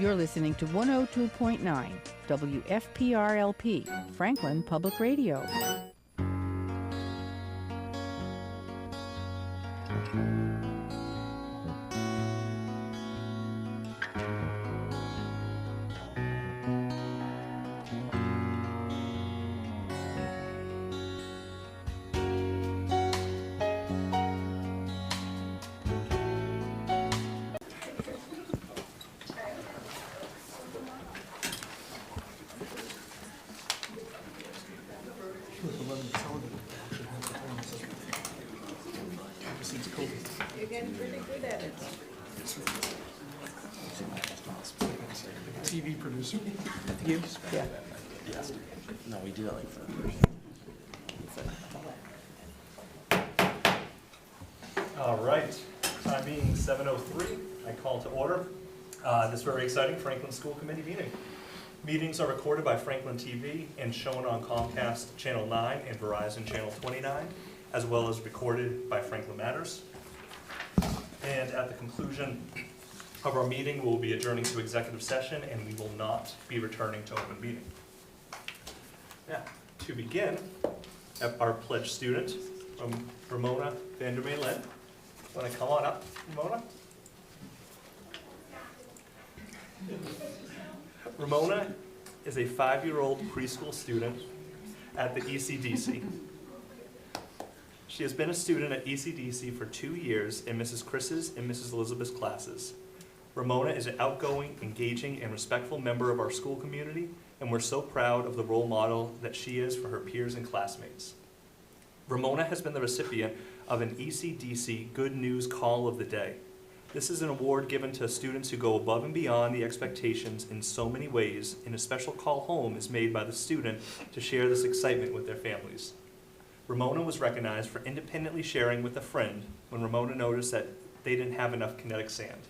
You're listening to 102.9 WFPRLP, Franklin Public Radio. You're getting pretty good at it. TV producer. You? Yeah. Yes. No, we do that like for All right, time being 7:03, I call to order this very exciting Franklin School Committee meeting. Meetings are recorded by Franklin TV and shown on Comcast Channel 9 and Verizon Channel 29, as well as recorded by Franklin Matters. And at the conclusion of our meeting, we'll be adjourning to executive session and we will not be returning to open meeting. Now, to begin, our pledge student, Ramona Vandermeer-Lynn. Want to come on up, Ramona? Ramona is a 5-year-old preschool student at the ECDC. She has been a student at ECDC for 2 years in Mrs. Chris's and Mrs. Elizabeth's classes. Ramona is an outgoing, engaging, and respectful member of our school community, and we're so proud of the role model that she is for her peers and classmates. Ramona has been the recipient of an ECDC Good News Call of the Day. This is an award given to students who go above and beyond the expectations in so many ways, and a special call home is made by the student to share this excitement with their families. Ramona was recognized for independently sharing with a friend when Ramona noticed that they didn't have enough kinetic sand.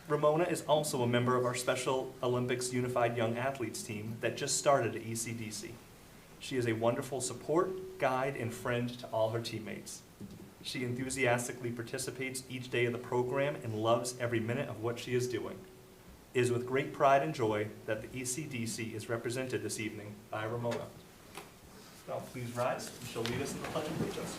Ramona is also a member of our Special Olympics Unified Young Athletes team that just started at ECDC. She is a wonderful support, guide, and friend to all her teammates. She enthusiastically participates each day of the program and loves every minute of what she is doing. It is with great pride and joy that the ECDC is represented this evening by Ramona. Now please rise, and she'll lead us in the Pledge of Allegiance.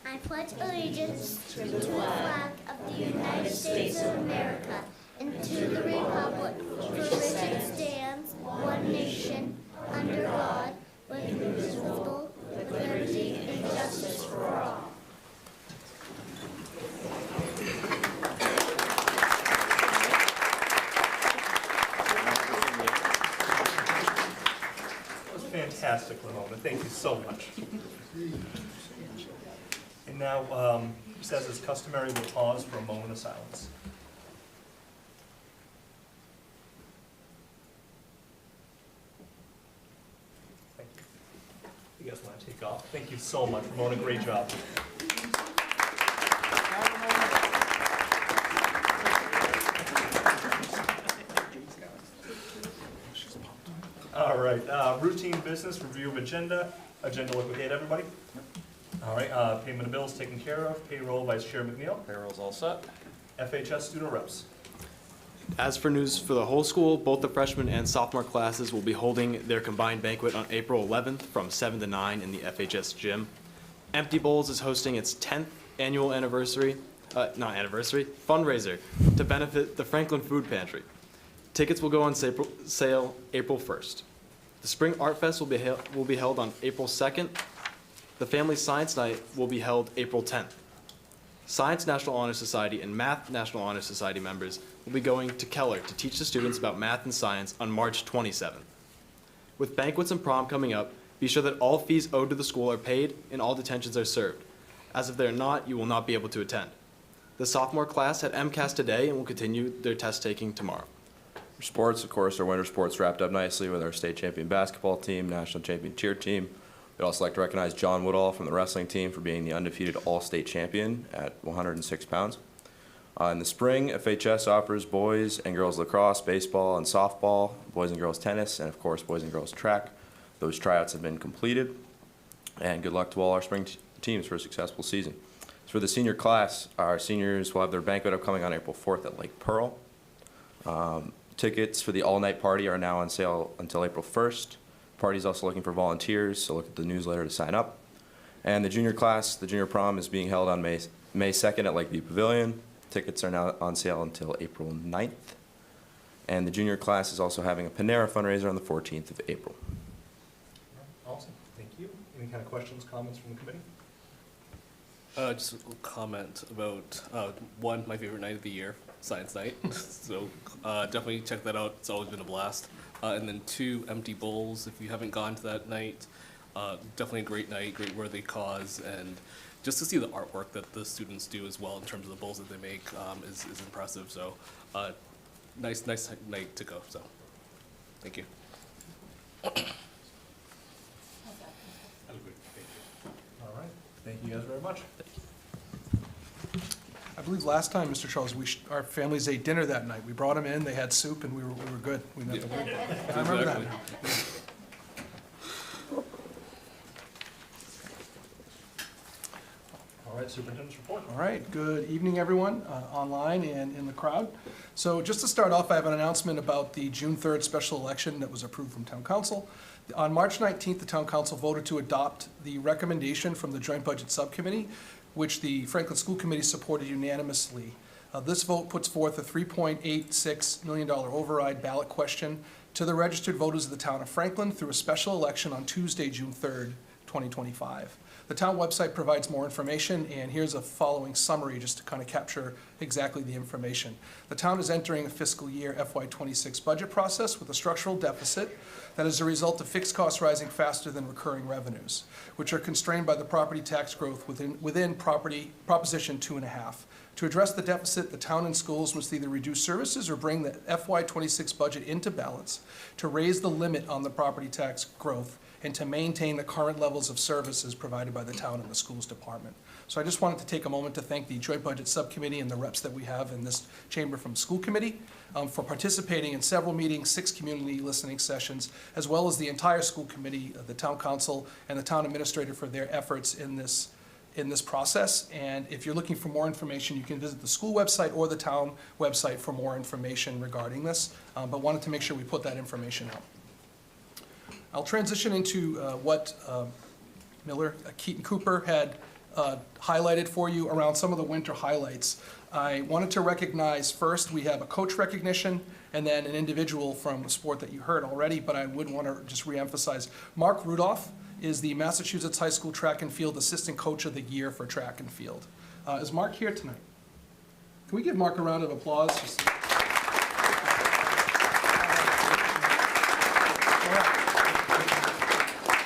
I pledge allegiance to the flag of the United States of America and to the republic for which it stands, one nation, under God, indivisible, with liberty and justice for all. That was fantastic, Ramona. Thank you so much. And now, just as is customary, we'll pause for a moment of silence. Thank you. You guys want to take off? Thank you so much, Ramona. Great job. All right, routine business, review of agenda. Agenda look okay, everybody? All right, payment of bills taken care of. Payroll, Vice Chair McNeil. Payroll's all set. FHS student reps. As for news for the whole school, both the freshman and sophomore classes will be holding their combined banquet on April 11th from 7 to 9 in the FHS gym. Empty Bowls is hosting its 10th annual fundraiser to benefit the Franklin Food Pantry. Tickets will go on sale April 1st. The Spring Art Fest will be held on April 2nd. The Family Science Night will be held April 10th. Science National Honor Society and Math National Honor Society members will be going to Keller to teach the students about math and science on March 27th. With banquets and prom coming up, be sure that all fees owed to the school are paid and all detentions are served. As if they're not, you will not be able to attend. The sophomore class had MCAS today and will continue their test taking tomorrow. For sports, of course, our winter sports wrapped up nicely with our state champion basketball team, national champion cheer team. We'd also like to recognize John Woodall from the wrestling team for being the undefeated all-state champion at 106 pounds. In the spring, FHS offers boys and girls lacrosse, baseball, and softball, boys and girls tennis, and of course boys and girls track. Those tryouts have been completed, and good luck to all our spring teams for a successful season. So for the senior class, our seniors will have their banquet upcoming on April 4th at Lake Pearl. Tickets for the all-night party are now on sale until April 1st. Party's also looking for volunteers, so look at the newsletter to sign up. And the junior class, the junior prom, is being held on May 2nd at Lakeview Pavilion. Tickets are now on sale until April 9th. And the junior class is also having a Panera fundraiser on the 14th of April. Awesome, thank you. Any kind of questions, comments from the committee? Just a little comment about, one, my favorite night of the year, Science Night. So definitely check that out. It's always been a blast. And then two, Empty Bowls. If you haven't gone to that night, definitely a great night, great worthy cause. And just to see the artwork that the students do as well in terms of the bowls that they make is impressive. So nice night to go. So thank you. All right, thank you guys very much. I believe last time, Mr. Charles, our families ate dinner that night. We brought them in, they had soup, and we were good. We never did. I remember that. All right, superintendent's report. All right, good evening, everyone, online and in the crowd. So just to start off, I have an announcement about the June 3rd special election that was approved from Town Council. On March 19th, the Town Council voted to adopt the recommendation from the Joint Budget Subcommittee, which the Franklin School Committee supported unanimously. This vote puts forth a $3.86 million override ballot question to the registered voters of the town of Franklin through a special election on Tuesday, June 3rd, 2025. The town website provides more information, and here's a following summary just to kind of capture exactly the information. The town is entering a fiscal year FY26 budget process with a structural deficit that is a result of fixed costs rising faster than recurring revenues, which are constrained by the property tax growth within Proposition 2.5. To address the deficit, the town and schools must either reduce services or bring the FY26 budget into balance to raise the limit on the property tax growth and to maintain the current levels of services provided by the town and the schools department. So I just wanted to take a moment to thank the Joint Budget Subcommittee and the reps that we have in this chamber from School Committee for participating in several meetings, 6 community listening sessions, as well as the entire School Committee, the Town Council, and the Town Administrator for their efforts in this process. And if you're looking for more information, you can visit the school website or the town website for more information regarding this, but wanted to make sure we put that information out. I'll transition into what Keaton Cooper had highlighted for you around some of the winter highlights. I wanted to recognize first, we have a coach recognition and then an individual from the sport that you heard already, but I would want to just reemphasize. Mark Rudolph is the Massachusetts High School Track and Field Assistant Coach of the Year for track and field. Is Mark here tonight? Can we give Mark a round of applause?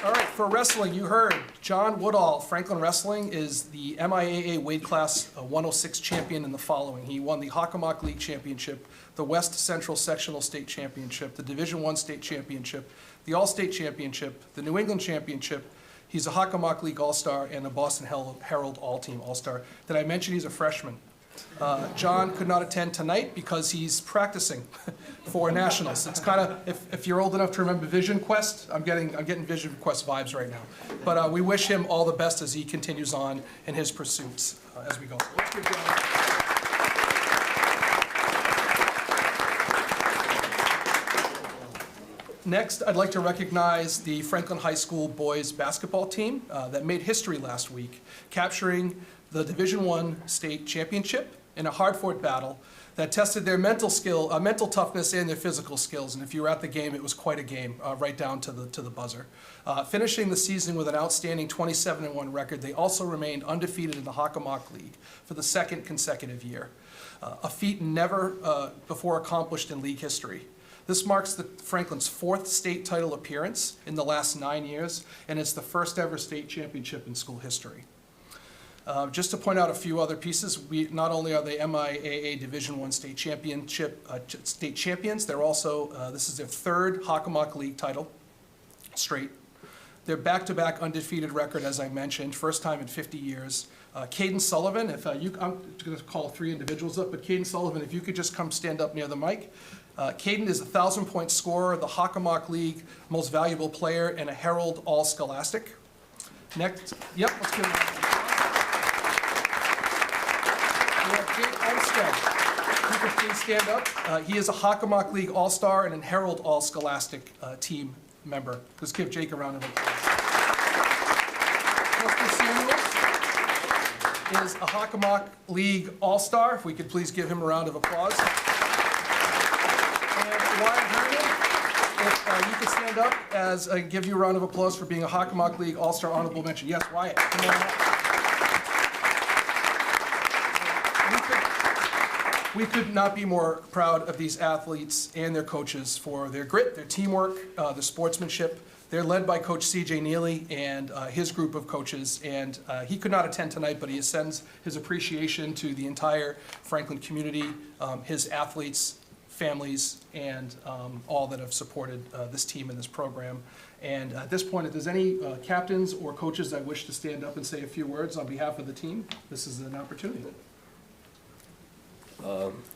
All right, for wrestling, you heard John Woodall. Franklin Wrestling is the MIAA weight class 106 champion in the following. He won the Hockomock League Championship, the West Central Sectional State Championship, the Division I State Championship, the All-State Championship, the New England Championship. He's a Hockomock League All-Star and a Boston Herald All-Team All-Star. Did I mention he's a freshman? John could not attend tonight because he's practicing for nationals. It's kind of, if you're old enough to remember Vision Quest, I'm getting Vision Quest vibes right now. But we wish him all the best as he continues on in his pursuits as we go. Let's give John. Next, I'd like to recognize the Franklin High School boys basketball team that made history last week, capturing the Division I state championship in a hard-fought battle that tested their mental toughness and their physical skills. And if you were at the game, it was quite a game, right down to the buzzer. Finishing the season with an outstanding 27-1 record, they also remained undefeated in the Hockomock League for the second consecutive year, a feat never before accomplished in league history. This marks the Franklin's 4th state title appearance in the last 9 years, and it's the first ever state championship in school history. Just to point out a few other pieces, not only are they MIAA Division I state championship state champions, they're also, this is their 3rd Hockomock League title straight. Their back-to-back undefeated record, as I mentioned, first time in 50 years. Caden Sullivan, I'm going to call 3 individuals up, but Caden Sullivan, if you could just come stand up near the mic. Caden is a 1,000-point scorer, the Hockomock League most valuable player, and a Herald All-Scholastic. Next, yep, let's give him We have Jake Olmstead. If you could please stand up. He is a Hockomock League All-Star and a Herald All-Scholastic team member. Let's give Jake a round of applause. Justin Samuels is a Hockomock League All-Star. If we could please give him a round of applause. And Wyatt Herman, if you could stand up as I give you a round of applause for being a Hockomock League All-Star honorable mention. Yes, Wyatt. Come on up. We could not be more proud of these athletes and their coaches for their grit, their teamwork, their sportsmanship. They're led by Coach C.J. Neely and his group of coaches, and he could not attend tonight, but he sends his appreciation to the entire Franklin community, his athletes, families, and all that have supported this team and this program. And at this point, if there's any captains or coaches that wish to stand up and say a few words on behalf of the team, this is an opportunity.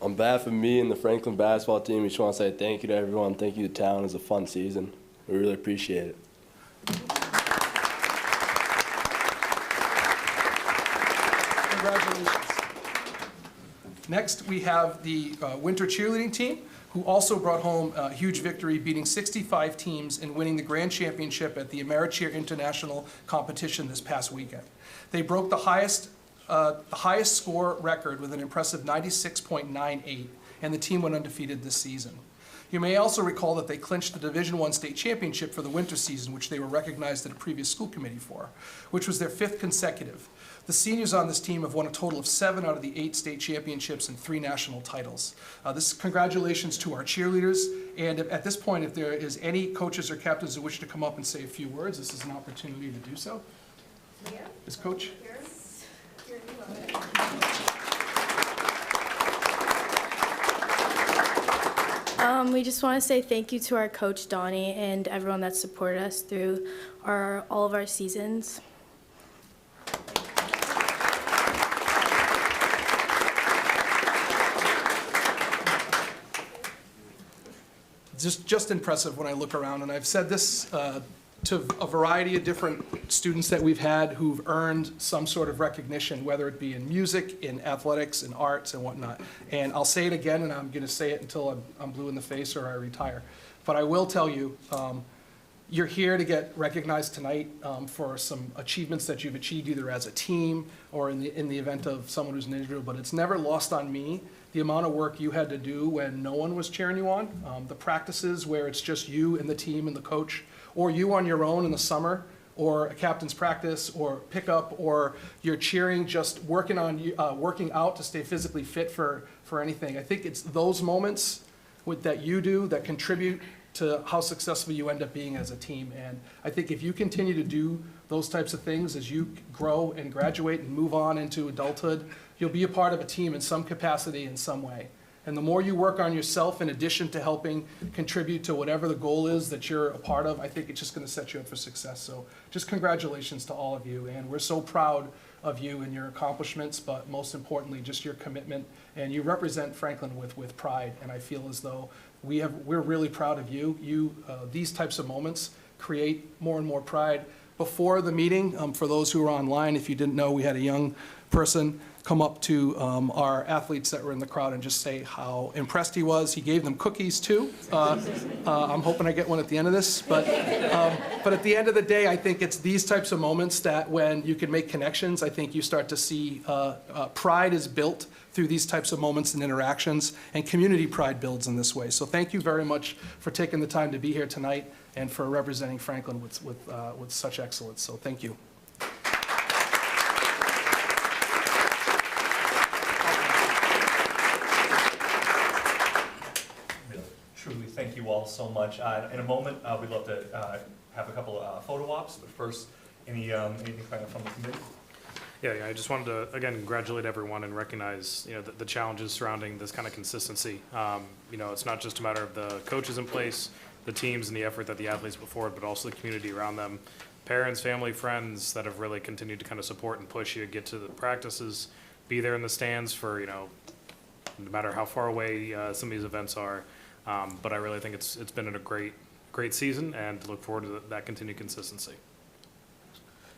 On behalf of me and the Franklin basketball team, we just want to say thank you to everyone. Thank you to town. It was a fun season. We really appreciate it. Congratulations. Next, we have the winter cheerleading team, who also brought home a huge victory, beating 65 teams and winning the grand championship at the AmeriCheer International competition this past weekend. They broke the highest score record with an impressive 96.98, and the team went undefeated this season. You may also recall that they clinched the Division I state championship for the winter season, which they were recognized at a previous school committee for, which was their 5th consecutive. The seniors on this team have won a total of 7 out of the 8 state championships and 3 national titles. Congratulations to our cheerleaders, and at this point, if there is any coaches or captains who wish to come up and say a few words, this is an opportunity to do so. Yeah. Is Coach? Here you We just want to say thank you to our coach, Donnie, and everyone that supported us through all of our seasons. Just impressive when I look around, and I've said this to a variety of different students that we've had who've earned some sort of recognition, whether it be in music, in athletics, in arts, and whatnot. And I'll say it again, and I'm going to say it until I'm blue in the face or I retire. But I will tell you, you're here to get recognized tonight for some achievements that you've achieved either as a team or in the event of someone who's an individual. But it's never lost on me the amount of work you had to do when no one was cheering you on, the practices where it's just you and the team and the coach, or you on your own in the summer, or a captain's practice, or pickup, or you're cheering, just working out to stay physically fit for anything. I think it's those moments that you do that contribute to how successful you end up being as a team. And I think if you continue to do those types of things as you grow and graduate and move on into adulthood, you'll be a part of a team in some capacity in some way. And the more you work on yourself in addition to helping contribute to whatever the goal is that you're a part of, I think it's just going to set you up for success. So just congratulations to all of you. And we're so proud of you and your accomplishments, but most importantly, just your commitment. And you represent Franklin with pride. And I feel as though we're really proud of you. These types of moments create more and more pride. Before the meeting, for those who are online, if you didn't know, we had a young person come up to our athletes that were in the crowd and just say how impressed he was. He gave them cookies too. I'm hoping I get one at the end of this. But at the end of the day, I think it's these types of moments that when you can make connections, I think you start to see pride is built through these types of moments and interactions, and community pride builds in this way. So thank you very much for taking the time to be here tonight and for representing Franklin with such excellence. So thank you. Truly, thank you all so much. In a moment, we'd love to have a couple of photo ops, but first, anything from the committee? Yeah, I just wanted to, again, congratulate everyone and recognize, the challenges surrounding this kind of consistency. It's not just a matter of the coaches in place, the teams and the effort that the athletes put forward, but also the community around them. Parents, family, friends that have really continued to kind of support and push you to get to the practices, be there in the stands for, no matter how far away some of these events are. But I really think it's been a great season, and look forward to that continued consistency.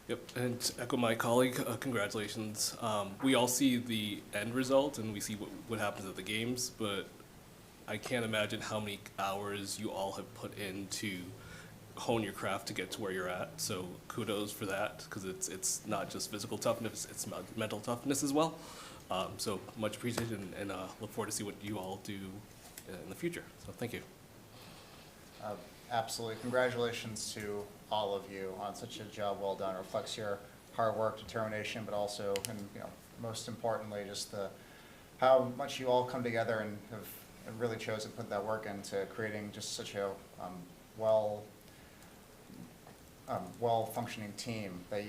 Yep, and to echo my colleague, congratulations. We all see the end result and we see what happens at the games, but I can't imagine how many hours you all have put in to hone your craft to get to where you're at. So kudos for that, because it's not just physical toughness, it's mental toughness as well. So much appreciated, and look forward to see what you all do in the future. So thank you. Absolutely. Congratulations to all of you on such a job well done. It reflects your hard work, determination, but also, and most importantly, just how much you all come together and have really chosen to put that work into creating just such a well-functioning team that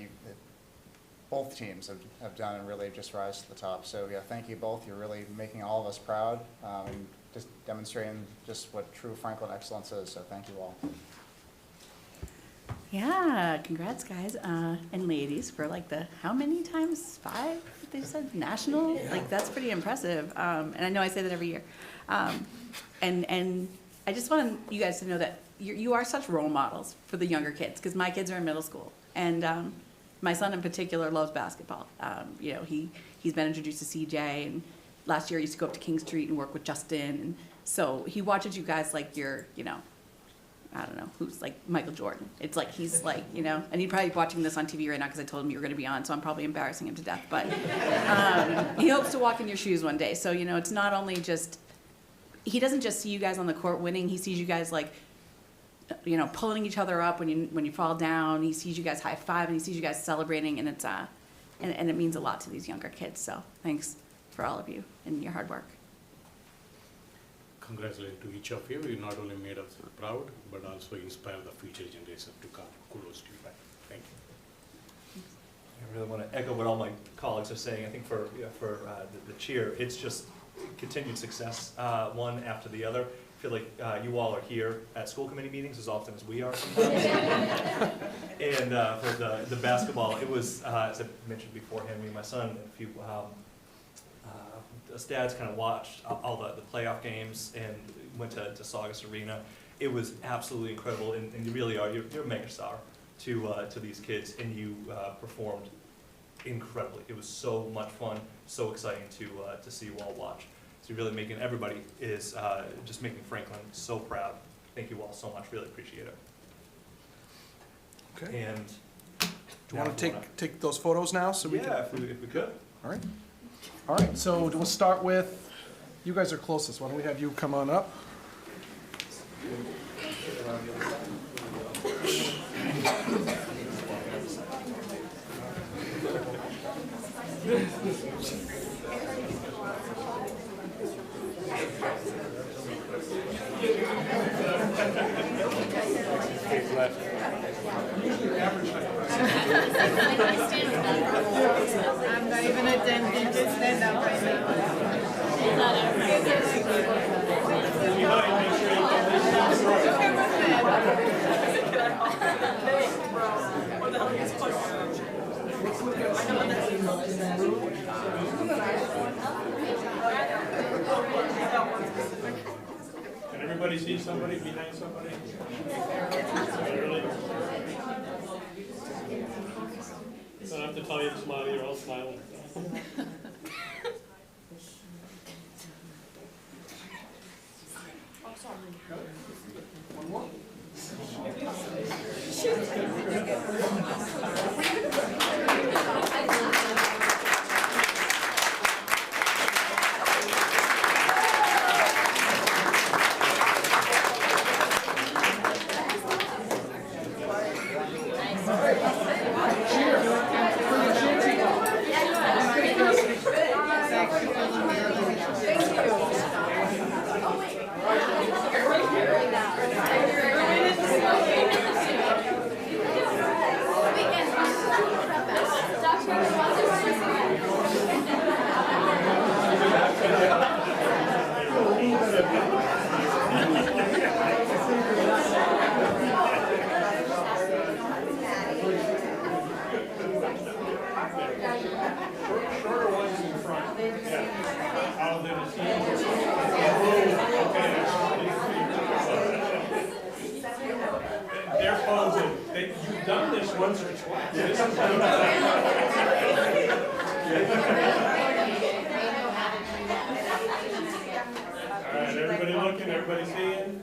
both teams have done and really just rise to the top. So yeah, thank you both. You're really making all of us proud and just demonstrating just what true Franklin excellence is. So thank you all. Yeah, congrats guys and ladies for like how many times? 5? They said national. Yeah. Like that's pretty impressive. And I know I say that every year. And I just want you guys to know that you are such role models for the younger kids, because my kids are in middle school, and my son in particular loves basketball. He's been introduced to CJ, and last year he used to go up to King Street and work with Justin, and so he watches you guys like you're, I don't know, who's like Michael Jordan. It's like he's like, and he'd probably be watching this on TV right now because I told him you were going to be on, so I'm probably embarrassing him to death. But he hopes to walk in your shoes one day. So, it's not only just, he doesn't just see you guys on the court winning, he sees you guys like, pulling each other up when you fall down. He sees you guys high five, and he sees you guys celebrating, and it's and it means a lot to these younger kids. So thanks for all of you and your hard work. Congratulations to each of you. You not only made us proud, but also inspire the future generation to come. Kudos to you. Thank you. I really want to echo what all my colleagues are saying. I think for the cheer, it's just continued success, one after the other. I feel like you all are here at school committee meetings as often as we are sometimes. And for the basketball, it was, as I mentioned beforehand, me and my son, a few us dads kind of watched all the playoff games and went to Saugus Arena. It was absolutely incredible, and you really are, you're a megastar to these kids, and you performed incredibly. It was so much fun, so exciting to see you all watch. So you're really making, everybody is just making Franklin so proud. Thank you all so much, really appreciate it. Okay. And do you want to take those photos now? So we can, if we could. All right. All right, so we'll start with, you guys are closest. Why don't we have you come on up? I'm not even attempting to stand up right Can everybody see somebody behind somebody? Really? I don't have to tell you to smile, you're all smiling. One more. They're posing. You've done this ones? All right, everybody looking, everybody seeing?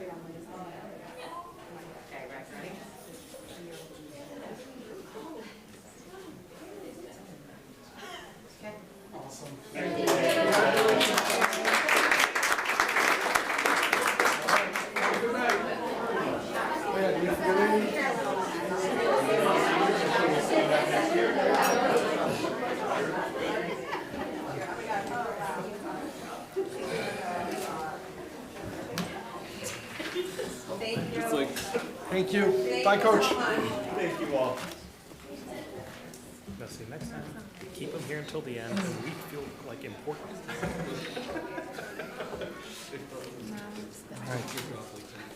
Just like, Thank you. Bye, Coach. Thank you all. Now, see, next time, keep them here until the end, and we feel like important.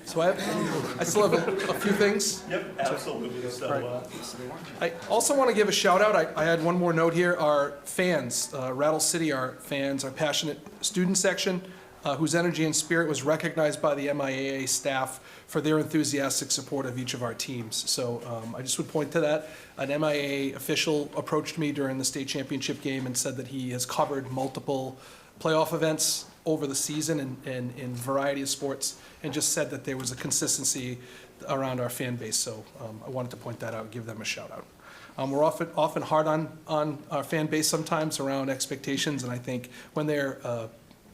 So I still have a few things. Yep, absolutely. So, I also want to give a shout out. I had one more note here. Our fans, Rattle City, our fans, our passionate student section, whose energy and spirit was recognized by the MIAA staff for their enthusiastic support of each of our teams. So I just would point to that. An MIAA official approached me during the state championship game and said that he has covered multiple playoff events over the season and in a variety of sports, and just said that there was a consistency around our fan base. So I wanted to point that out, give them a shout out. We're often hard on our fan base sometimes around expectations, and I think when they're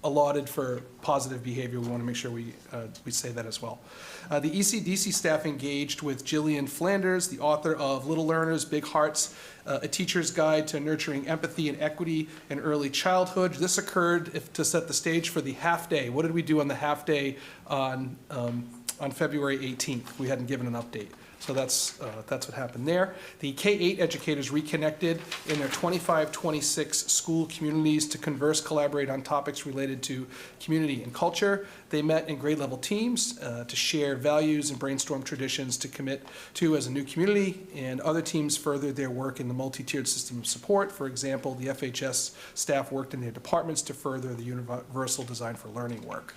allotted for positive behavior, we want to make sure we say that as well. The ECDC staff engaged with Jillian Flanders, the author of Little Learners, Big Hearts, A Teacher's Guide to Nurturing Empathy and Equity in Early Childhood. This occurred to set the stage for the half day. What did we do on the half day on February 18th? We hadn't given an update. So that's what happened there. The K-8 educators reconnected in their 25-26 school communities to converse, collaborate on topics related to community and culture. They met in grade level teams to share values and brainstorm traditions to commit to as a new community, and other teams furthered their work in the multi-tiered system of support. For example, the FHS staff worked in their departments to further the universal design for learning work.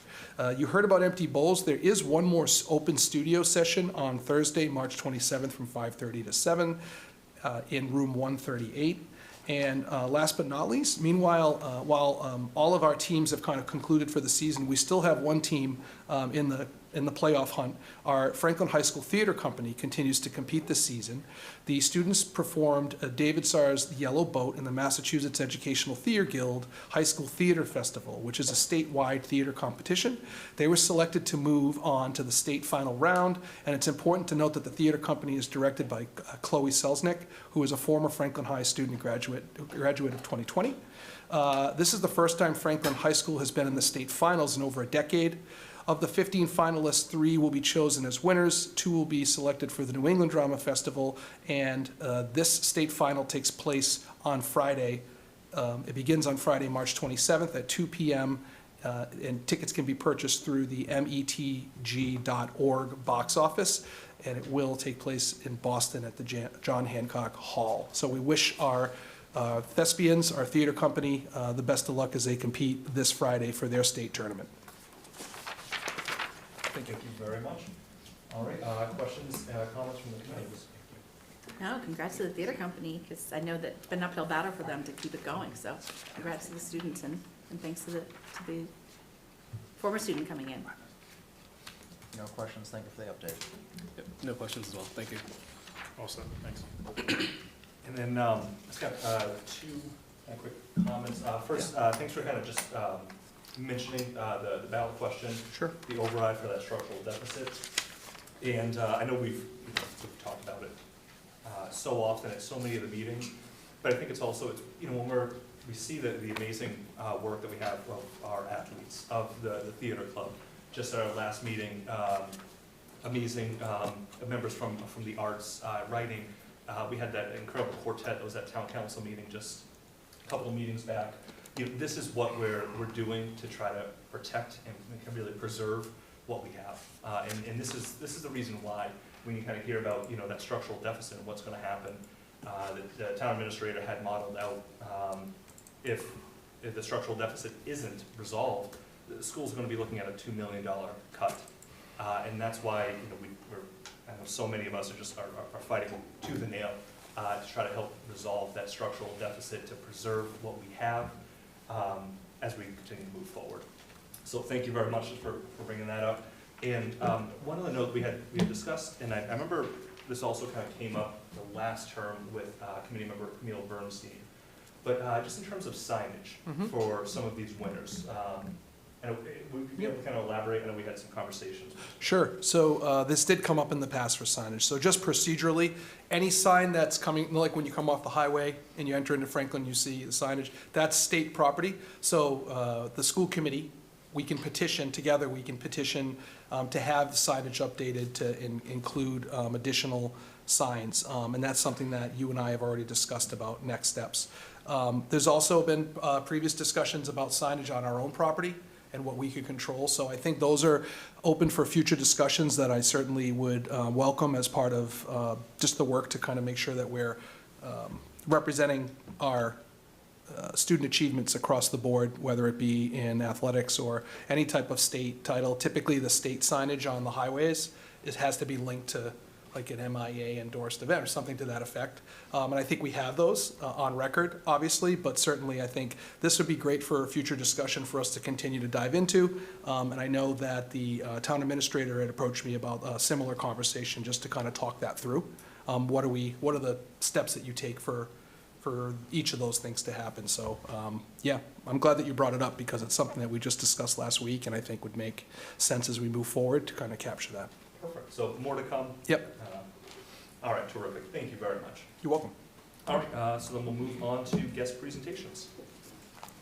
You heard about empty bowls. There is one more open studio session on Thursday, March 27th from 5:30 to 7 in room 138. And last but not least, meanwhile, while all of our teams have kind of concluded for the season, we still have one team in the playoff hunt. Our Franklin High School Theater Company continues to compete this season. The students performed David Sarr's Yellow Boat in the Massachusetts Educational Theater Guild High School Theater Festival, which is a statewide theater competition. They were selected to move on to the state final round, and it's important to note that the theater company is directed by Chloe Selznick, who is a former Franklin High student graduate of 2020. This is the first time Franklin High School has been in the state finals in over a decade. Of the 15 finalists, 3 will be chosen as winners, 2 will be selected for the New England Drama Festival, and this state final takes place on Friday. It begins on Friday, March 27th at 2 p.m., and tickets can be purchased through the metg.org box office, and it will take place in Boston at the John Hancock Hall. So we wish our thespians, our theater company, the best of luck as they compete this Friday for their state tournament. thank you very much. All right, questions, comments from the committee? No, congrats to the theater company, because I know that it's been an uphill battle for them to keep it going, so congrats to the students, and thanks to the former student coming in. No questions, thank you for the update. Yep, no questions as well. Thank you. Awesome, thanks. And then, I just got 2 quick comments. First, thanks for kind of just mentioning the ballot question. Sure. The override for that structural deficit. And I know we've talked about it so often at so many of the meetings, but I think it's also, when we see the amazing work that we have of our athletes, of the theater club. Just at our last meeting, amazing members from the arts, writing. We had that incredible quartet that was at town council meeting just a couple of meetings back. This is what we're doing to try to protect and really preserve what we have. And this is the reason why, when you kind of hear about that structural deficit and what's going to happen, the town administrator had modeled out if the structural deficit isn't resolved, the school's going to be looking at a $2 million cut. And that's why I know so many of us are fighting tooth and nail to try to help resolve that structural deficit, to preserve what we have as we continue to move forward. So thank you very much for bringing that up. And one other note we had discussed, and I remember this also kind of came up the last term with committee member Camille Bernstein, but just in terms of signage for some of these winners. And would you be able to kind of elaborate? I know we had some conversations. Sure. So this did come up in the past for signage. So just procedurally, any sign that's coming, like when you come off the highway and you enter into Franklin, you see the signage, that's state property. So the school committee, we can petition together, we can petition to have the signage updated to include additional signs. And that's something that you and I have already discussed about next steps. There's also been previous discussions about signage on our own property and what we could control. So I think those are open for future discussions that I certainly would welcome as part of just the work to kind of make sure that we're representing our student achievements across the board, whether it be in athletics or any type of state title. Typically the state signage on the highways, it has to be linked to like an MIA endorsed event or something to that effect. And I think we have those on record, obviously, but certainly I think this would be great for a future discussion for us to continue to dive into. And I know that the town administrator had approached me about a similar conversation just to kind of talk that through. What are the steps that you take for each of those things to happen? So yeah, I'm glad that you brought it up because it's something that we just discussed last week and I think would make sense as we move forward to kind of capture that. Perfect. So more to come? Yep. All right, terrific. Thank you very much. You're welcome. All right, so then we'll move on to guest presentations.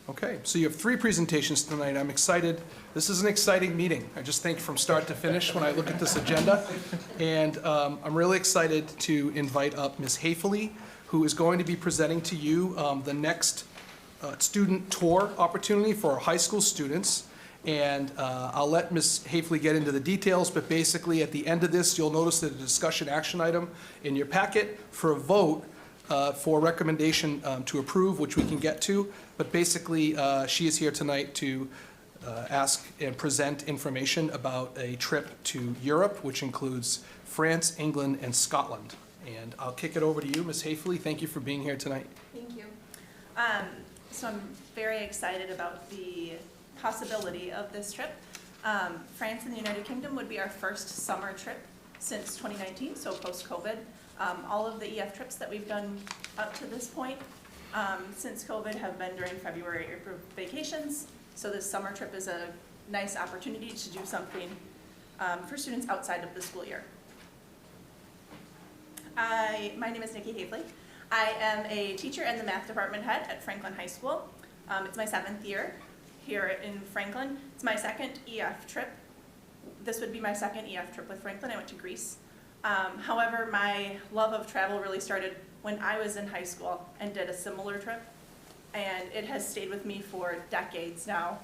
Okay, so you have 3 presentations tonight. I'm excited. This is an exciting meeting. I just think from start to finish when I look at this agenda. And I'm really excited to invite up Ms. Hafely, who is going to be presenting to you the next student tour opportunity for our high school students. And I'll let Ms. Hafely get into the details, but basically at the end of this, you'll notice that a discussion action item in your packet for a vote for recommendation to approve, which we can get to. But basically, she is here tonight to ask and present information about a trip to Europe, which includes France, England, and Scotland. And I'll kick it over to you, Ms. Hafely. Thank you for being here tonight. Thank you. So I'm very excited about the possibility of this trip. France and the United Kingdom would be our first summer trip since 2019, so post-COVID. All of the EF trips that we've done up to this point since COVID have been during February vacations, so this summer trip is a nice opportunity to do something for students outside of the school year. My name is Nikki Hafely. I am a teacher and the math department head at Franklin High School. It's my 7th year here in Franklin. It's my 2nd EF trip. This would be my 2nd EF trip with Franklin. I went to Greece. However, my love of travel really started when I was in high school and did a similar trip. And it has stayed with me for decades now.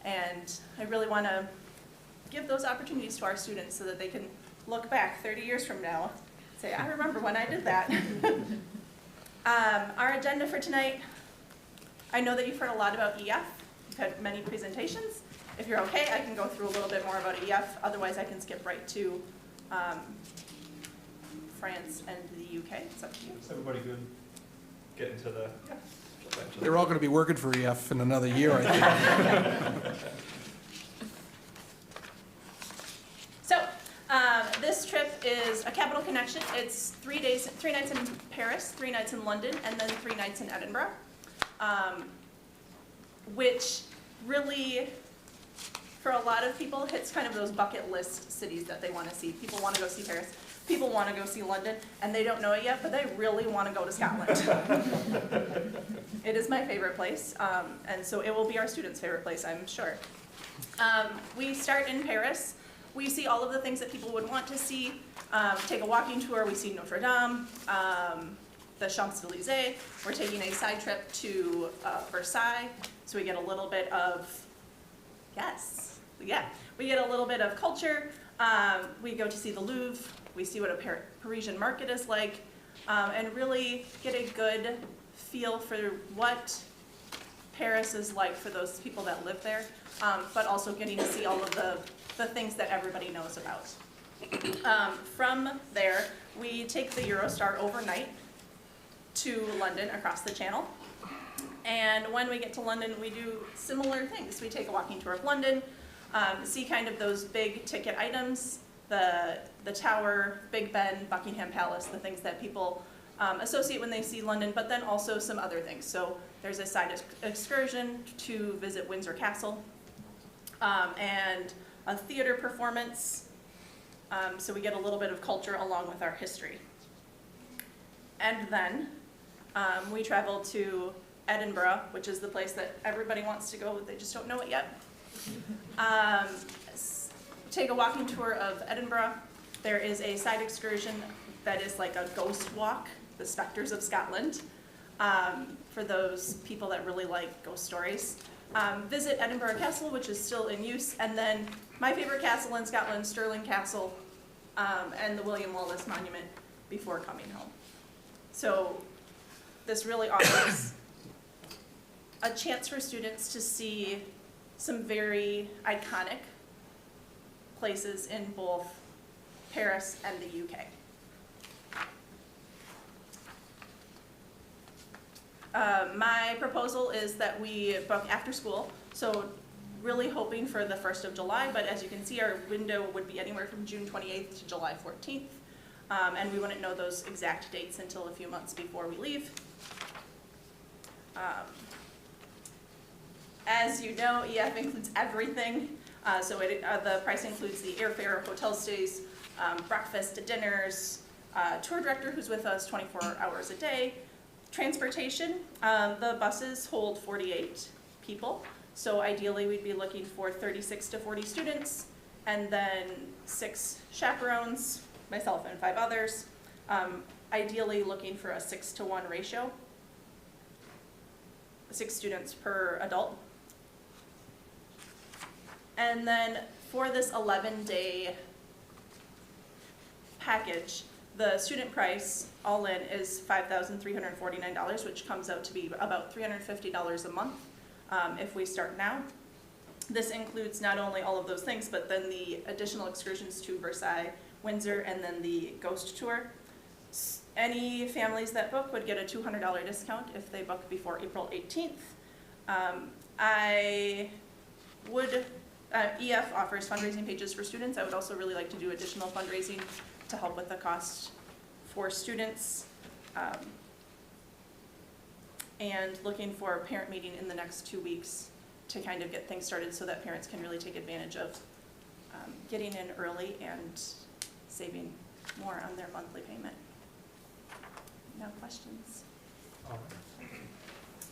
And I really want to give those opportunities to our students so that they can look back 30 years from now and say, I remember when I did that. Our agenda for tonight, I know that you've heard a lot about EF. You've had many presentations. If you're okay, I can go through a little bit more about EF. Otherwise, I can skip right to France and the UK. It's up to you. Is everybody good? Get into the... Yeah. They're all going to be working for EF in another year, I think. So, this trip is a capital connection. It's 3 nights in Paris, 3 nights in London, and then 3 nights in Edinburgh, which really, for a lot of people, hits kind of those bucket list cities that they want to see. People want to go see Paris. People want to go see London, and they don't know it yet, but they really want to go to Scotland. It is my favorite place, and so it will be our students' favorite place, I'm sure. We start in Paris. We see all of the things that people would want to see. Take a walking tour. We see Notre Dame, the Champs-Élysées. We're taking a side trip to Versailles, so we get a little bit of, we get a little bit of culture. We go to see the Louvre. We see what a Parisian market is like, and really get a good feel for what Paris is like for those people that live there, but also getting to see all of the things that everybody knows about. From there, we take the Eurostar overnight to London across the channel. And when we get to London, we do similar things. We take a walking tour of London, see kind of those big ticket items, the Tower, Big Ben, Buckingham Palace, the things that people associate when they see London, but then also some other things. So there's a side excursion to visit Windsor Castle, and a theater performance. So we get a little bit of culture along with our history. And then we travel to Edinburgh, which is the place that everybody wants to go, they just don't know it yet. Take a walking tour of Edinburgh. There is a side excursion that is like a ghost walk, the Spectres of Scotland, for those people that really like ghost stories. Visit Edinburgh Castle, which is still in use, and then my favorite castle in Scotland, Stirling Castle, and the William Wallace Monument before coming home. So this really offers a chance for students to see some very iconic places in both Paris and the UK. My proposal is that we book after school, so really hoping for the 1st of July, but as you can see, our window would be anywhere from June 28th to July 14th, and we wouldn't know those exact dates until a few months before we leave. As you know, EF includes everything, so the price includes the airfare, hotel stays, breakfast, dinners, tour director who's with us 24 hours a day, transportation. The buses hold 48 people, so ideally we'd be looking for 36 to 40 students, and then 6 chaperones, myself and 5 others. Ideally looking for a 6-to-1 ratio, 6 students per adult. And then for this 11-day package, the student price all in is $5,349, which comes out to be about $350 a month if we start now. This includes not only all of those things, but then the additional excursions to Versailles, Windsor, and then the ghost tour. Any families that book would get a $200 discount if they book before April 18th. EF offers fundraising pages for students. I would also really like to do additional fundraising to help with the cost for students. And looking for a parent meeting in the next 2 weeks to kind of get things started so that parents can really take advantage of getting in early and saving more on their monthly payment. No questions? All right.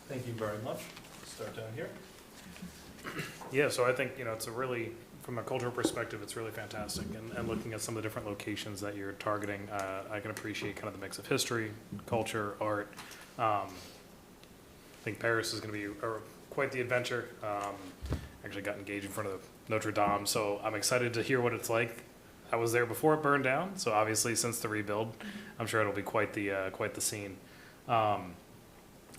Thank you very much. Start down here. Yeah, so I think, it's a really, from a cultural perspective, it's really fantastic. And looking at some of the different locations that you're targeting, I can appreciate kind of the mix of history, culture, art. I think Paris is going to be quite the adventure. Actually got engaged in front of Notre Dame, so I'm excited to hear what it's like. I was there before it burned down, so obviously since the rebuild, I'm sure it'll be quite the scene.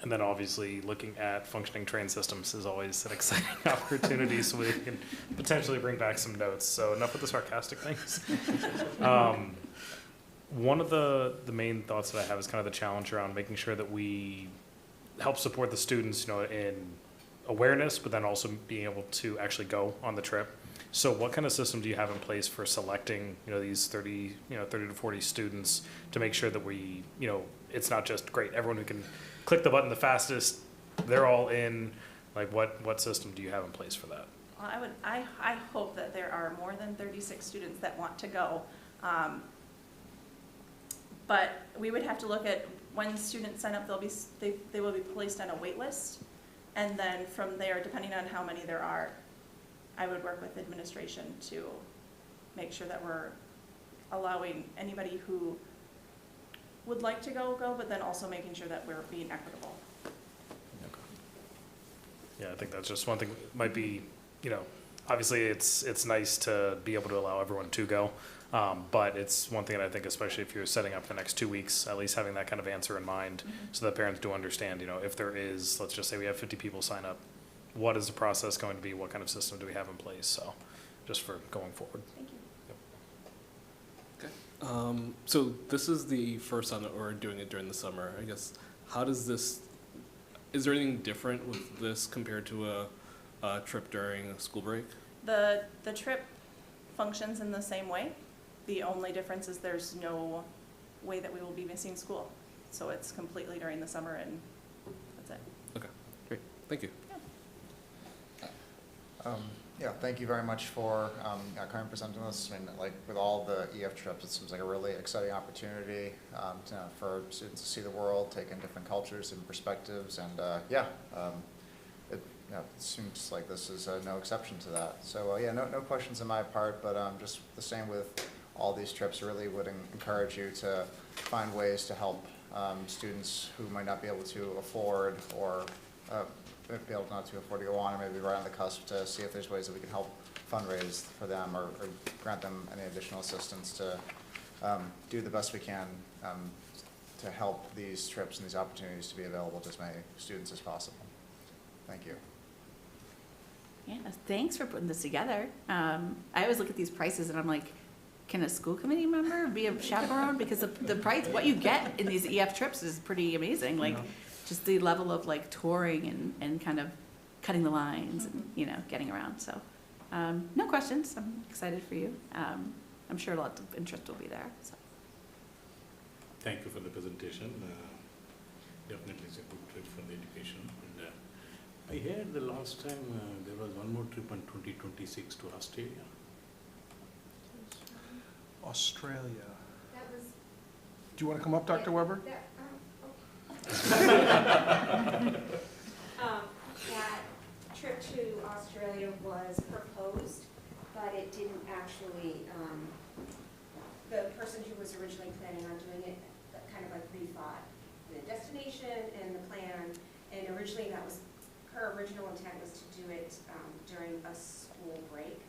And then obviously looking at functioning train systems is always an exciting opportunity, so we can potentially bring back some notes. So enough with the sarcastic things. One of the main thoughts that I have is kind of the challenge around making sure that we help support the students, in awareness, but then also being able to actually go on the trip. So what kind of system do you have in place for selecting, these 30 to 40 students to make sure that we, it's not just great, everyone who can click the button the fastest, they're all in, like what system do you have in place for that? Well, I hope that there are more than 36 students that want to go. But we would have to look at when students sign up, they will be placed on a wait list. And then from there, depending on how many there are, I would work with administration to make sure that we're allowing anybody who would like to go, but then also making sure that we're being equitable. Yeah, I think that's just one thing. Might be, obviously it's nice to be able to allow everyone to go, but it's one thing that I think, especially if you're setting up the next 2 weeks, at least having that kind of answer in mind, so that parents do understand. If there is, let's just say we have 50 people sign up, what is the process going to be? What kind of system do we have in place? So, just for going forward. Thank you. So this is the first time that we're doing it during the summer. I guess, how does this, is there anything different with this compared to a trip during a school break? The trip functions in the same way. The only difference is there's no way that we will be missing school. So it's completely during the summer and that's it. Okay, great, thank you. Yeah, thank you very much for coming and presenting this. I mean, like with all the EF trips, it seems like a really exciting opportunity for students to see the world, take in different cultures and perspectives, and it seems like this is no exception to that. So yeah, no questions on my part, but just the same with all these trips. Really would encourage you to find ways to help students who might not be able to afford or be able not to afford to go on, or maybe right on the cusp, to see if there's ways that we can help fundraise for them or grant them any additional assistance to do the best we can to help these trips and these opportunities to be available to as many students as possible. Thank you. Yeah, thanks for putting this together. I always look at these prices and I'm like, can a school committee member be a chaperone? Because the price, what you get in these EF trips is pretty amazing. Like, just the level of like touring and kind of cutting the lines and, you know, getting around. So, no questions. I'm excited for you. I'm sure lots of interest will be there. So. Thank you for the presentation. Definitely it's a good trip for the education. And I heard the last time there was one more trip on 2026 to Australia. Australia. That was, Do you want to come up, Dr. Weber? that trip to Australia was proposed, but it didn't actually, the person who was originally planning on doing it kind of like rethought the destination and the plan, and originally that was, her original intent was to do it during a school break,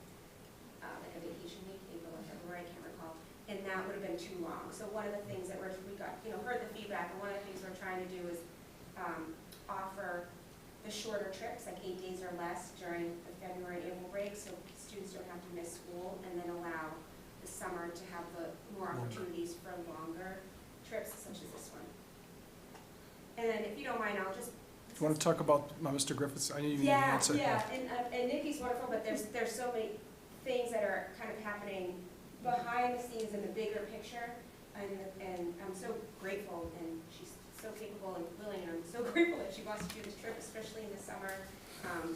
like a vacation week, April or February, I can't recall, and that would have been too long. So one of the things that we got, heard the feedback, and one of the things we're trying to do is offer the shorter trips, like 8 days or less during the February and April break, so students don't have to miss school, and then allow the summer to have the more opportunities for longer trips, such as this one. And then, if you don't mind, I'll just. Do you want to talk about Mr. Griffiths? I knew you had an answer. Yeah, and Nikki's wonderful, but there's so many things that are kind of happening behind the scenes in the bigger picture, and I'm so grateful, and she's so capable and willing, and I'm so grateful that she wants to do this trip, especially in the summer,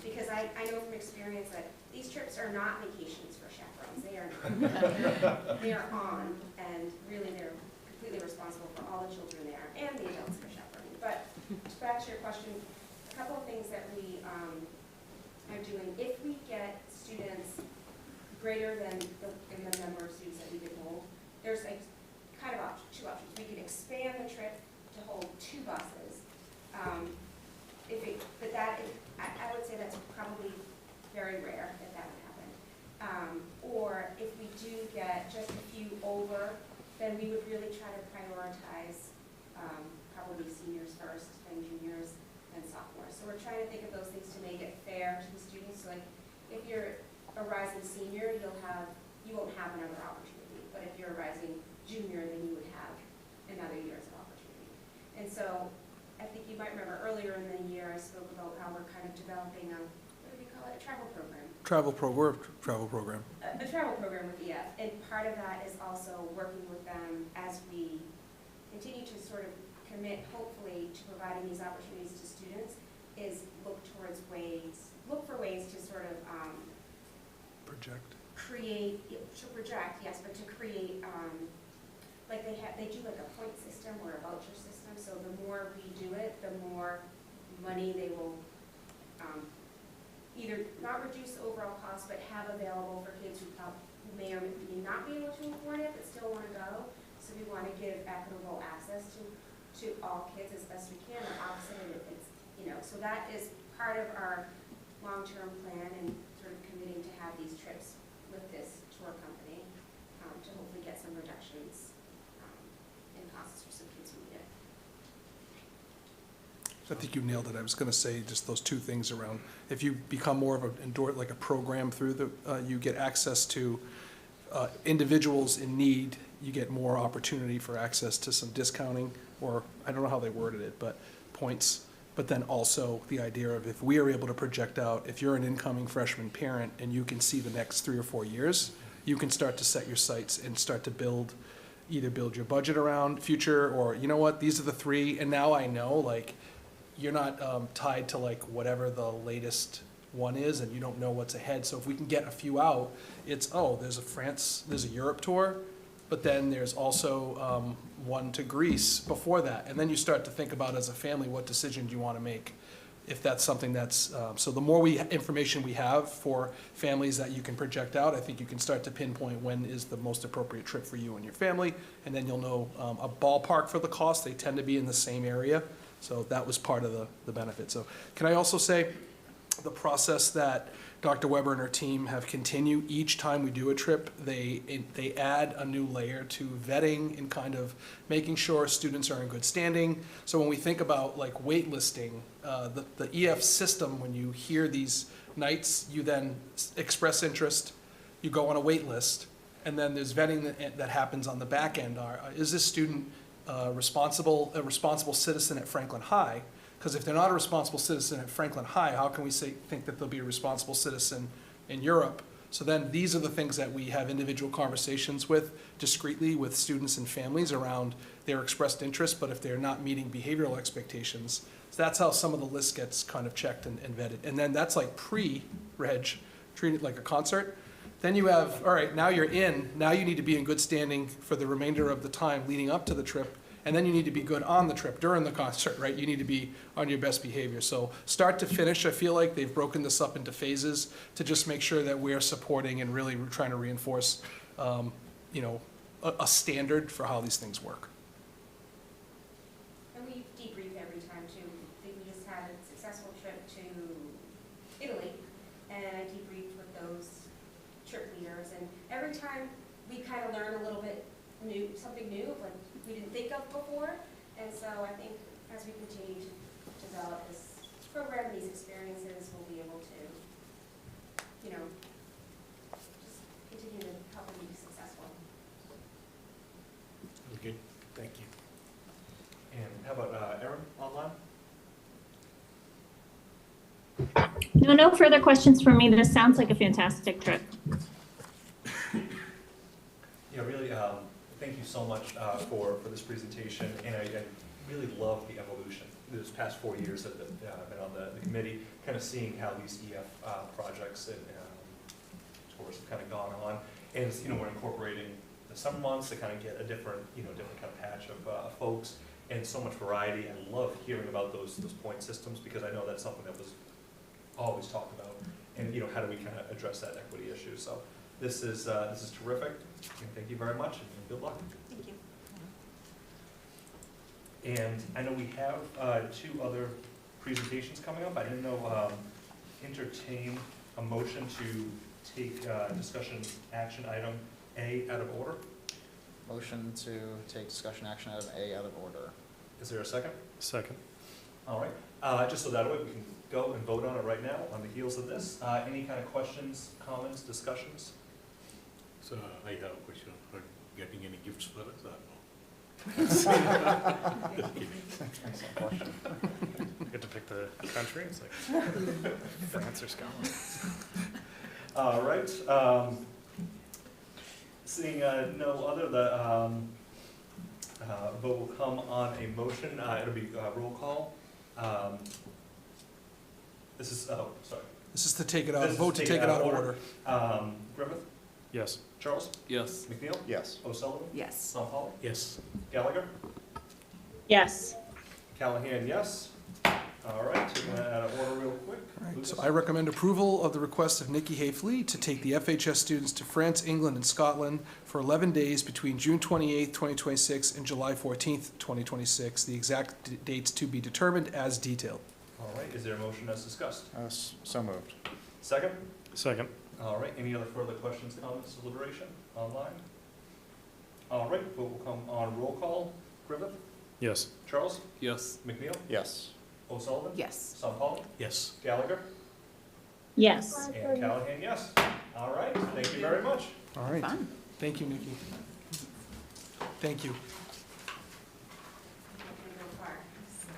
because I know from experience that these trips are not vacations for chaperones. They are not. They are on, and really they're completely responsible for all the children there and the adults for chaperoning. But back to your question, a couple of things that we are doing. If we get students greater than the number of students that we could hold, there's like kind of two options. We could expand the trip to hold 2 buses. I would say that's probably very rare that that would happen. Or if we do get just a few over, then we would really try to prioritize probably seniors first, then juniors, then sophomores. So we're trying to think of those things to make it fair to the students. So like, if you're a rising senior, you won't have another opportunity. But if you're a rising junior, then you would have another year's opportunity. And so I think you might remember earlier in the year I spoke about how we're kind of developing a, what do we call it, a travel program. Travel program. A travel program with EF, and part of that is also working with them as we continue to sort of commit, hopefully, to providing these opportunities to students, is look for ways to sort of project, yes, but to create, like they do like a point system or a voucher system, so the more we do it, the more money they will either not reduce the overall cost, but have available for kids who may or may not be able to afford it, but still want to go. So we want to give equitable access to all kids as best we can, or opposite it, so that is part of our long-term plan and sort of committing to have these trips with this tour company to hopefully get some reductions in costs for some kids who need it. I think you nailed it. I was going to say just those 2 things around, if you become more of a program through you get access to individuals in need. you get more opportunity for access to some discounting, or I don't know how they worded it, but points. But then also the idea of if we are able to project out, if you're an incoming freshman parent and you can see the next 3 or 4 years, you can start to set your sights and start to either build your budget around future, or you know what, these are the 3, and now I know, like, you're not tied to like whatever the latest one is, and you don't know what's ahead. So if we can get a few out, it's, oh, there's a Europe tour, but then there's also one to Greece before that. And then you start to think about, as a family, what decision do you want to make? If that's something that's, so the more information we have for families that you can project out, I think you can start to pinpoint when is the most appropriate trip for you and your family, and then you'll know a ballpark for the cost. They tend to be in the same area, so that was part of the benefit. So can I also say, the process that Dr. Weber and her team have continued each time we do a trip, they add a new layer to vetting and kind of making sure students are in good standing. So when we think about like waitlisting, the EF system, when you hear these nights, you then express interest, you go on a wait list, and then there's vetting that happens on the back end. Is this student a responsible citizen at Franklin High? Because if they're not a responsible citizen at Franklin High, how can we think that they'll be a responsible citizen in Europe? So then these are the things that we have individual conversations with discreetly with students and families around their expressed interest, but if they're not meeting behavioral expectations, so that's how some of the list gets kind of checked and vetted. And then that's like pre-reg, treat it like a concert. Then you have, all right, now you're in, now you need to be in good standing for the remainder of the time leading up to the trip. And then you need to be good on the trip during the concert, right? You need to be on your best behavior. So start to finish, I feel like they've broken this up into phases to just make sure that we're supporting and really trying to reinforce, a standard for how these things work. And we debrief every time too. I think we just had a successful trip to Italy, and I debriefed with those trip leaders. And every time we kind of learn a little bit new, something new, like we didn't think of before. And so I think as we continue to develop this program, these experiences, we'll be able to, just continue to help them be successful. Okay, thank you. And how about Erin online? No further questions for me. This sounds like a fantastic trip. Yeah, really, thank you so much for this presentation, and I really love the evolution. This past 4 years that I've been on the committee, kind of seeing how these EF projects and tours have kind of gone on, and we're incorporating the summer months to kind of get a different kind of patch of folks, and so much variety. I love hearing about those point systems, because I know that's something that was always talked about, and how do we kind of address that equity issue? So this is terrific, and thank you very much, and good luck. Thank you. And I know we have 2 other presentations coming up. I didn't know, entertain a motion to take discussion action item A out of order. Motion to take discussion action item A out of order. Is there a second? Second. All right, just so that way we can go and vote on it right now on the heels of this. Any kind of questions, comments, discussions? So I have a question. Are getting any gifts for us or no? Just kidding. Excellent question. You get to pick the country. It's like France or Scotland. All right. Seeing no other, the vote will come on a motion. It'll be roll call. This is, sorry. This is to take it out, vote to take it out of order. Griffith? Yes. Charles? Yes. McNeil? Yes. O'Sullivan? Yes. Sonpali? Yes. Gallagher? Yes. Callahan, yes. All right, taking that out of order real quick. All right, Lucas? so I recommend approval of the request of Nikki Hayfley to take the FHS students to France, England, and Scotland for 11 days between June 28th, 2026 and July 14th, 2026. The exact dates to be determined as detailed. All right, is there a motion as discussed? So moved. Second? Second. All right, any other further questions, comments, deliberation online? All right, vote will come on roll call. Griffith? Yes. Charles? Yes. McNeil? Yes. O'Sullivan? Yes. Sonpali? Yes. Gallagher? Yes. And Callahan, yes. All right, thank you very much. All right. Fun. Thank you, Nikki. Thank you.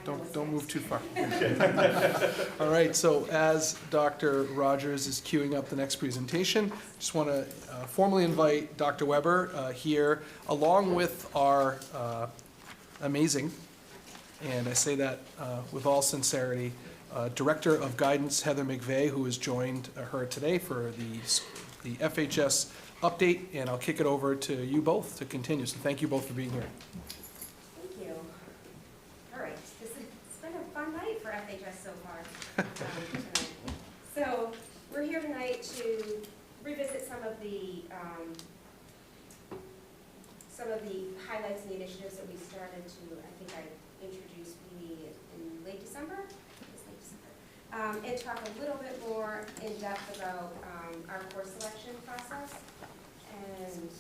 Don't move too far. All right, so as Dr. Rogers is queuing up the next presentation, just want to formally invite Dr. Weber here, along with our amazing, and I say that with all sincerity, Director of Guidance, Heather McVeigh, who has joined her today for the FHS update, and I'll kick it over to you both to continue. So thank you both for being here. Thank you. All right, it's been a fun night for FHS so far. Tonight. So we're here tonight to revisit some of the highlights and the initiatives that we started to, I think I introduced maybe in late December. And talk a little bit more in depth about our course selection process. And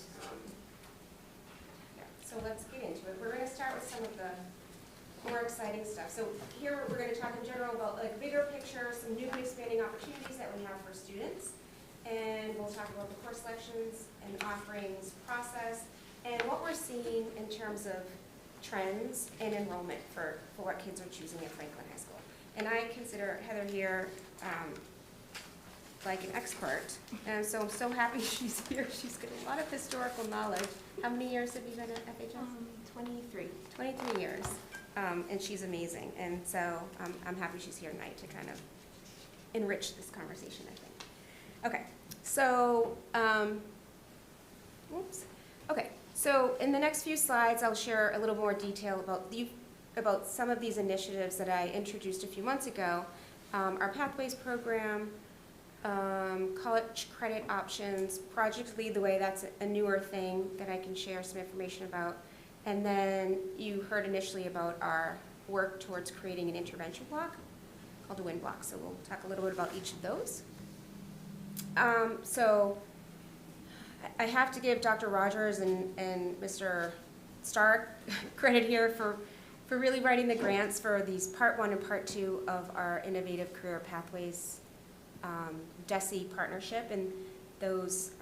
yeah, so let's get into it. We're going to start with some of the more exciting stuff. So here we're going to talk in general about like bigger picture, some new and expanding opportunities that we have for students. And we'll talk about the course selections and offerings process and what we're seeing in terms of trends and enrollment for what kids are choosing at Franklin High School. And I consider Heather here like an expert, and so I'm so happy she's here. She's got a lot of historical knowledge. How many years have you been at FHS? 23. 23 years, and she's amazing. And so I'm happy she's here tonight to kind of enrich this conversation, I think. Okay, so, Okay, so in the next few slides, I'll share a little more detail about some of these initiatives that I introduced a few months ago. Our Pathways program, college credit options, Project Lead the Way, that's a newer thing that I can share some information about. And then you heard initially about our work towards creating an intervention block called a WIN block. So we'll talk a little bit about each of those. So I have to give Dr. Rogers and Mr. Stark credit here for really writing the grants for these Part 1 and Part 2 of our Innovative Career Pathways DESE partnership, and those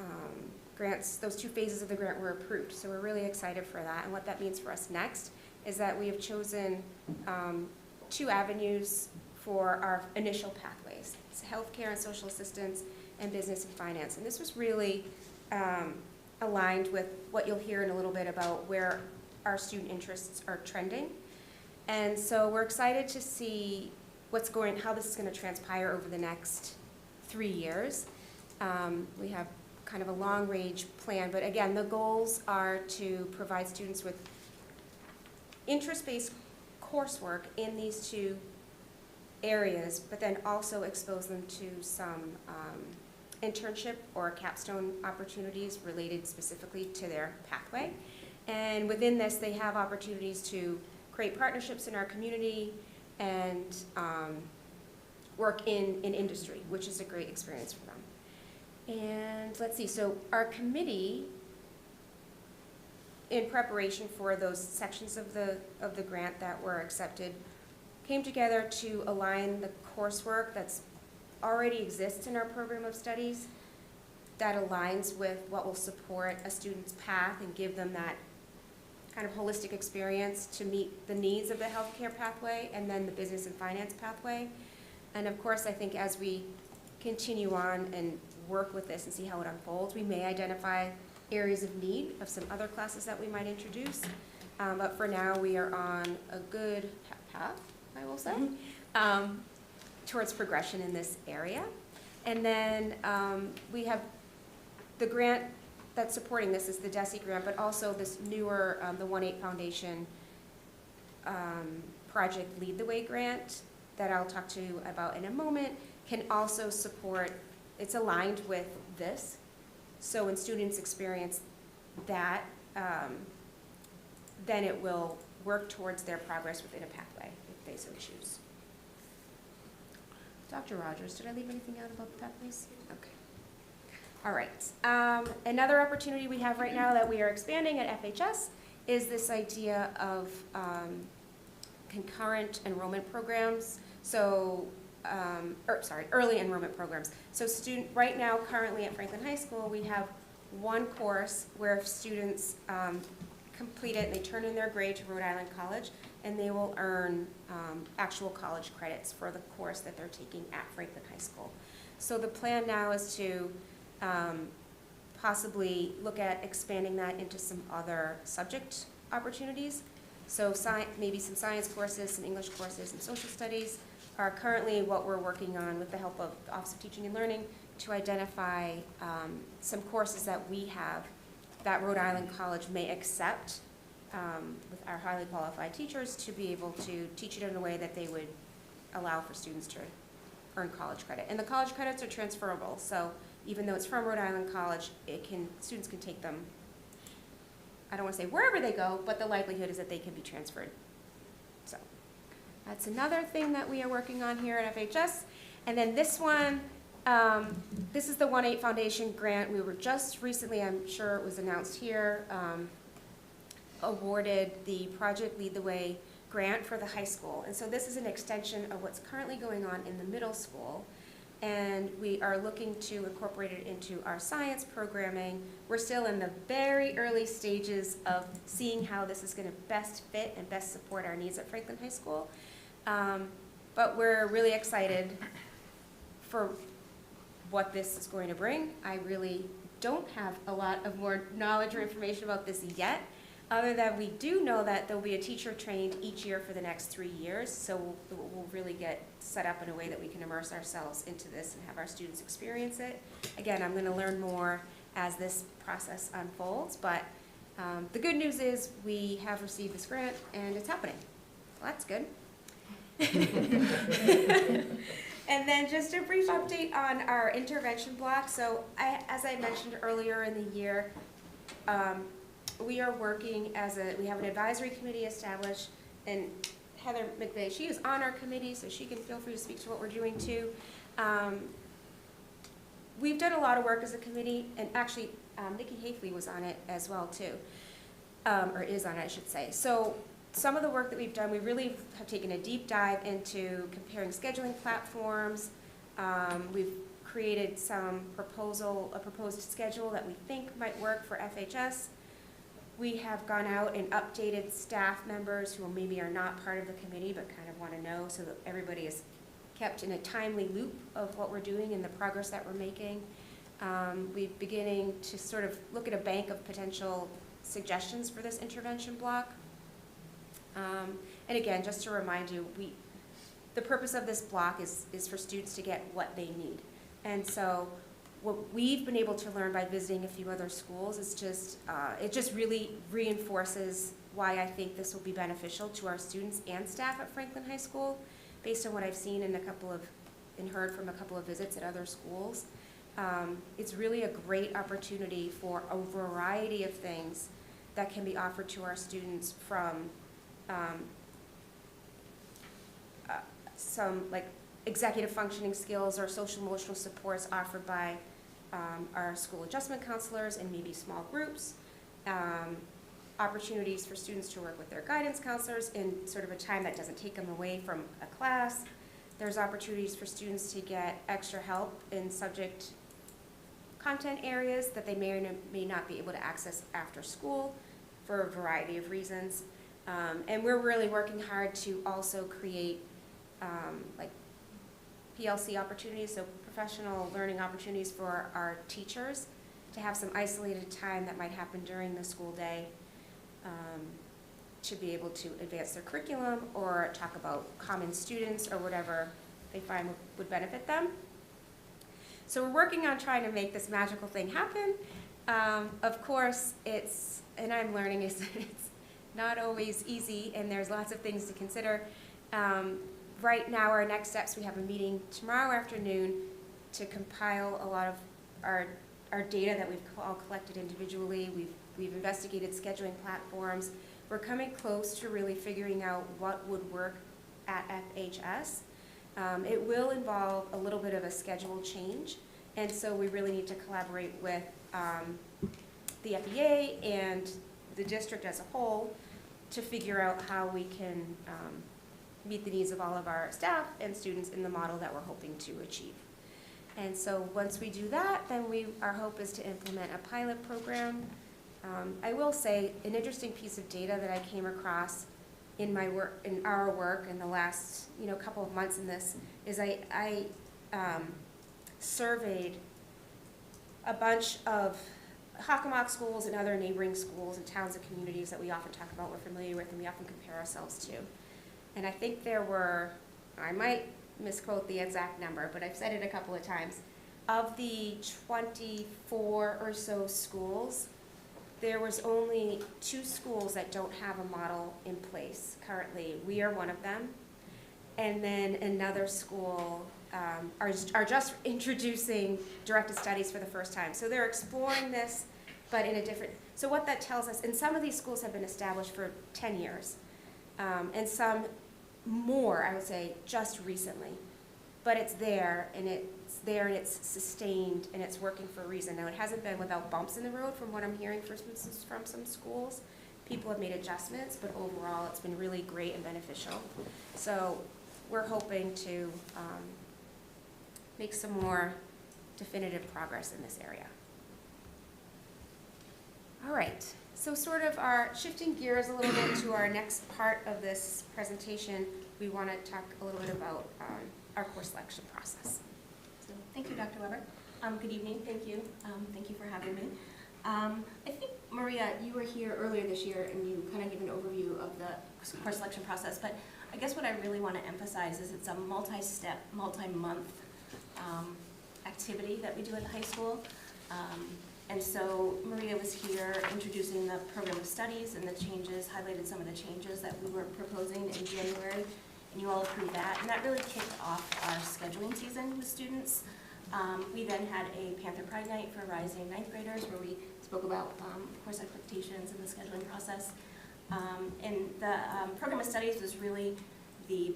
grants, those 2 phases of the grant were approved. So we're really excited for that, and what that means for us next is that we have chosen 2 avenues for our initial pathways. It's healthcare and social assistance and business and finance, and this was really aligned with what you'll hear in a little bit about where our student interests are trending. And so we're excited to see how this is going to transpire over the next 3 years. We have kind of a long-range plan, but again, the goals are to provide students with interest-based coursework in these 2 areas, but then also expose them to some internship or capstone opportunities related specifically to their pathway. And within this, they have opportunities to create partnerships in our community and work in industry, which is a great experience for them. And let's see, so our committee, in preparation for those sections of the grant that were accepted, came together to align the coursework that's already exists in our program of studies that aligns with what will support a student's path and give them that kind of holistic experience to meet the needs of the healthcare pathway and then the business and finance pathway. And of course, I think as we continue on and work with this and see how it unfolds, we may identify areas of need of some other classes that we might introduce. But for now, we are on a good path, I will say, towards progression in this area. And then we have the grant that's supporting this is the DESE grant, but also this newer, the 1-8 Foundation Project Lead the Way grant that I'll talk to you about in a moment, can also support, it's aligned with this. So when students experience that, then it will work towards their progress within a pathway if they so choose. Dr. Rogers, did I leave anything out about the pathways? Okay. All right. Another opportunity we have right now that we are expanding at FHS is this idea of concurrent enrollment programs. So, early enrollment programs. So right now, currently at Franklin High School, we have one course where students complete it, and they turn in their grade to Rhode Island College, and they will earn actual college credits for the course that they're taking at Franklin High School. So the plan now is to possibly look at expanding that into some other subject opportunities. So maybe some science courses, some English courses, and social studies are currently what we're working on with the help of the Office of Teaching and Learning to identify some courses that we have that Rhode Island College may accept with our highly qualified teachers to be able to teach it in a way that they would allow for students to earn college credit. And the college credits are transferable, so even though it's from Rhode Island College, students can take them, I don't want to say wherever they go, but the likelihood is that they can be transferred. So that's another thing that we are working on here at FHS. And then this one, this is the 1-8 Foundation grant. We were just recently, I'm sure it was announced here, awarded the Project Lead the Way grant for the high school. And so this is an extension of what's currently going on in the middle school. And we are looking to incorporate it into our science programming. We're still in the very early stages of seeing how this is going to best fit and best support our needs at Franklin High School. But we're really excited for what this is going to bring. I really don't have a lot of more knowledge or information about this yet, other than we do know that there'll be a teacher trained each year for the next 3 years, so we'll really get set up in a way that we can immerse ourselves into this and have our students experience it. Again, I'm going to learn more as this process unfolds, but the good news is we have received this grant and it's happening. Well, that's good. And then just a brief update on our intervention block. So as I mentioned earlier in the year, we are working we have an advisory committee established, and Heather McVeigh, she is on our committee, so she can feel free to speak to what we're doing too. We've done a lot of work as a committee, and actually Nikki Hafley was on it as well too, or is on it, I should say. So some of the work that we've done, we really have taken a deep dive into comparing scheduling platforms. We've created a proposed schedule that we think might work for FHS. We have gone out and updated staff members who maybe are not part of the committee but kind of want to know, so that everybody is kept in a timely loop of what we're doing and the progress that we're making. We're beginning to sort of look at a bank of potential suggestions for this intervention block. And again, just to remind you, the purpose of this block is for students to get what they need. And so what we've been able to learn by visiting a few other schools is it just really reinforces why I think this will be beneficial to our students and staff at Franklin High School, based on what I've seen and heard from a couple of visits at other schools. It's really a great opportunity for a variety of things that can be offered to our students, from some like executive functioning skills or social emotional supports offered by our school adjustment counselors and maybe small groups, opportunities for students to work with their guidance counselors in sort of a time that doesn't take them away from a class. There's opportunities for students to get extra help in subject content areas that they may or may not be able to access after school for a variety of reasons. And we're really working hard to also create like PLC opportunities, so professional learning opportunities for our teachers to have some isolated time that might happen during the school day to be able to advance their curriculum or talk about common students or whatever they find would benefit them. So we're working on trying to make this magical thing happen. Of course, and I'm learning, it's not always easy, and there's lots of things to consider. Right now, our next steps, we have a meeting tomorrow afternoon to compile a lot of our data that we've all collected individually. We've investigated scheduling platforms. We're coming close to really figuring out what would work at FHS. It will involve a little bit of a schedule change, and so we really need to collaborate with the FEA and the district as a whole to figure out how we can meet the needs of all of our staff and students in the model that we're hoping to achieve. And so once we do that, then our hope is to implement a pilot program I will say, an interesting piece of data that I came across in our work in the last, couple of months in this, is I surveyed a bunch of Hockomock schools and other neighboring schools and towns and communities that we often talk about, we're familiar with, and we often compare ourselves to. And I think there were, I might misquote the exact number, but I've said it a couple of times, of the 24 or so schools, there was only 2 schools that don't have a model in place currently. We are one of them. And then another school are just introducing directed studies for the first time. So they're exploring this, but in a different, so what that tells us, and some of these schools have been established for 10 years, and some more, I would say, just recently. But it's there, and it's sustained, and it's working for a reason. Now, it hasn't been without bumps in the road from what I'm hearing from some schools. People have made adjustments, but overall, it's been really great and beneficial. So we're hoping to make some more definitive progress in this area. All right, so sort of shifting gears a little bit to our next part of this presentation, we want to talk a little bit about our course selection process. So thank you, Dr. Weber. Good evening, thank you. Thank you for having me. I think, Maria, you were here earlier this year and you kind of gave an overview of the course selection process, but I guess what I really want to emphasize is it's a multi-step, multi-month activity that we do at the high school. And so Maria was here introducing the program of studies and the changes, highlighted some of the changes that we were proposing in January, and you all approved that. And that really kicked off our scheduling season with students. We then had a Panther Pride Night for rising 9th graders where we spoke about course expectations and the scheduling process. And the program of studies was really the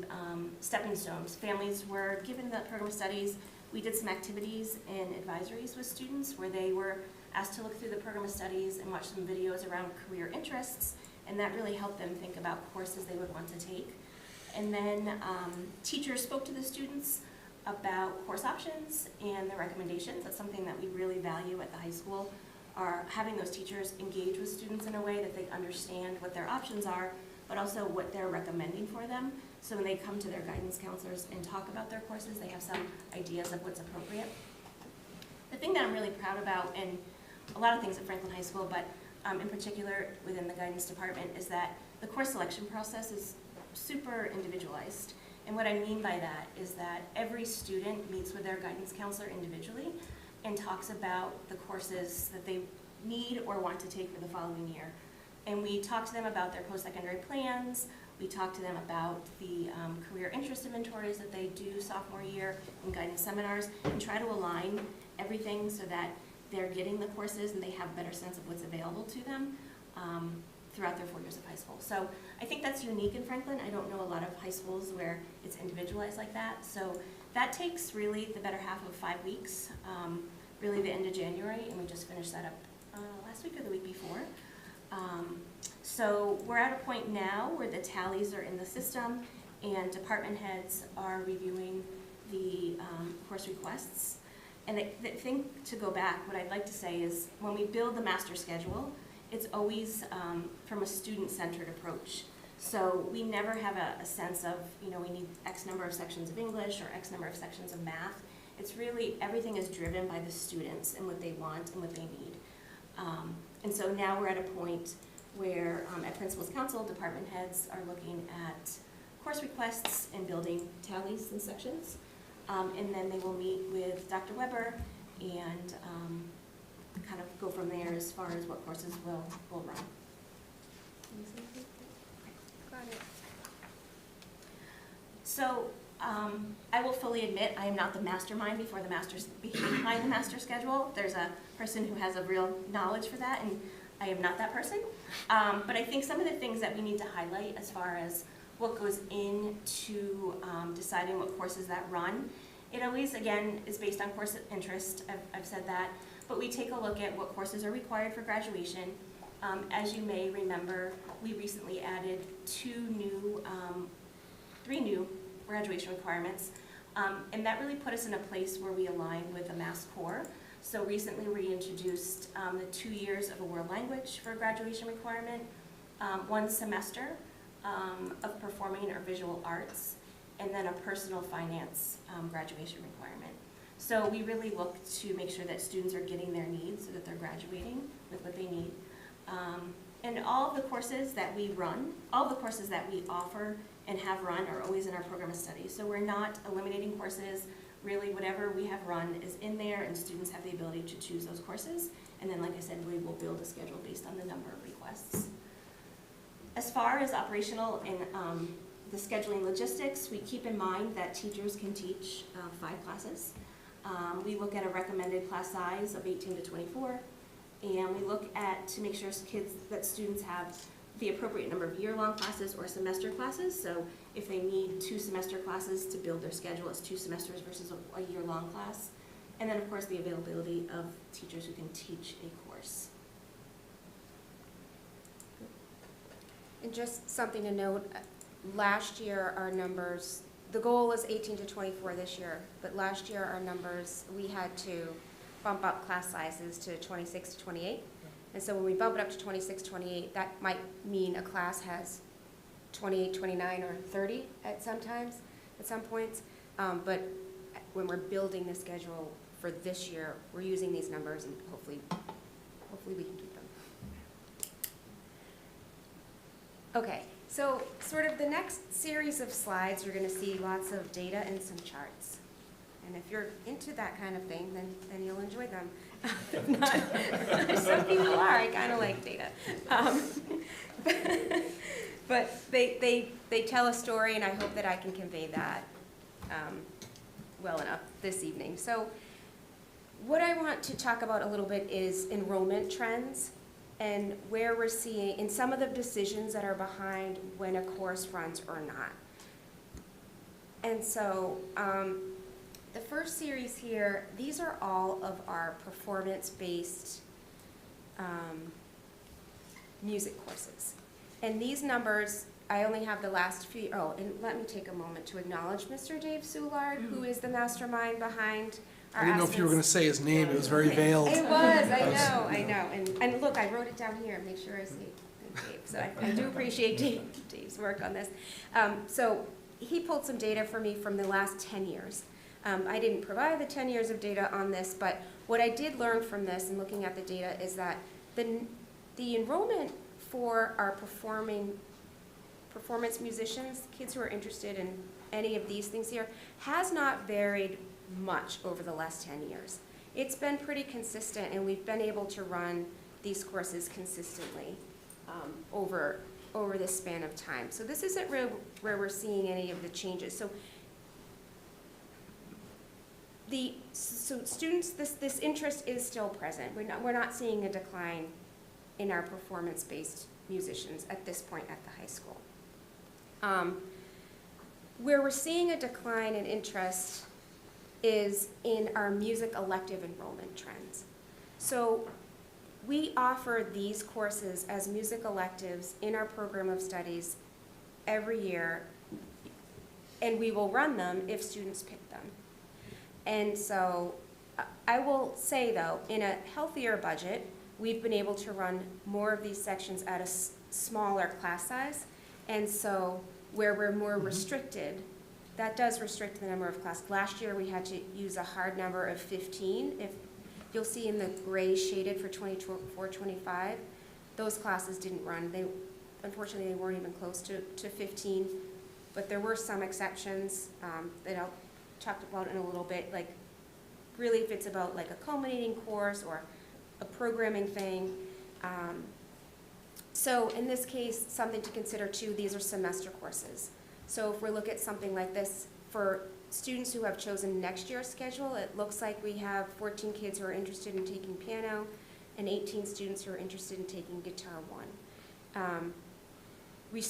stepping stones. Families were given the program of studies. We did some activities and advisories with students where they were asked to look through the program of studies and watch some videos around career interests, and that really helped them think about courses they would want to take. And then teachers spoke to the students about course options and their recommendations. That's something that we really value at the high school, are having those teachers engage with students in a way that they understand what their options are, but also what they're recommending for them. So when they come to their guidance counselors and talk about their courses, they have some ideas of what's appropriate. The thing that I'm really proud about, and a lot of things at Franklin High School, but in particular within the guidance department, is that the course selection process is super individualized. And what I mean by that is that every student meets with their guidance counselor individually and talks about the courses that they need or want to take for the following year. And we talk to them about their post-secondary plans. We talk to them about the career interest inventories that they do sophomore year in guidance seminars, and try to align everything so that they're getting the courses and they have a better sense of what's available to them throughout their 4 years of high school. So I think that's unique in Franklin. I don't know a lot of high schools where it's individualized like that. So that takes really the better half of 5 weeks, really the end of January, and we just finished that up last week or the week before. So we're at a point now where the tallies are in the system and department heads are reviewing the course requests. And the thing to go back, what I'd like to say is when we build the master schedule, it's always from a student-centered approach. So we never have a sense of, we need X number of sections of English or X number of sections of math. It's really, everything is driven by the students and what they want and what they need. And so now we're at a point where at Principals Council, department heads are looking at course requests and building tallies and sections. And then they will meet with Dr. Weber and kind of go from there as far as what courses will run. Okay, got it. So I will fully admit I am not the mastermind behind the master schedule. There's a person who has a real knowledge for that, and I am not that person. But I think some of the things that we need to highlight as far as what goes into deciding what courses that run, it always, again, is based on course interest. I've said that. But we take a look at what courses are required for graduation. As you may remember, we recently added 3 new graduation requirements. And that really put us in a place where we align with the Mass Core. So recently we introduced the 2 years of a world language for a graduation requirement, 1 semester of performing or visual arts, and then a personal finance graduation requirement. So we really look to make sure that students are getting their needs so that they're graduating with what they need. And all of the courses that we run, all of the courses that we offer and have run are always in our program of study. So we're not eliminating courses. Really, whatever we have run is in there, and students have the ability to choose those courses. And then, like I said, we will build a schedule based on the number of requests. As far as operational and the scheduling logistics, we keep in mind that teachers can teach 5 classes. We look at a recommended class size of 18 to 24, and we look at to make sure that students have the appropriate number of year-long classes or semester classes. So if they need 2 semester classes to build their schedule, it's 2 semesters versus a year-long class. And then, of course, the availability of teachers who can teach a course. And just something to note, last year our numbers, the goal was 18 to 24 this year, but last year our numbers, we had to bump up class sizes to 26 to 28. And so when we bump it up to 26, 28, that might mean a class has 28, 29, or 30 at some points. But when we're building the schedule for this year, we're using these numbers, and hopefully we can keep them. Okay, so sort of the next series of slides, you're going to see lots of data and some charts. And if you're into that kind of thing, then you'll enjoy them. If not, some people are. I kind of like data. But they tell a story, and I hope that I can convey that well enough this evening. So what I want to talk about a little bit is enrollment trends and where we're seeing, and some of the decisions that are behind when a course runs or not. And so the first series here, these are all of our performance-based music courses. And these numbers, I only have the last few, oh, and let me take a moment to acknowledge Mr. Dave Soulard, who is the mastermind behind our I didn't know if you were going to say his name. It was very veiled. It was, I know. And look, I wrote it down here, make sure I say thank Dave. So I do appreciate Dave's work on this. So he pulled some data for me from the last 10 years. I didn't provide the 10 years of data on this, but what I did learn from this and looking at the data is that the enrollment for our performance musicians, kids who are interested in any of these things here, has not varied much over the last 10 years. It's been pretty consistent, and we've been able to run these courses consistently over this span of time. So this isn't where we're seeing any of the changes. So students, this interest is still present. We're not seeing a decline in our performance-based musicians at this point at the high school. Where we're seeing a decline in interest is in our music elective enrollment trends. So we offer these courses as music electives in our program of studies every year, and we will run them if students pick them. And so I will say, though, in a healthier budget, we've been able to run more of these sections at a smaller class size. And so where we're more restricted, that does restrict the number of classes. Last year, we had to use a hard number of 15. If you'll see in the gray shaded for 24-25, those classes didn't run. Unfortunately, they weren't even close to 15, but there were some exceptions that I'll talk about in a little bit, like really if it's about like a culminating course or a programming thing. So in this case, something to consider too, these are semester courses. So if we look at something like this, for students who have chosen next year's schedule, it looks like we have 14 kids who are interested in taking piano and 18 students who are interested in taking Guitar 1. We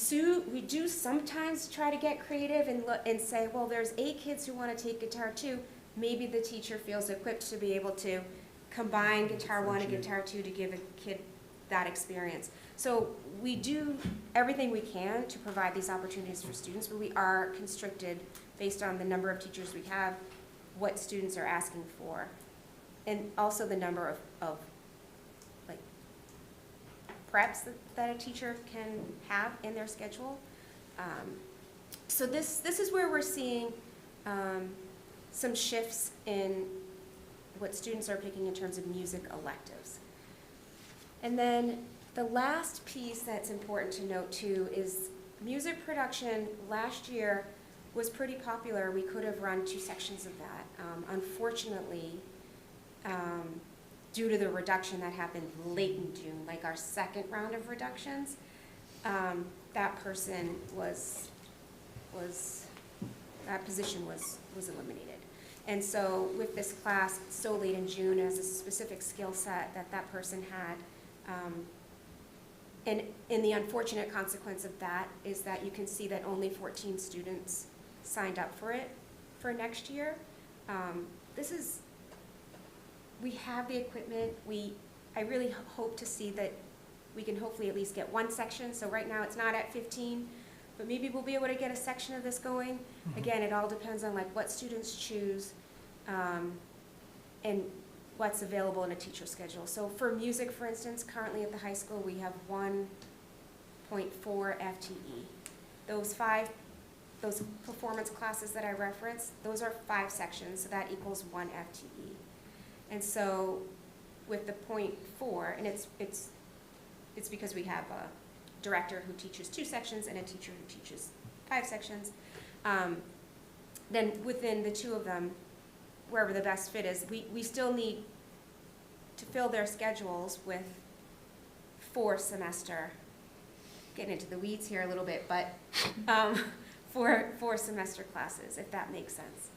do sometimes try to get creative and say, well, there's 8 kids who want to take Guitar 2. Maybe the teacher feels equipped to be able to combine Guitar 1 and Guitar 2 to give a kid that experience. So we do everything we can to provide these opportunities for students, but we are constricted based on the number of teachers we have, what students are asking for. and also the number of like preps that a teacher can have in their schedule. So this is where we're seeing some shifts in what students are picking in terms of music electives. And then the last piece that's important to note too is music production last year was pretty popular. We could have run 2 sections of that. Unfortunately, due to the reduction that happened late in June, like our second round of reductions, that person that position was eliminated. And so with this class so late in June, as a specific skill set that person had, and the unfortunate consequence of that is that you can see that only 14 students signed up for it for next year. We have the equipment. I really hope to see that we can hopefully at least get 1 section. So right now it's not at 15, but maybe we'll be able to get a section of this going. Mm-hmm. Again, it all depends on like what students choose and what's available in a teacher schedule. So for music, for instance, currently at the high school, we have 1.4 FTE. Those performance classes that I referenced, those are 5 sections, so that equals 1 FTE. And so with the 0.4, and it's because we have a director who teaches 2 sections and a teacher who teaches 5 sections. Then within the 2 of them, wherever the best fit is, we still need to fill their schedules with 4 semester, getting into the weeds here a little bit, but 4 semester classes, if that makes sense.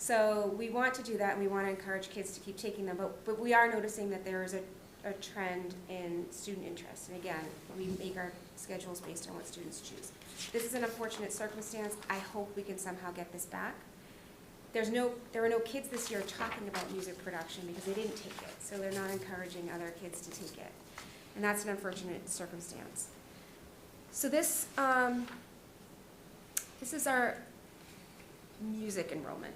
So we want to do that, and we want to encourage kids to keep taking them, but we are noticing that there is a trend in student interest. And again, we make our schedules based on what students choose. This is an unfortunate circumstance. I hope we can somehow get this back. There were no kids this year talking about music production because they didn't take it, so they're not encouraging other kids to take it. And that's an unfortunate circumstance. So this is our music enrollment.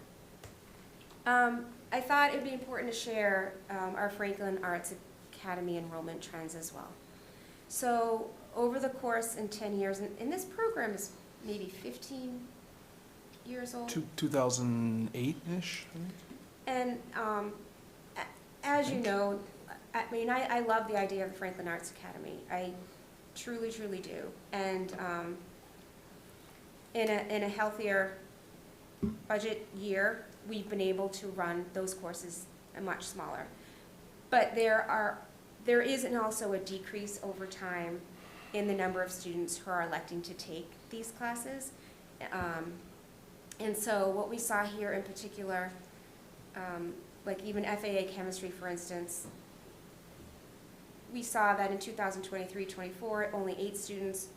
I thought it'd be important to share our Franklin Arts Academy enrollment trends as well. So over the course in 10 years, and this program is maybe 15 years old. 2008-ish, I think. And as you know, I love the idea of the Franklin Arts Academy. I truly, truly do. And in a healthier budget year, we've been able to run those courses much smaller. But there is also a decrease over time in the number of students who are electing to take these classes. And so what we saw here in particular, like even FAA chemistry, for instance, we saw that in 2023-24, only 8 students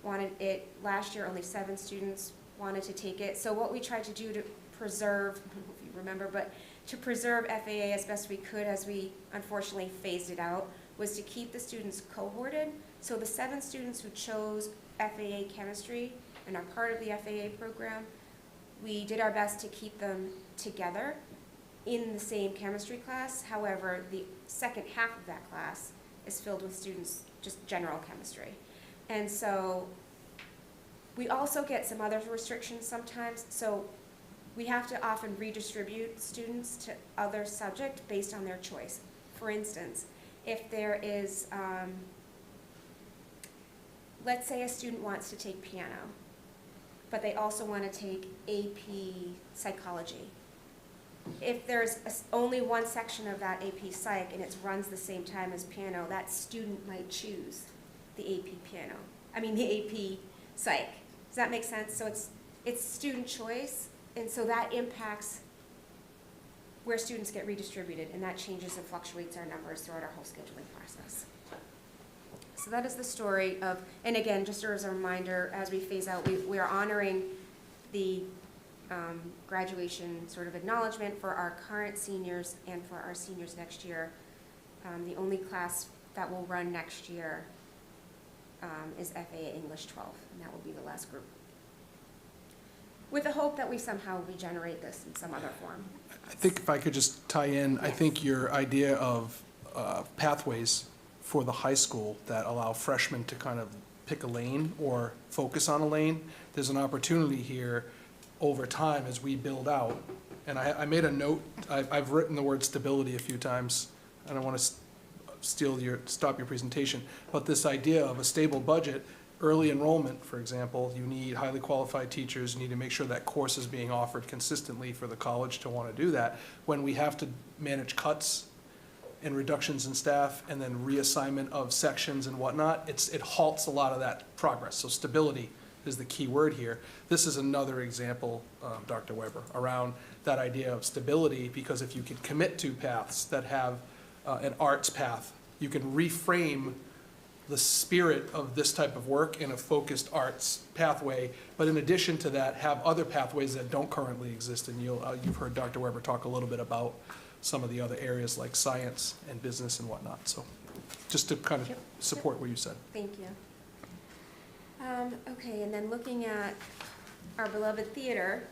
wanted it. Last year, only 7 students wanted to take it. So what we tried to do to preserve, I don't know if you remember, but to preserve FAA as best we could as we unfortunately phased it out, was to keep the students cohorted. So the 7 students who chose FAA chemistry and are part of the FAA program, we did our best to keep them together in the same chemistry class. However, the second half of that class is filled with students, just general chemistry. And so we also get some other restrictions sometimes. So we have to often redistribute students to other subjects based on their choice. For instance, if there is, let's say a student wants to take piano, but they also want to take AP Psychology. If there's only one section of that AP Psych and it runs the same time as piano, that student might choose the AP Psych. Does that make sense? So it's student choice, and so that impacts where students get redistributed, and that changes and fluctuates our numbers throughout our whole scheduling process. So that is the story of, and again, just as a reminder, as we phase out, we are honoring the graduation sort of acknowledgement for our current seniors and for our seniors next year. The only class that will run next year is FAA English 12, and that will be the last group. with the hope that we somehow regenerate this in some other form. I think if I could just tie in, I think your idea of pathways for the high school that allow freshmen to kind of pick a lane or focus on a lane, there's an opportunity here over time as we build out. And I made a note, I've written the word stability a few times. I don't want to stop your presentation, but this idea of a stable budget, early enrollment, for example, you need highly qualified teachers, you need to make sure that course is being offered consistently for the college to want to do that. When we have to manage cuts and reductions in staff and then reassignment of sections and whatnot, it halts a lot of that progress. So stability is the key word here. This is another example, Dr. Weber, around that idea of stability, because if you can commit to paths that have an arts path, you can reframe the spirit of this type of work in a focused arts pathway, but in addition to that, have other pathways that don't currently exist. And you've heard Dr. Weber talk a little bit about some of the other areas like science and business and whatnot. So just to kind of support what you said. Thank you. Okay, and then looking at our beloved theater,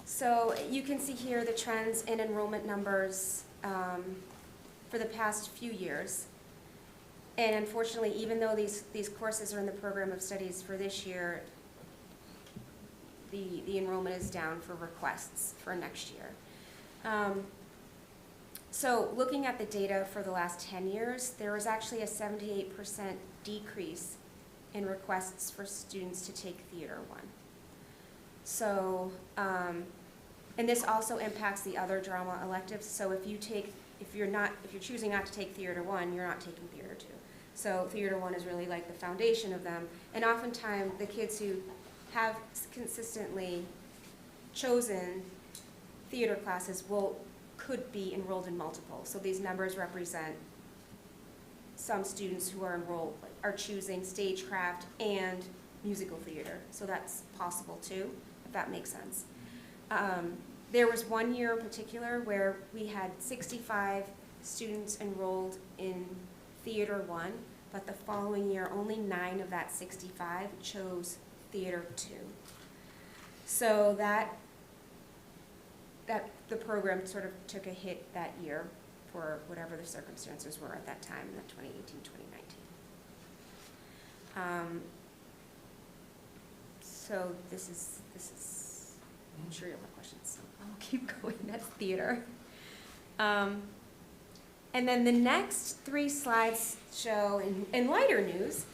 so you can see here the trends in enrollment numbers for the past few years. And unfortunately, even though these courses are in the program of studies for this year, the enrollment is down for requests for next year. So looking at the data for the last 10 years, there was actually a 78% decrease in requests for students to take Theater 1. So, and this also impacts the other drama electives. So if you're choosing not to take Theater 1, you're not taking Theater 2. So Theater 1 is really like the foundation of them. And oftentimes the kids who have consistently chosen theater classes could be enrolled in multiple. So these numbers represent some students who are enrolled, are choosing stagecraft and musical theater. So that's possible too, if that makes sense. There was one year in particular where we had 65 students enrolled in Theater 1, but the following year only 9 of that 65 chose Theater 2. So that the program sort of took a hit that year for whatever the circumstances were at that time in the 2018-2019. So this is, I'm sure you'll have questions, so I'll keep going. That's theater. And then the next 3 slides show, in lighter news,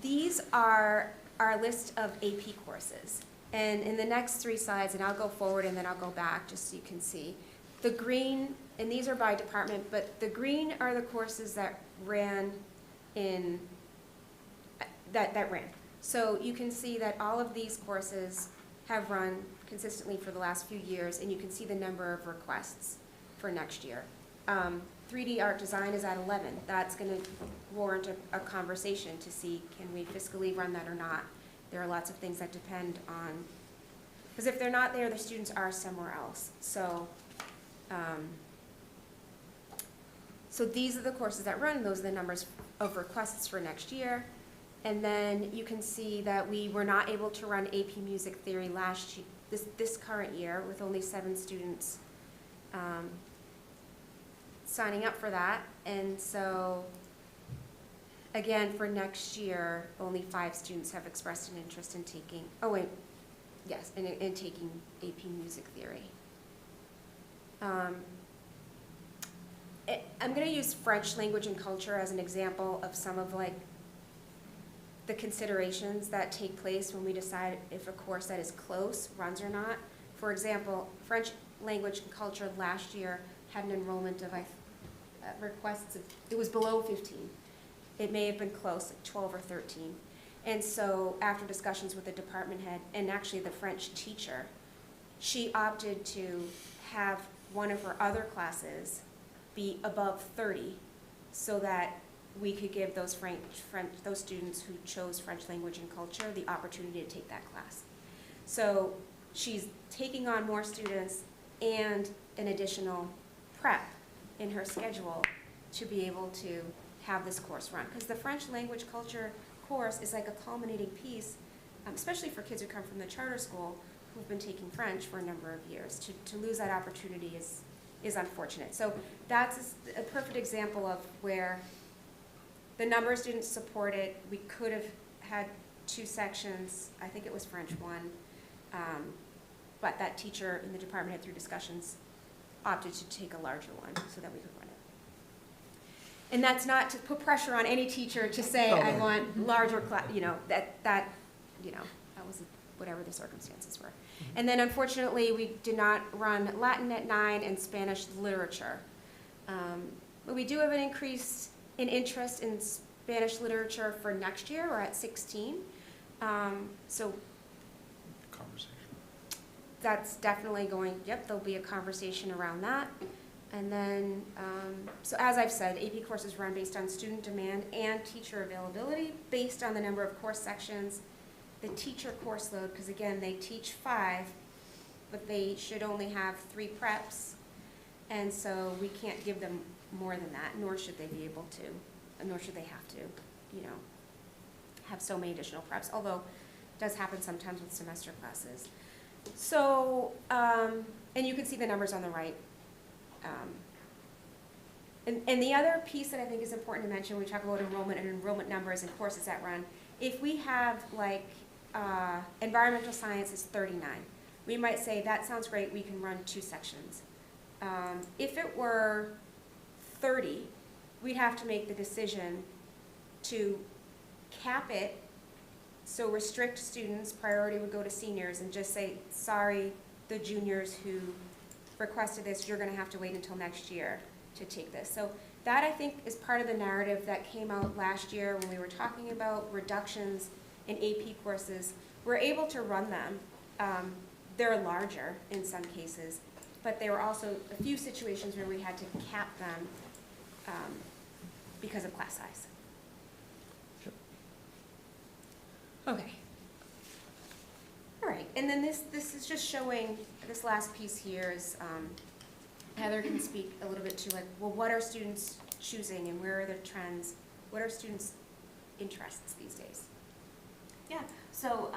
these are our list of AP courses. And in the next 3 slides, and I'll go forward and then I'll go back just so you can see. The green, and these are by department, but the green are the courses that ran in, that ran. So you can see that all of these courses have run consistently for the last few years, and you can see the number of requests for next year. 3D art design is at 11. That's going to warrant a conversation to see, can we fiscally run that or not? There are lots of things that depend on, because if they're not there, the students are somewhere else. So, so these are the courses that run, those are the numbers of requests for next year. And then you can see that we were not able to run AP Music Theory last year, this current year, with only 7 students signing up for that. And so, again, for next year, only 5 students have expressed an interest in taking, in taking AP Music Theory. I'm going to use French language and culture as an example of some of the considerations that take place when we decide if a course that is close runs or not. For example, French language and culture last year had an enrollment of requests, it was below 15. It may have been close, like 12 or 13. And so after discussions with the department head, and actually the French teacher, she opted to have one of her other classes be above 30 so that we could give those those students who chose French language and culture the opportunity to take that class. So she's taking on more students and an additional prep in her schedule to be able to have this course run. Because the French language culture course is like a culminating piece especially for kids who come from the charter school who've been taking French for a number of years. To lose that opportunity is unfortunate. So that's a perfect example of where the numbers didn't support it. We could have had 2 sections. I think it was French 1. But that teacher in the department head through discussions opted to take a larger one so that we could run it. And that's not to put pressure on any teacher to say, I want larger class, that was whatever the circumstances were. And then unfortunately, we did not run Latin at 9 and Spanish literature. But we do have an increase in interest in Spanish literature for next year. We're at 16. So Conversation. that's definitely going, there'll be a conversation around that. And then, so as I've said, AP courses run based on student demand and teacher availability, based on the number of course sections, the teacher course load, because again, they teach 5, but they should only have 3 preps. And so we can't give them more than that, nor should they be able to, nor should they have to, have so many additional preps, although it does happen sometimes with semester classes. So, and you can see the numbers on the right. And the other piece that I think is important to mention, we talk about enrollment and enrollment numbers and courses that run. If we have environmental science is 39, we might say that sounds great, we can run 2 sections. If it were 30, we'd have to make the decision to cap it, so restrict students, priority would go to seniors, and just say, sorry, the juniors who requested this, you're going to have to wait until next year to take this. So that, I think, is part of the narrative that came out last year when we were talking about reductions in AP courses. We're able to run them. They're larger in some cases, but there were also a few situations where we had to cap them because of class size. Okay. All right, and then this is just showing, this last piece here is, Heather can speak a little bit to what are students choosing and where are the trends? What are students' interests these days? Yeah, so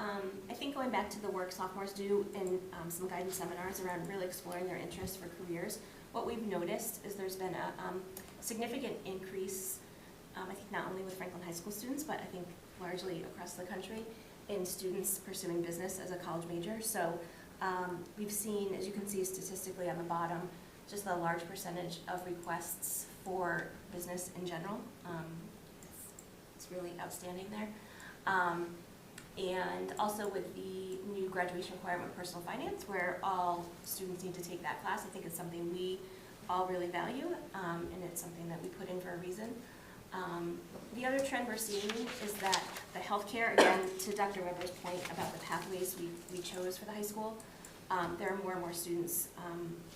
I think going back to the work sophomores do in some guidance seminars around really exploring their interests for careers, what we've noticed is there's been a significant increase, I think not only with Franklin High School students, but I think largely across the country, in students pursuing business as a college major. So we've seen, as you can see statistically on the bottom, just the large percentage of requests for business in general. It's really outstanding there. And also with the new graduation requirement, personal finance, where all students need to take that class, I think it's something we all really value, and it's something that we put in for a reason. The other trend we're seeing is that the healthcare, again, to Dr. Weber's point about the pathways we chose for the high school, there are more and more students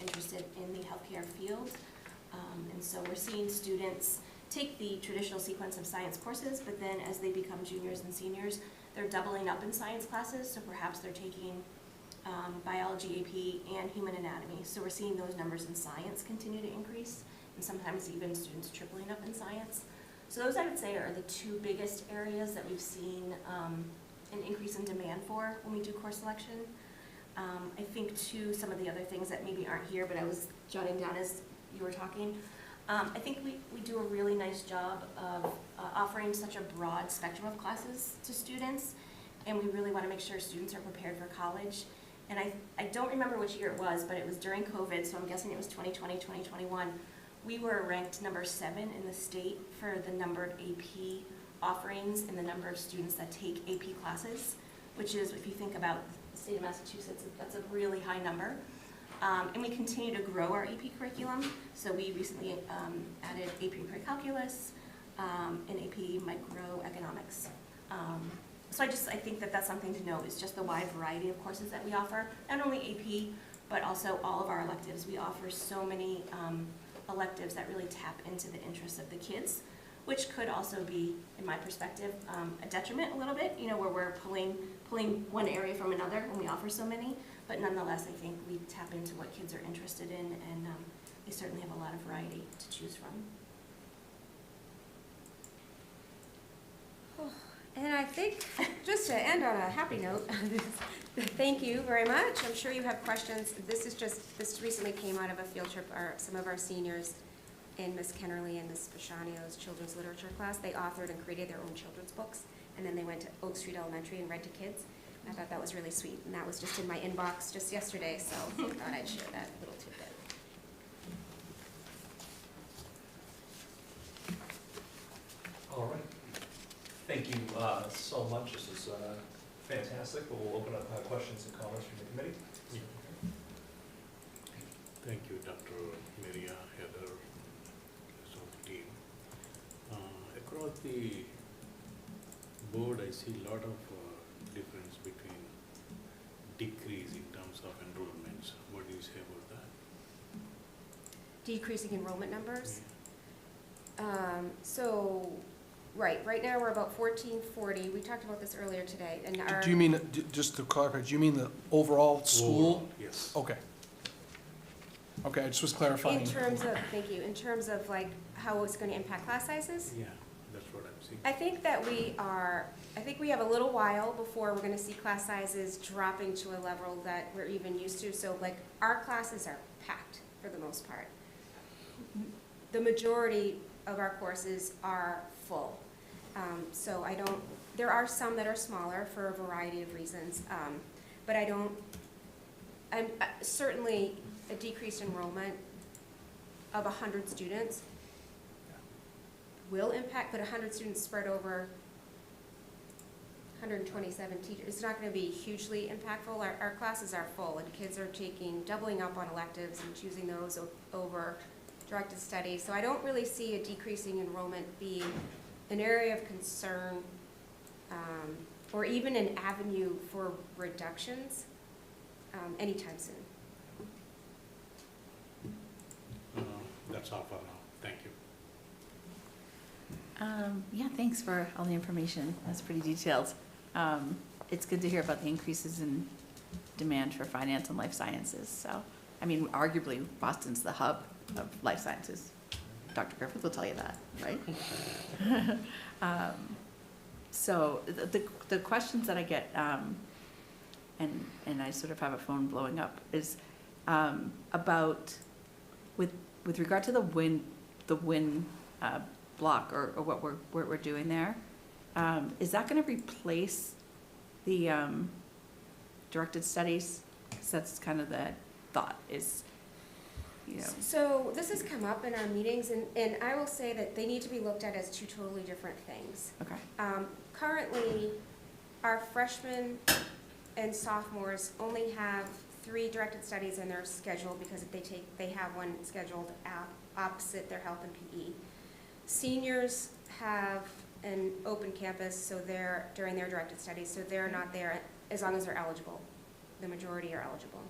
interested in the healthcare field. And so we're seeing students take the traditional sequence of science courses, but then as they become juniors and seniors, they're doubling up in science classes, so perhaps they're taking biology AP and human anatomy. So we're seeing those numbers in science continue to increase, and sometimes even students tripling up in science. So those, I would say, are the 2 biggest areas that we've seen an increase in demand for when we do course selection. I think, too, some of the other things that maybe aren't here, but I was jotting down as you were talking, I think we do a really nice job of offering such a broad spectrum of classes to students, and we really want to make sure students are prepared for college. And I don't remember which year it was, but it was during COVID, so I'm guessing it was 2020, 2021. We were ranked number 7 in the state for the number of AP offerings and the number of students that take AP classes, which is, if you think about the state of Massachusetts, that's a really high number. And we continue to grow our AP curriculum. So we recently added AP Pre-Calculus and AP Microeconomics. So I think that that's something to note, is just the wide variety of courses that we offer. Not only AP, but also all of our electives. We offer so many electives that really tap into the interests of the kids, which could also be, in my perspective, a detriment a little bit, where we're pulling one area from another when we offer so many. But nonetheless, I think we tap into what kids are interested in, and they certainly have a lot of variety to choose from. And I think, just to end on a happy note, thank you very much. I'm sure you have questions. This recently came out of a field trip. Some of our seniors in Miss Kennerly and Miss Bashania's children's literature class, they authored and created their own children's books. And then they went to Oak Street Elementary and read to kids. I thought that was really sweet. And that was just in my inbox just yesterday, so I thought I'd share that little tidbit. All right. Thank you so much. This is fantastic. We'll open up questions and comments from the committee. Thank you, Dr. Maria, Heather, rest of the team. Across the board, I see a lot of difference between decrease in terms of enrollments. What do you say about that? Decreasing enrollment numbers. Right now we're about 1440. We talked about this earlier today. And Do you mean, just to clarify, do you mean the overall school? Overall, yes. Okay. Okay, I just was clarifying. Thank you, in terms of like how it's going to impact class sizes? Yeah, that's what I'm seeing. I think we have a little while before we're going to see class sizes dropping to a level that we're even used to. So like our classes are packed for the most part. The majority of our courses are full. So there are some that are smaller for a variety of reasons, but I'm certainly a decreased enrollment of 100 students will impact, but 100 students spread over 127 teachers, it's not going to be hugely impactful. Our classes are full and kids are doubling up on electives and choosing those over directed study. So I don't really see a decreasing enrollment being an area of concern or even an avenue for reductions anytime soon. That's all for now. Thank you. Yeah, thanks for all the information. That's pretty detailed. It's good to hear about the increases in demand for finance and life sciences. So, I mean, arguably, Boston's the hub of life sciences. Dr. Griffith will tell you that, right? So the questions that I get, and I sort of have a phone blowing up, is about with regard to the WIN block or what we're doing there. Is that going to replace the directed studies? Because that's kind of the thought is, you know. So this has come up in our meetings, and I will say that they need to be looked at as two totally different things. Okay. Currently, our freshmen and sophomores only have 3 directed studies in their schedule because they have one scheduled opposite their health and PE. Seniors have an open campus, so they're during their directed studies, so they're not there as long as they're eligible. The majority are eligible.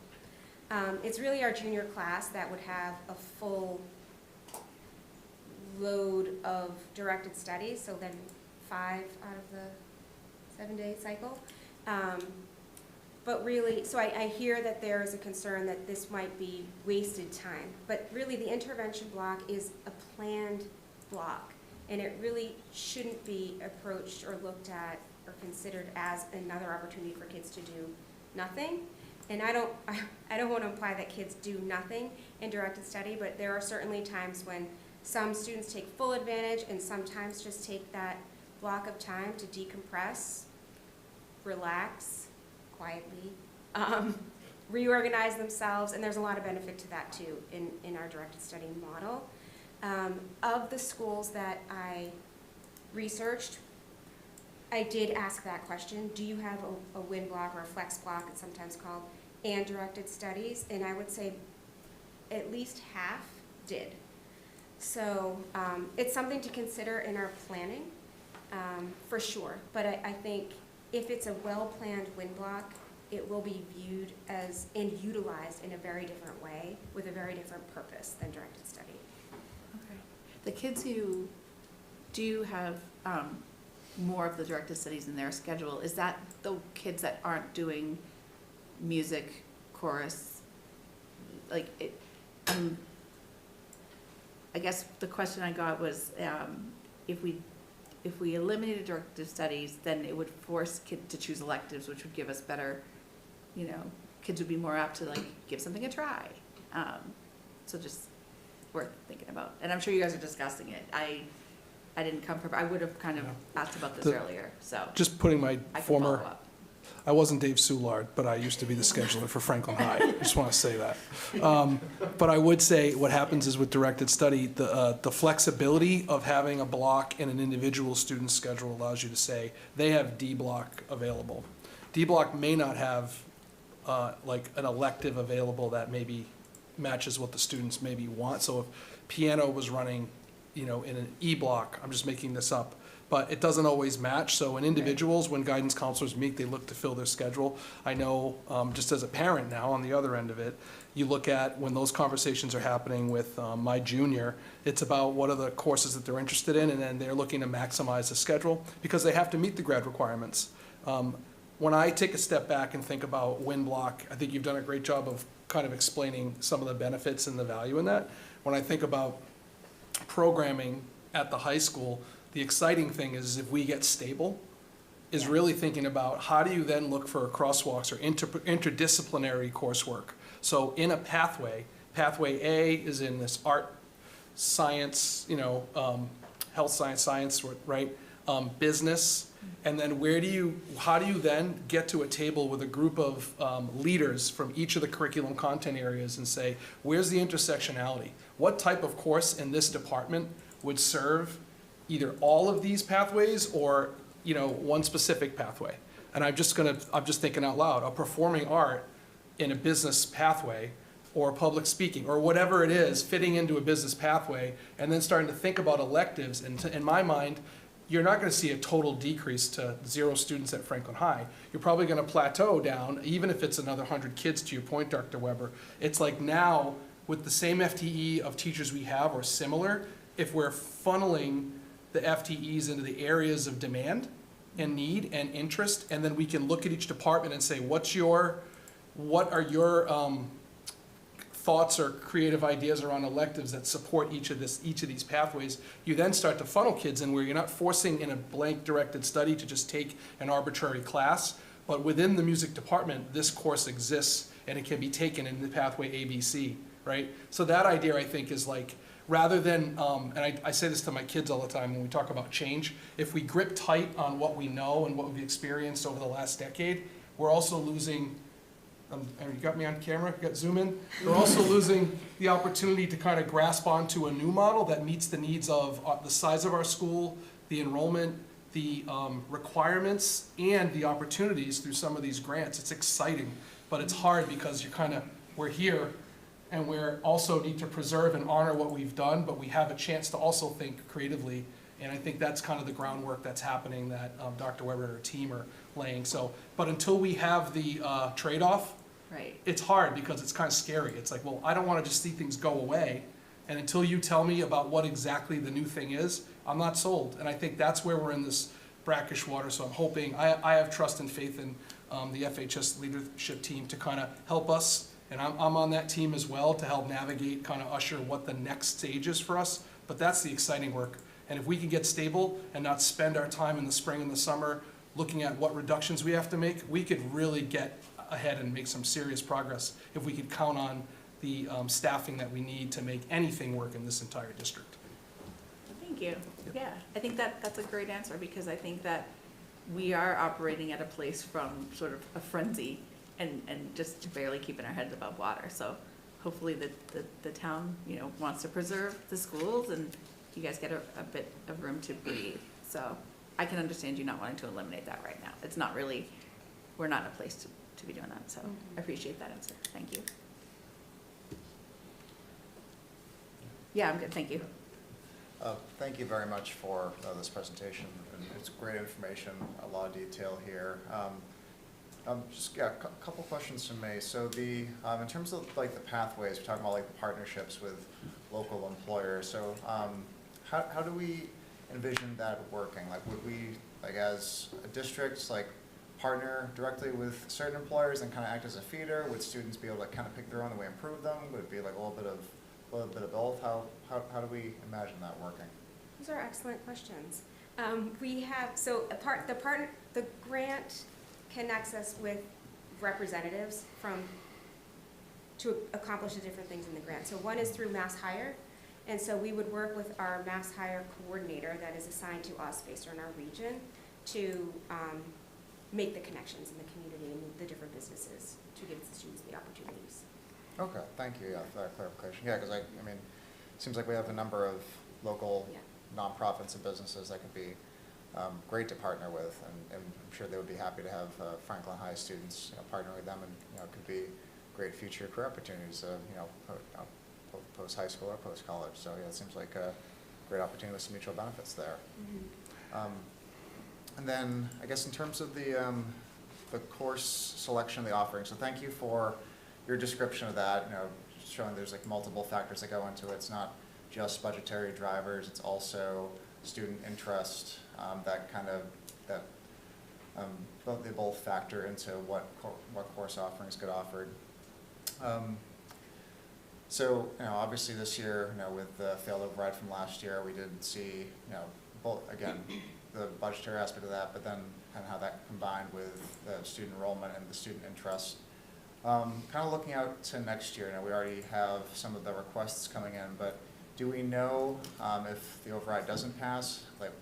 It's really our junior class that would have a full load of directed studies, so then 5 out of the 7-day cycle. But really, so I hear that there is a concern that this might be wasted time, but really the intervention block is a planned block, and it really shouldn't be approached or looked at or considered as another opportunity for kids to do nothing. And I don't want to imply that kids do nothing in directed study, but there are certainly times when some students take full advantage and sometimes just take that block of time to decompress, relax quietly, reorganize themselves, and there's a lot of benefit to that too in our directed study model. Of the schools that I researched, I did ask that question, do you have a WIN block or a flex block, it's sometimes called, and directed studies? And I would say at least half did. So it's something to consider in our planning, for sure. But I think if it's a well-planned WIN block, it will be viewed as and utilized in a very different way with a very different purpose than directed study. Okay. The kids who do have more of the directed studies in their schedule, is that the kids that aren't doing music, chorus, like it, I guess the question I got was if we if we eliminated directed studies, then it would force kids to choose electives, which would give us better, you know, kids would be more apt to like give something a try. So just worth thinking about. And I'm sure you guys are discussing it. I didn't come from, I would have kind of asked about this earlier, so. Just putting my I can former, follow up. I wasn't Dave Soulard, but I used to be the scheduler for Franklin High. I just want to say that. But I would say what happens is with directed study, the flexibility of having a block in an individual student's schedule allows you to say, they have D block available. D block may not have like an elective available that maybe matches what the students maybe want. So if piano was running, you know, in an E block, I'm just making this up, but it doesn't always match. So in individuals, when guidance counselors meet, they look to fill their schedule. I know, just as a parent now, on the other end of it, you look at when those conversations are happening with my junior, it's about what are the courses that they're interested in, and then they're looking to maximize the schedule because they have to meet the grad requirements. When I take a step back and think about Win Block, I think you've done a great job of kind of explaining some of the benefits and the value in that. When I think about programming at the high school, the exciting thing is if we get stable, is really thinking about how do you then look for crosswalks or interdisciplinary coursework. So in a pathway, pathway A is in this art, science, you know, health science, right? Business, and then how do you then get to a table with a group of leaders from each of the curriculum content areas and say, where's the intersectionality? What type of course in this department would serve either all of these pathways or, you know, one specific pathway? And I'm just thinking out loud, a performing art in a business pathway or public speaking or whatever it is fitting into a business pathway, and then starting to think about electives. And in my mind, you're not going to see a total decrease to 0 students at Franklin High. You're probably going to plateau down, even if it's another 100 kids, to your point, Dr. Weber. It's like now, with the same FTE of teachers we have or similar, if we're funneling the FTEs into the areas of demand and need and interest, and then we can look at each department and say, what are your thoughts or creative ideas around electives that support each of these pathways. You then start to funnel kids in where you're not forcing in a blank directed study to just take an arbitrary class, but within the music department, this course exists and it can be taken in the pathway ABC, right? So that idea, I think, is like, rather than, and I say this to my kids all the time when we talk about change, if we grip tight on what we know and what we've experienced over the last decade, we're also losing, and you got me on camera, you got zoom in. We're also losing the opportunity to kind of grasp onto a new model that meets the needs of the size of our school, the enrollment, the requirements, and the opportunities through some of these grants. It's exciting, but it's hard because we're here, and we also need to preserve and honor what we've done, but we have a chance to also think creatively. And I think that's kind of the groundwork that's happening that Dr. Weber and her team are laying. So, but until we have the trade-off, right, it's hard because it's kind of scary. It's like, well, I don't want to just see things go away. And until you tell me about what exactly the new thing is, I'm not sold. And I think that's where we're in this brackish water. So I'm hoping, I have trust and faith in the FHS leadership team to kind of help us. And I'm on that team as well to help navigate, kind of usher what the next stage is for us. But that's the exciting work. And if we can get stable and not spend our time in the spring and the summer looking at what reductions we have to make, we could really get ahead and make some serious progress if we could count on the staffing that we need to make anything work in this entire district. Thank you. Yeah, I think that's a great answer because I think that we are operating at a place from sort of a frenzy and just barely keeping our heads above water. So hopefully the town, you know, wants to preserve the schools and you guys get a bit of room to breathe. So I can understand you not wanting to eliminate that right now. It's not really, we're not in a place to be doing that. So I appreciate that answer. Thank you. Yeah, I'm good. Thank you. Thank you very much for this presentation. And it's great information, a lot of detail here. Just a couple questions from me. So the in terms of like the pathways, we're talking about like the partnerships with local employers. So how do we envision that working? Like, would we, like as a district, like partner directly with certain employers and kind of act as a feeder? Would students be able to kind of pick their own and we improve them? Would it be like a little bit of both? How do we imagine that working? Those are excellent questions. We have, so the grant connects us with representatives to accomplish the different things in the grant. So one is through Mass Hire, and so we would work with our Mass Hire coordinator that is assigned to us based on our region to make the connections in the community and the different businesses to give the students the opportunities. Okay, thank you, yeah, for that clarification. Yeah, because I mean, it seems like we have a number of local nonprofits and businesses that could be great to partner with, and I'm sure they would be happy to have Franklin High students, partner with them, and it could be great future career opportunities, post high school or post college. So yeah, it seems like a great opportunity with some mutual benefits there. And then I guess in terms of the course selection, the offering. So thank you for your description of that. Showing there's like multiple factors that go into it. It's not just budgetary drivers. It's also student interest they both factor into what course offerings get offered. So obviously this year, with the failed override from last year, we did see both again the budgetary aspect of that, but then kind of how that combined with the student enrollment and the student interest. Kind of looking out to next year, we already have some of the requests coming in, but do we know if the override doesn't pass, like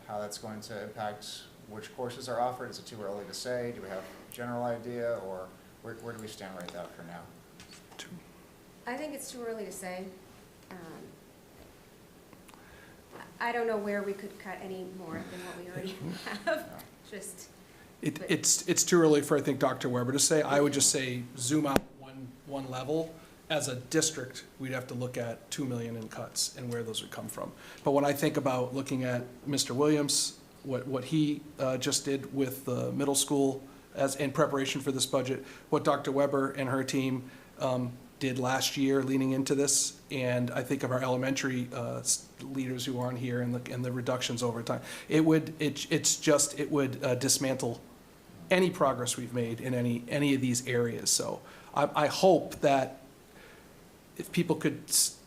how that's going to impact which courses are offered? Is it too early to say? Do we have a general idea, or where do we stand right now for now? I think it's too early to say. I don't know where we could cut any more than what we already have. It's too early for, I think, Dr. Weber to say. I would just say zoom out one level. As a district, we'd have to look at 2 million in cuts and where those would come from. But when I think about looking at Mr. Williams, what he just did with the middle school as in preparation for this budget, what Dr. Weber and her team did last year leaning into this, and I think of our elementary leaders who aren't here and the reductions over time, it would dismantle any progress we've made in any of these areas. So I hope that if people could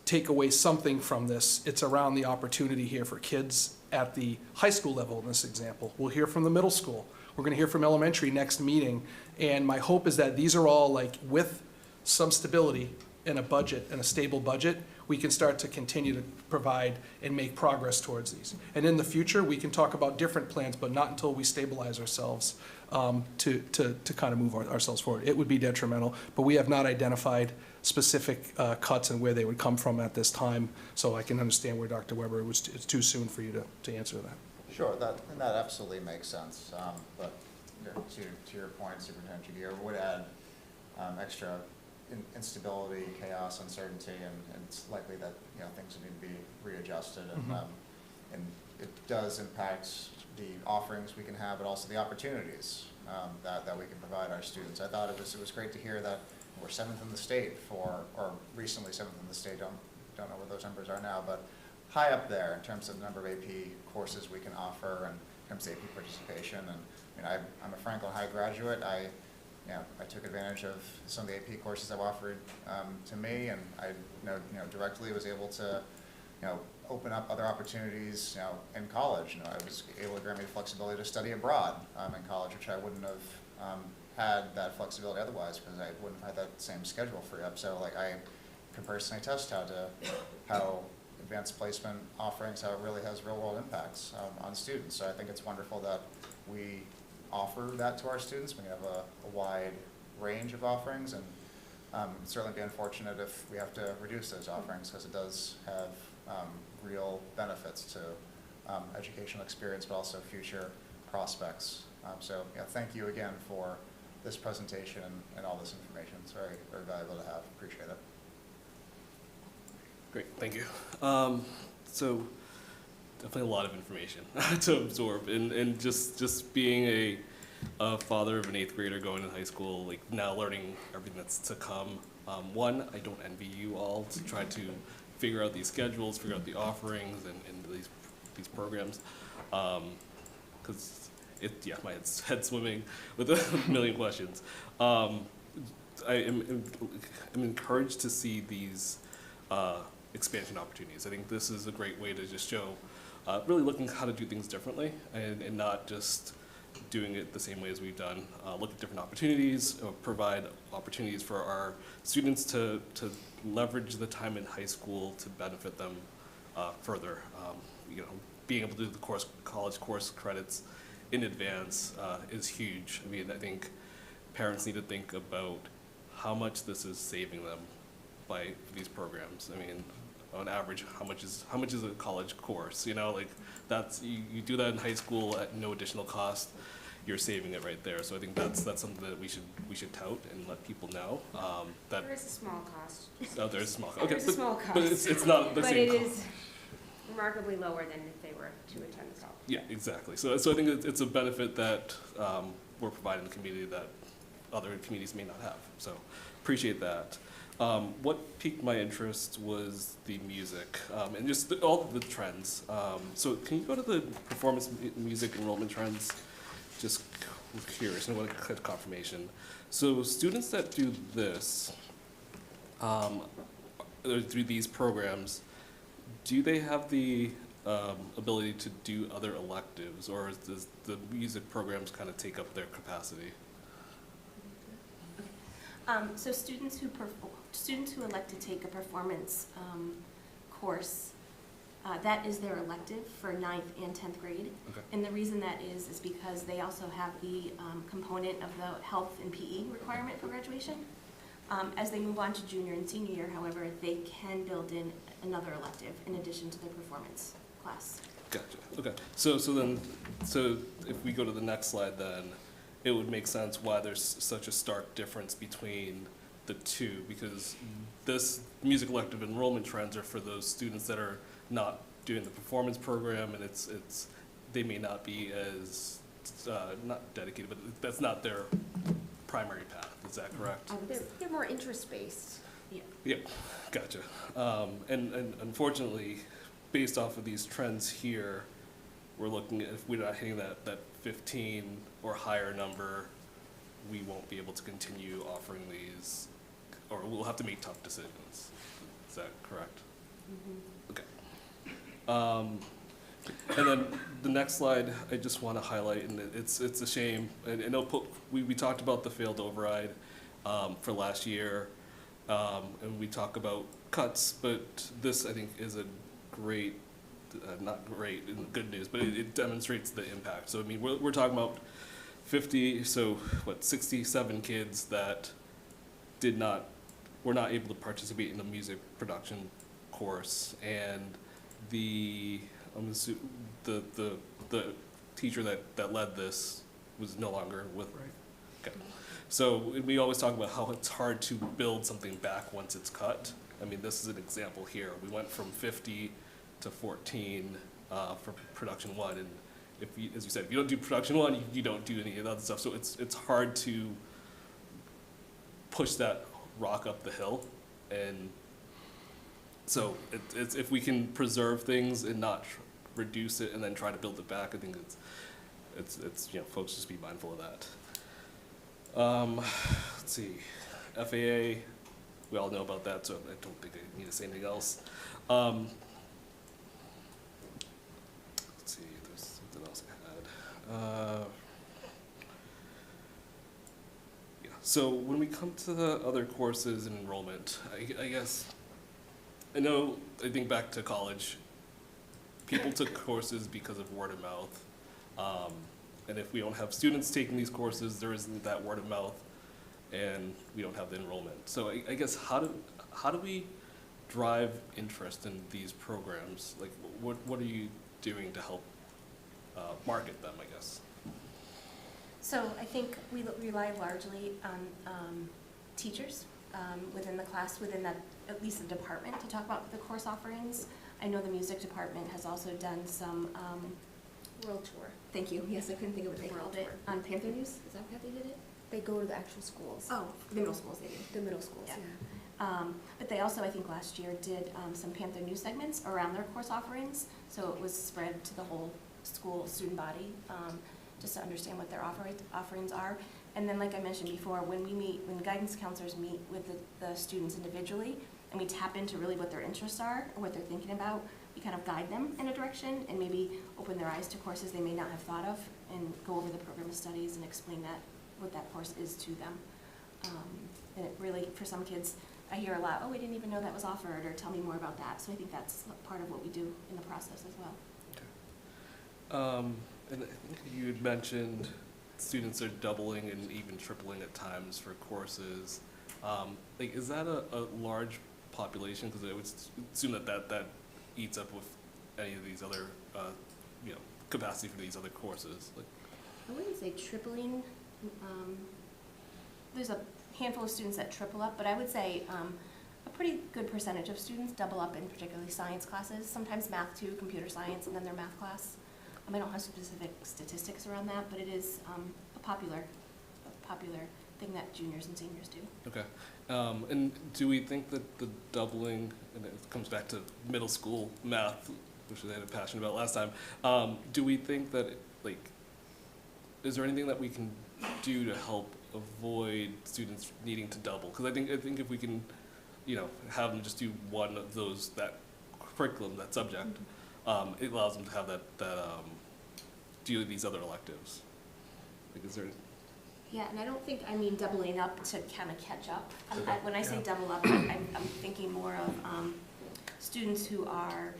take away something from this, it's around the opportunity here for kids at the high school level in this example. We'll hear from the middle school. We're going to hear from elementary next meeting. And my hope is that these are all with some stability in a budget and a stable budget, we can start to continue to provide and make progress towards these. And in the future, we can talk about different plans, but not until we stabilize ourselves to kind of move ourselves forward. It would be detrimental, but we have not identified specific cuts and where they would come from at this time. So I can understand where Dr. Weber, it's too soon for you to answer that. Sure, that absolutely makes sense. But to your point, Superintendent Jagier, would add extra instability, chaos, uncertainty, and it's likely that things would need to be readjusted, and it does impact the offerings we can have, but also the opportunities that we can provide our students. I thought it was great to hear that we're 7th in the state or recently 7th in the state. Don't know where those numbers are now, but high up there in terms of the number of AP courses we can offer and in terms of AP participation. And I'm a Franklin High graduate. I took advantage of some of the AP courses that were offered to me, and I directly was able to open up other opportunities in college. I was able to grant me the flexibility to study abroad in college, which I wouldn't have had that flexibility otherwise, because I wouldn't have had that same schedule free up. So I can personally attest how advanced placement offerings, how it really has real world impacts on students. So I think it's wonderful that we offer that to our students. We have a wide range of offerings, and it'd certainly be unfortunate if we have to reduce those offerings, because it does have real benefits to educational experience, but also future prospects. So thank you again for this presentation and all this information. It's very, very valuable to have. Appreciate it. Great, thank you. So definitely a lot of information to absorb, and just being a father of an 8th grader going to high school, now learning everything that's to come. One, I don't envy you all to try to figure out these schedules, figure out the offerings and these programs, because my head's swimming with a million questions. I'm encouraged to see these expansion opportunities. I think this is a great way to just show really looking how to do things differently and not just doing it the same way as we've done. Look at different opportunities, provide opportunities for our students to leverage the time in high school to benefit them further. You know, being able to do the college course credits in advance is huge. I mean, I think parents need to think about how much this is saving them by these programs. I mean, on average, how much is a college course? You know, like that's you do that in high school at no additional cost. You're saving it right there. So I think that's something that we should tout and let people know. That There is a small cost. oh, there's a small cost. There is a small cost. But it's not the but same. But it is remarkably lower than if they were to attend the college. Yeah, exactly. So I think it's a benefit that we're providing the community that other communities may not have. So appreciate that. What piqued my interest was the music and just all the trends. So can you go to the performance music enrollment trends? Just curious, I want to get confirmation. So students that do this, through these programs, do they have the ability to do other electives, or does the music programs kind of take up their capacity? So students who elect to take a performance course, that is their elective for 9th and 10th grade. Okay. And the reason that is because they also have the component of the health and PE requirement for graduation. As they move on to junior and senior year, however, they can build in another elective in addition to their performance class. Gotcha. Okay. So if we go to the next slide, then it would make sense why there's such a stark difference between the two, because this music elective enrollment trends are for those students that are not doing the performance program, and they may not be as not dedicated, but that's not their primary path. Is that correct? They're more interest-based. Yeah. Yeah, gotcha. And unfortunately, based off of these trends here, we're looking at, if we're not hitting that 15 or higher number, we won't be able to continue offering these, or we'll have to make tough decisions. Is that correct? Mm-hmm. Okay. And then the next slide, I just want to highlight, and it's a shame, and we talked about the failed override for last year, and we talk about cuts, but this, I think, is a great, not great, good news, but it demonstrates the impact. So, I mean, we're talking about 67 kids that were not able to participate in the music production course, and the teacher that led this was no longer with. Right. Okay. So we always talk about how it's hard to build something back once it's cut. I mean, this is an example here. We went from 50 to 14 for production one, and as you said, if you don't do production one, you don't do any of the other stuff. So it's hard to push that rock up the hill, and so it's if we can preserve things and not reduce it and then try to build it back, I think it's folks just be mindful of that. Let's see, FAA, we all know about that, so I don't think I need to say anything else. Let's see, there's something else I had. Yeah. So when we come to the other courses and enrollment, I guess, I think back to college, people took courses because of word of mouth. And if we don't have students taking these courses, there isn't that word of mouth, and we don't have the enrollment. So I guess how do we drive interest in these programs? Like, what are you doing to help market them, I guess? So I think we rely largely on teachers within the class, within that, at least the department, to talk about the course offerings. I know the music department has also done some World tour. Thank you. Yes, I couldn't think of what they called it. On Panther News? Is that how they did it? They go to the actual schools. Oh, the middle schools they do. The middle schools, Yeah. yeah. But they also, I think last year, did some Panther News segments around their course offerings. So it was spread to the whole school student body, just to understand what their offerings are. And then, like I mentioned before, when guidance counselors meet with the students individually, and we tap into really what their interests are or what they're thinking about, you kind of guide them in a direction and maybe open their eyes to courses they may not have thought of and go over the program of studies and explain what that course is to them. And it really, for some kids, I hear a lot, oh, we didn't even know that was offered, or tell me more about that. So I think that's part of what we do in the process as well. And I think you had mentioned students are doubling and even tripling at times for courses. Like, is that a large population? Because I would assume that eats up with any of these other, capacity for these other courses. Like, I wouldn't say tripling. There's a handful of students that triple up, but I would say a pretty good percentage of students double up in particularly science classes, sometimes math too, computer science, and then their math class. I don't have specific statistics around that, but it is a popular thing that juniors and seniors do. okay. And do we think that the doubling, and it comes back to middle school math, which I had a passion about last time, do we think that, is there anything that we can do to help avoid students needing to double? Because I think if we can, have them just do one of those, that curriculum, that subject, it allows them to have that do these other electives. Like, is there? Yeah, and I don't think I mean doubling up to kind of catch up. When I say double up, I'm thinking more of students who are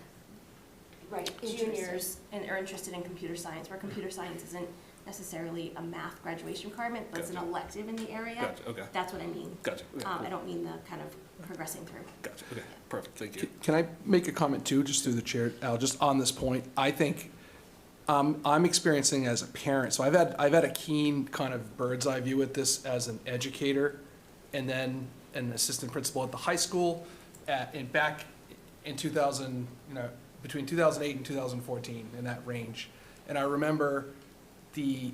juniors and are interested in computer science, where computer science isn't necessarily a math graduation requirement, but it's an elective in the area. Gotcha, okay. That's what I mean. Gotcha. Okay, cool. I don't mean the kind of progressing through. Gotcha, okay, perfect, thank you. Can I make a comment too, just through the chair, Al, just on this point? I think I'm experiencing as a parent, so I've had a keen kind of bird's eye view at this as an educator, and then an assistant principal at the high school, and back in 2000, between 2008 and 2014, in that range. And I remember the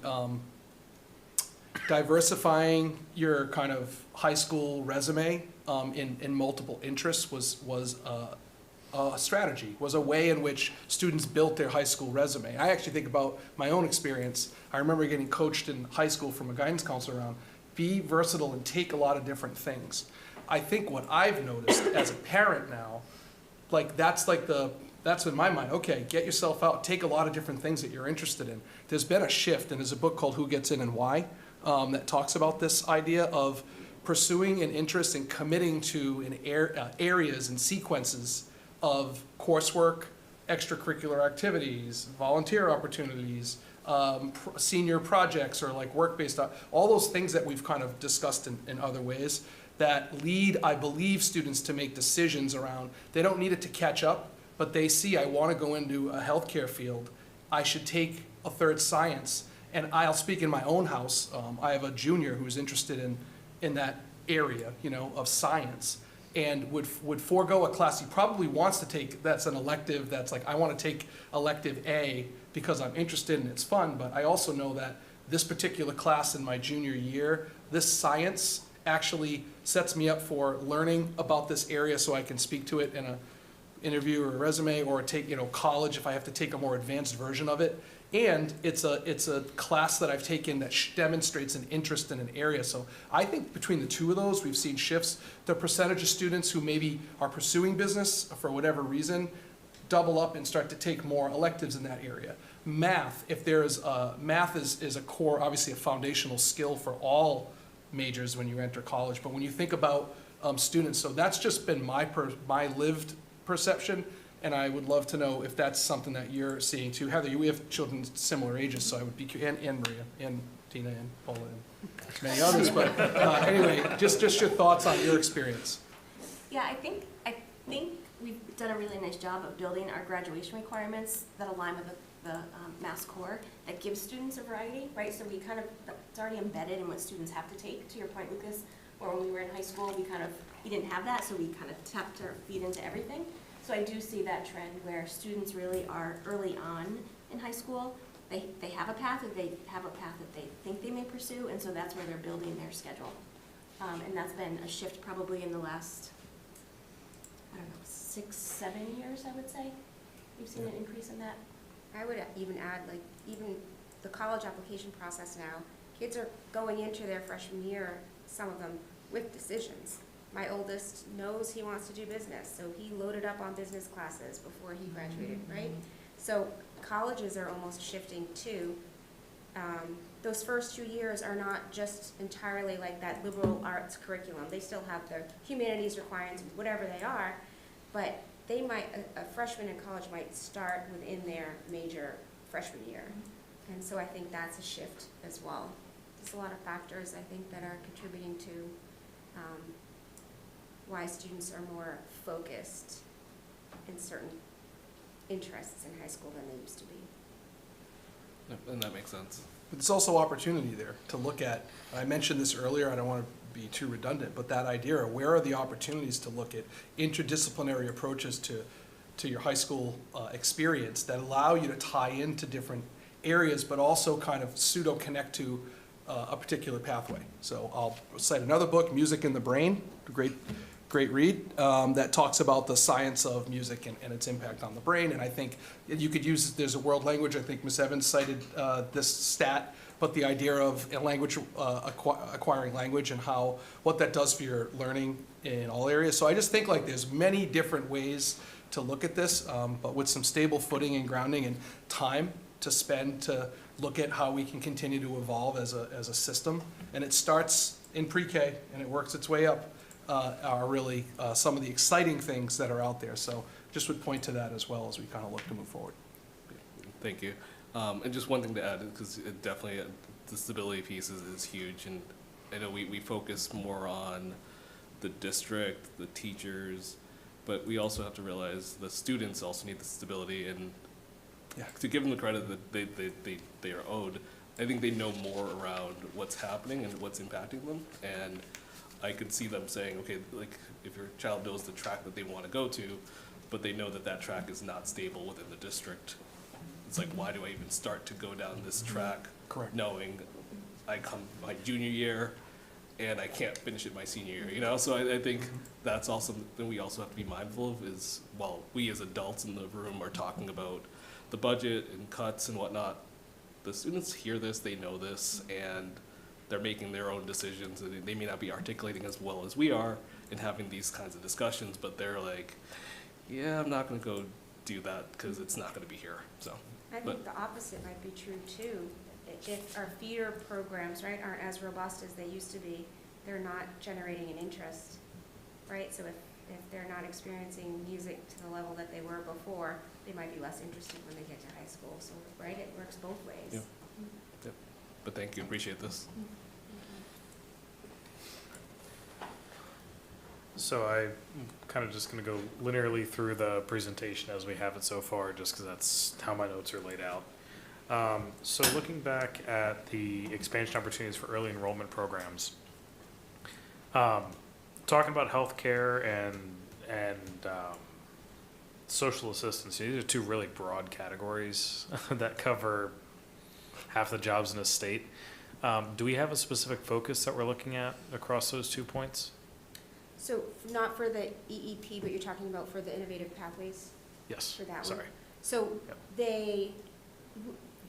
diversifying your kind of high school resume in multiple interests was a strategy, was a way in which students built their high school resume. I actually think about my own experience. I remember getting coached in high school from a guidance counselor around, be versatile and take a lot of different things. I think what I've noticed as a parent now, that's in my mind, okay, get yourself out, take a lot of different things that you're interested in. There's been a shift, and there's a book called Who Gets In and Why that talks about this idea of pursuing an interest and committing to areas and sequences of coursework, extracurricular activities, volunteer opportunities, senior projects, or work-based, all those things that we've kind of discussed in other ways that lead, I believe, students to make decisions around, they don't need it to catch up, but they see, I want to go into a healthcare field, I should take a third science. And I'll speak in my own house. I have a junior who's interested in that area, of science, and would forego a class he probably wants to take that's an elective, that's like, I want to take elective A because I'm interested and it's fun, but I also know that this particular class in my junior year, this science actually sets me up for learning about this area so I can speak to it in an interview or a resume, or take, college if I have to take a more advanced version of it. And it's a class that I've taken that demonstrates an interest in an area. So I think between the two of those, we've seen shifts. The percentage of students who maybe are pursuing business for whatever reason double up and start to take more electives in that area. Math, math is a core, obviously a foundational skill for all majors when you enter college. But when you think about students, so that's just been my lived perception. And I would love to know if that's something that you're seeing too. Heather, we have children similar ages, so I would be, and Maria, and Tina, and Paula, and many others. But anyway, just your thoughts on your experience. Yeah, I think we've done a really nice job of building our graduation requirements that align with the Mass Core that gives students a variety, right? So it's already embedded in what students have to take, to your point, Lucas, where when we were in high school, we didn't have that, so we kind of tapped our feet into everything. So I do see that trend where students really are early on in high school. They have a path that they think they may pursue, and so that's where they're building their schedule. And that's been a shift probably in the last, 6-7 years, I would say. We've seen an increase in that. I would even add, even the college application process now, kids are going into their freshman year, some of them, with decisions. My oldest knows he wants to do business, so he loaded up on business classes before he graduated, right? So colleges are almost shifting to, those first 2 years are not just entirely like that liberal arts curriculum. They still have their humanities requirements, whatever they are, but they might, a freshman in college might start within their major freshman year. And so I think that's a shift as well. There's a lot of factors, I think, that are contributing to why students are more focused in certain interests in high school than they used to be. And that makes sense. But there's also opportunity there to look at, I mentioned this earlier, I don't want to be too redundant, but that idea of where are the opportunities to look at interdisciplinary approaches to your high school experience that allow you to tie into different areas, but also kind of pseudo-connect to a particular pathway. So I'll cite another book, Music in the Brain, a great read, that talks about the science of music and its impact on the brain. And I think you could use, there's a world language, I think Ms. Evans cited this stat, but the idea of a language, acquiring language and what that does for your learning in all areas. So I just think like there's many different ways to look at this, but with some stable footing and grounding and time to spend to look at how we can continue to evolve as a system. And it starts in pre-K and it works its way up, are really some of the exciting things that are out there. So just would point to that as well as we kind of look to move forward. Thank you. And just one thing to add, because it definitely, the stability piece is huge. And I know we focus more on the district, the teachers, but we also have to realize the students also need the stability. And to give them the credit that they are owed, I think they know more around what's happening and what's impacting them. And I could see them saying, okay, like if your child knows the track that they want to go to, but they know that that track is not stable within the district, it's like, why do I even start to go down this track? Correct. Knowing I come my junior year and I can't finish it my senior year, you know? So I think that's also something we also have to be mindful of is, while we as adults in the room are talking about the budget and cuts and whatnot, the students hear this, they know this, and they're making their own decisions, and they may not be articulating as well as we are in having these kinds of discussions, but they're like, yeah, I'm not gonna go do that because it's not gonna be here, so. I think the opposite might be true too. If our feeder programs, right, aren't as robust as they used to be, they're not generating an interest, right? So if they're not experiencing music to the level that they were before, they might be less interested when they get to high school. So, right, it works both ways. Yeah. Yep. But thank you, appreciate this. So I'm kind of just going to go linearly through the presentation as we have it so far, just because that's how my notes are laid out. So looking back at the expansion opportunities for early enrollment programs, talking about healthcare and social assistance, these are two really broad categories that cover half the jobs in a state. Do we have a specific focus that we're looking at across those 2 points? So not for the EEP, but you're talking about for the innovative pathways? Yes, For that one? sorry. So Yep. they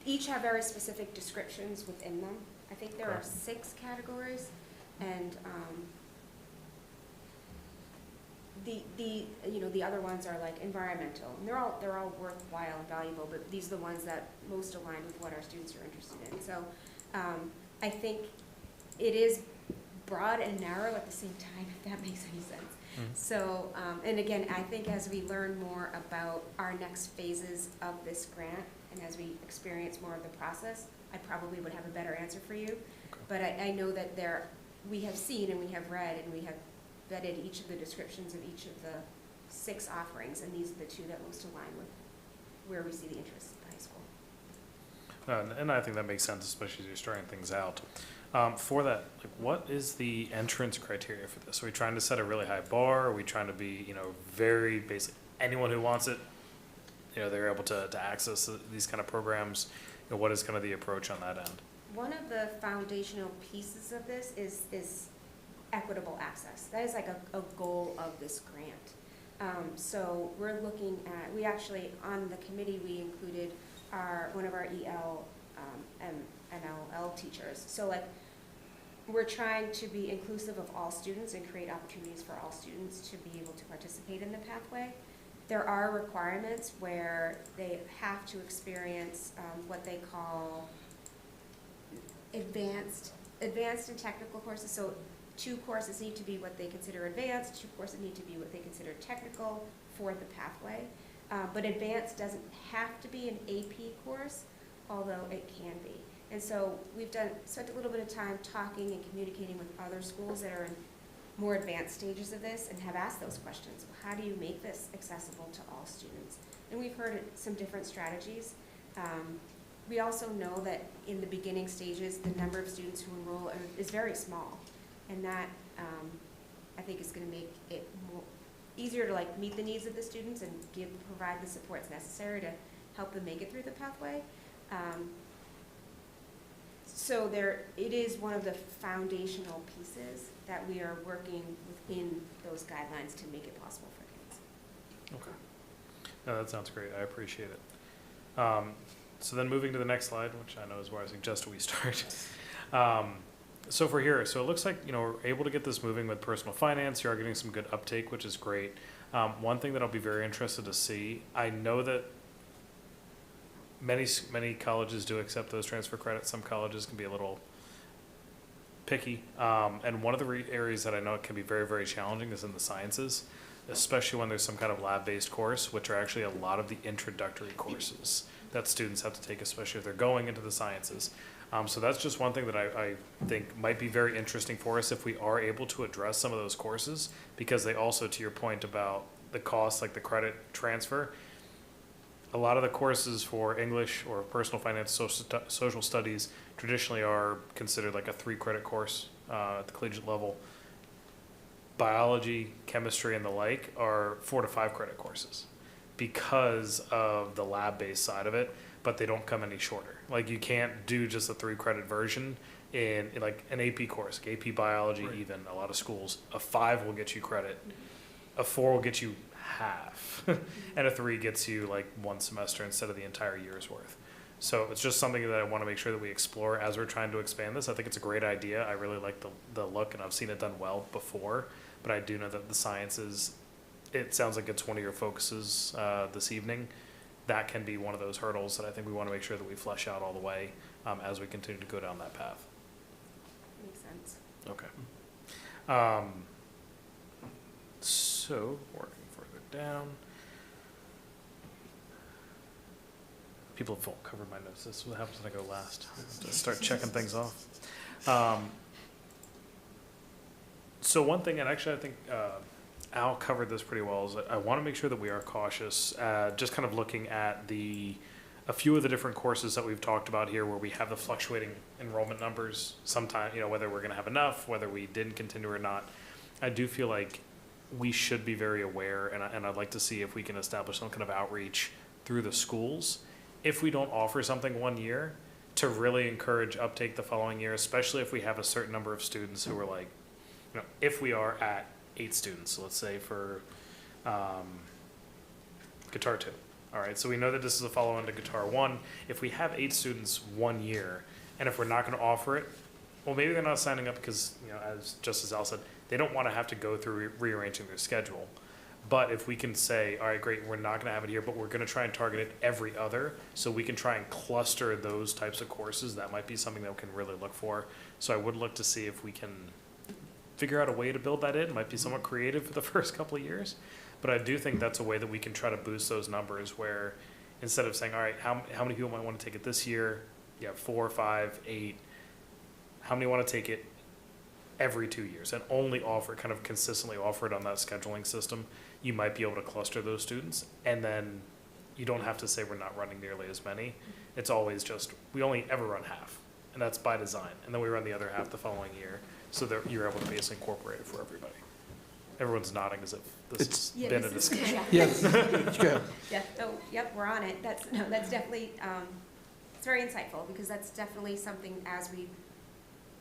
each have very specific descriptions within them. I think there are Okay. 6 categories, and the other ones are like environmental. And they're all worthwhile and valuable, but these are the ones that most align with what our students are interested in. So I think it is broad and narrow at the same time, if that makes any sense. So, and again, I think as we learn more about our next phases of this grant, and as we experience more of the process, I probably would have a better answer for you. Okay. But I know that we have seen and we have read and we have vetted each of the descriptions of each of the 6 offerings, and these are the 2 that most align with where we see the interest in high school. And I think that makes sense, especially as you're starting things out. For that, like, what is the entrance criteria for this? Are we trying to set a really high bar? Are we trying to be, very basic? Anyone who wants it, they're able to access these kind of programs. What is kind of the approach on that end? One of the foundational pieces of this is equitable access. That is like a goal of this grant. So we're looking at, we actually, on the committee, we included one of our EL, MLL teachers. So like, we're trying to be inclusive of all students and create opportunities for all students to be able to participate in the pathway. There are requirements where they have to experience what they call advanced and technical courses. So 2 courses need to be what they consider advanced, 2 courses need to be what they consider technical for the pathway. But advanced doesn't have to be an AP course, although it can be. And so we've spent a little bit of time talking and communicating with other schools that are in more advanced stages of this and have asked those questions. How do you make this accessible to all students? And we've heard some different strategies. We also know that in the beginning stages, the number of students who enroll is very small. And that, I think, is going to make it easier to meet the needs of the students and provide the supports necessary to help them make it through the pathway. So it is one of the foundational pieces that we are working within those guidelines to make it possible for kids. Okay. No, that sounds great. I appreciate it. So then moving to the next slide, which I know is where I suggest we start. So for here, so it looks like, we're able to get this moving with personal finance. You are getting some good uptake, which is great. One thing that I'll be very interested to see, I know that many colleges do accept those transfer credits. Some colleges can be a little picky. And one of the areas that I know it can be very, very challenging is in the sciences, especially when there's some kind of lab-based course, which are actually a lot of the introductory courses that students have to take, especially if they're going into the sciences. So that's just one thing that I think might be very interesting for us if we are able to address some of those courses, because they also, to your point about the cost, like the credit transfer, a lot of the courses for English or personal finance, social studies traditionally are considered like a 3-credit course at the collegiate level. Biology, chemistry, and the like are 4 to 5 credit courses because of the lab-based side of it, but they don't come any shorter. Like, you can't do just a 3-credit version in like an AP course, like AP biology. Right. Even a lot of schools, a 5 will get you credit, a 4 will get you half, and a 3 gets you like 1 semester instead of the entire year's worth. So it's just something that I want to make sure that we explore as we're trying to expand this. I think it's a great idea. I really like the look, and I've seen it done well before, but I do know that the sciences, it sounds like it's one of your focuses this evening. That can be one of those hurdles that I think we want to make sure that we flesh out all the way as we continue to go down that path. Makes sense. Okay. So, working further down. People have covered my notes. This is what happens when I go last. I start checking things off. So one thing, and actually I think Al covered this pretty well, is that I want to make sure that we are cautious, just kind of looking at a few of the different courses that we've talked about here where we have the fluctuating enrollment numbers. Sometimes, whether we're going to have enough, whether we didn't continue or not. I do feel like we should be very aware, and I'd like to see if we can establish some kind of outreach through the schools if we don't offer something one year to really encourage uptake the following year, especially if we have a certain number of students who are like, if we are at 8 students, so let's say for Guitar 2. All right, so we know that this is a follow-on to Guitar 1. If we have 8 students 1 year, and if we're not going to offer it, well, maybe they're not signing up because, as Al said, they don't want to have to go through rearranging their schedule. But if we can say, all right, great, we're not going to have it here, but we're going to try and target it every other, so we can try and cluster those types of courses, that might be something that we can really look for. So I would look to see if we can figure out a way to build that in. It might be somewhat creative for the first couple of years, but I do think that's a way that we can try to boost those numbers, where instead of saying, all right, how many people might want to take it this year? You have 4, 5, 8. How many want to take it every 2 years, and only kind of consistently offer it on that scheduling system? You might be able to cluster those students, and then you don't have to say we're not running nearly as many. It's always just, we only ever run half, and that's by design. And then we run the other half the following year, so that you're able to basically incorporate it for everybody. Everyone's nodding as if this has been a discussion. Yes. Yeah. Oh, yep, we're on it. That's definitely, it's very insightful, because that's definitely something, as we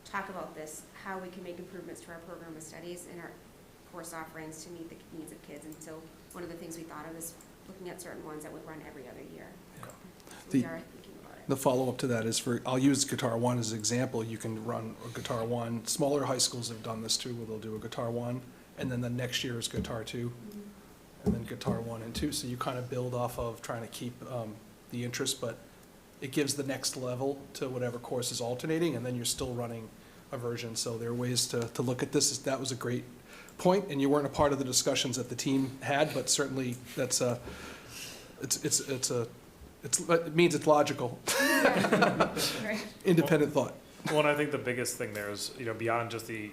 talk about this, how we can make improvements to our program of studies and our course offerings to meet the needs of kids. And so one of the things we thought of is looking at certain ones that would run every other year. So we are thinking about The follow-up to that is I'll use Guitar One as an example. You can run a Guitar One. Smaller high schools have done this too, where they'll do a Guitar One, and then the next year is Guitar Two, and then Guitar One and Two. So you kind of build off of trying to keep the interest, but it gives the next level to whatever course is alternating, and then you're still running a version. So there are ways to look at this. That was a great point, and you weren't a part of the discussions that the team had, but certainly that's it means it's logical. Independent thought. Well, and I think the biggest thing there is, beyond just the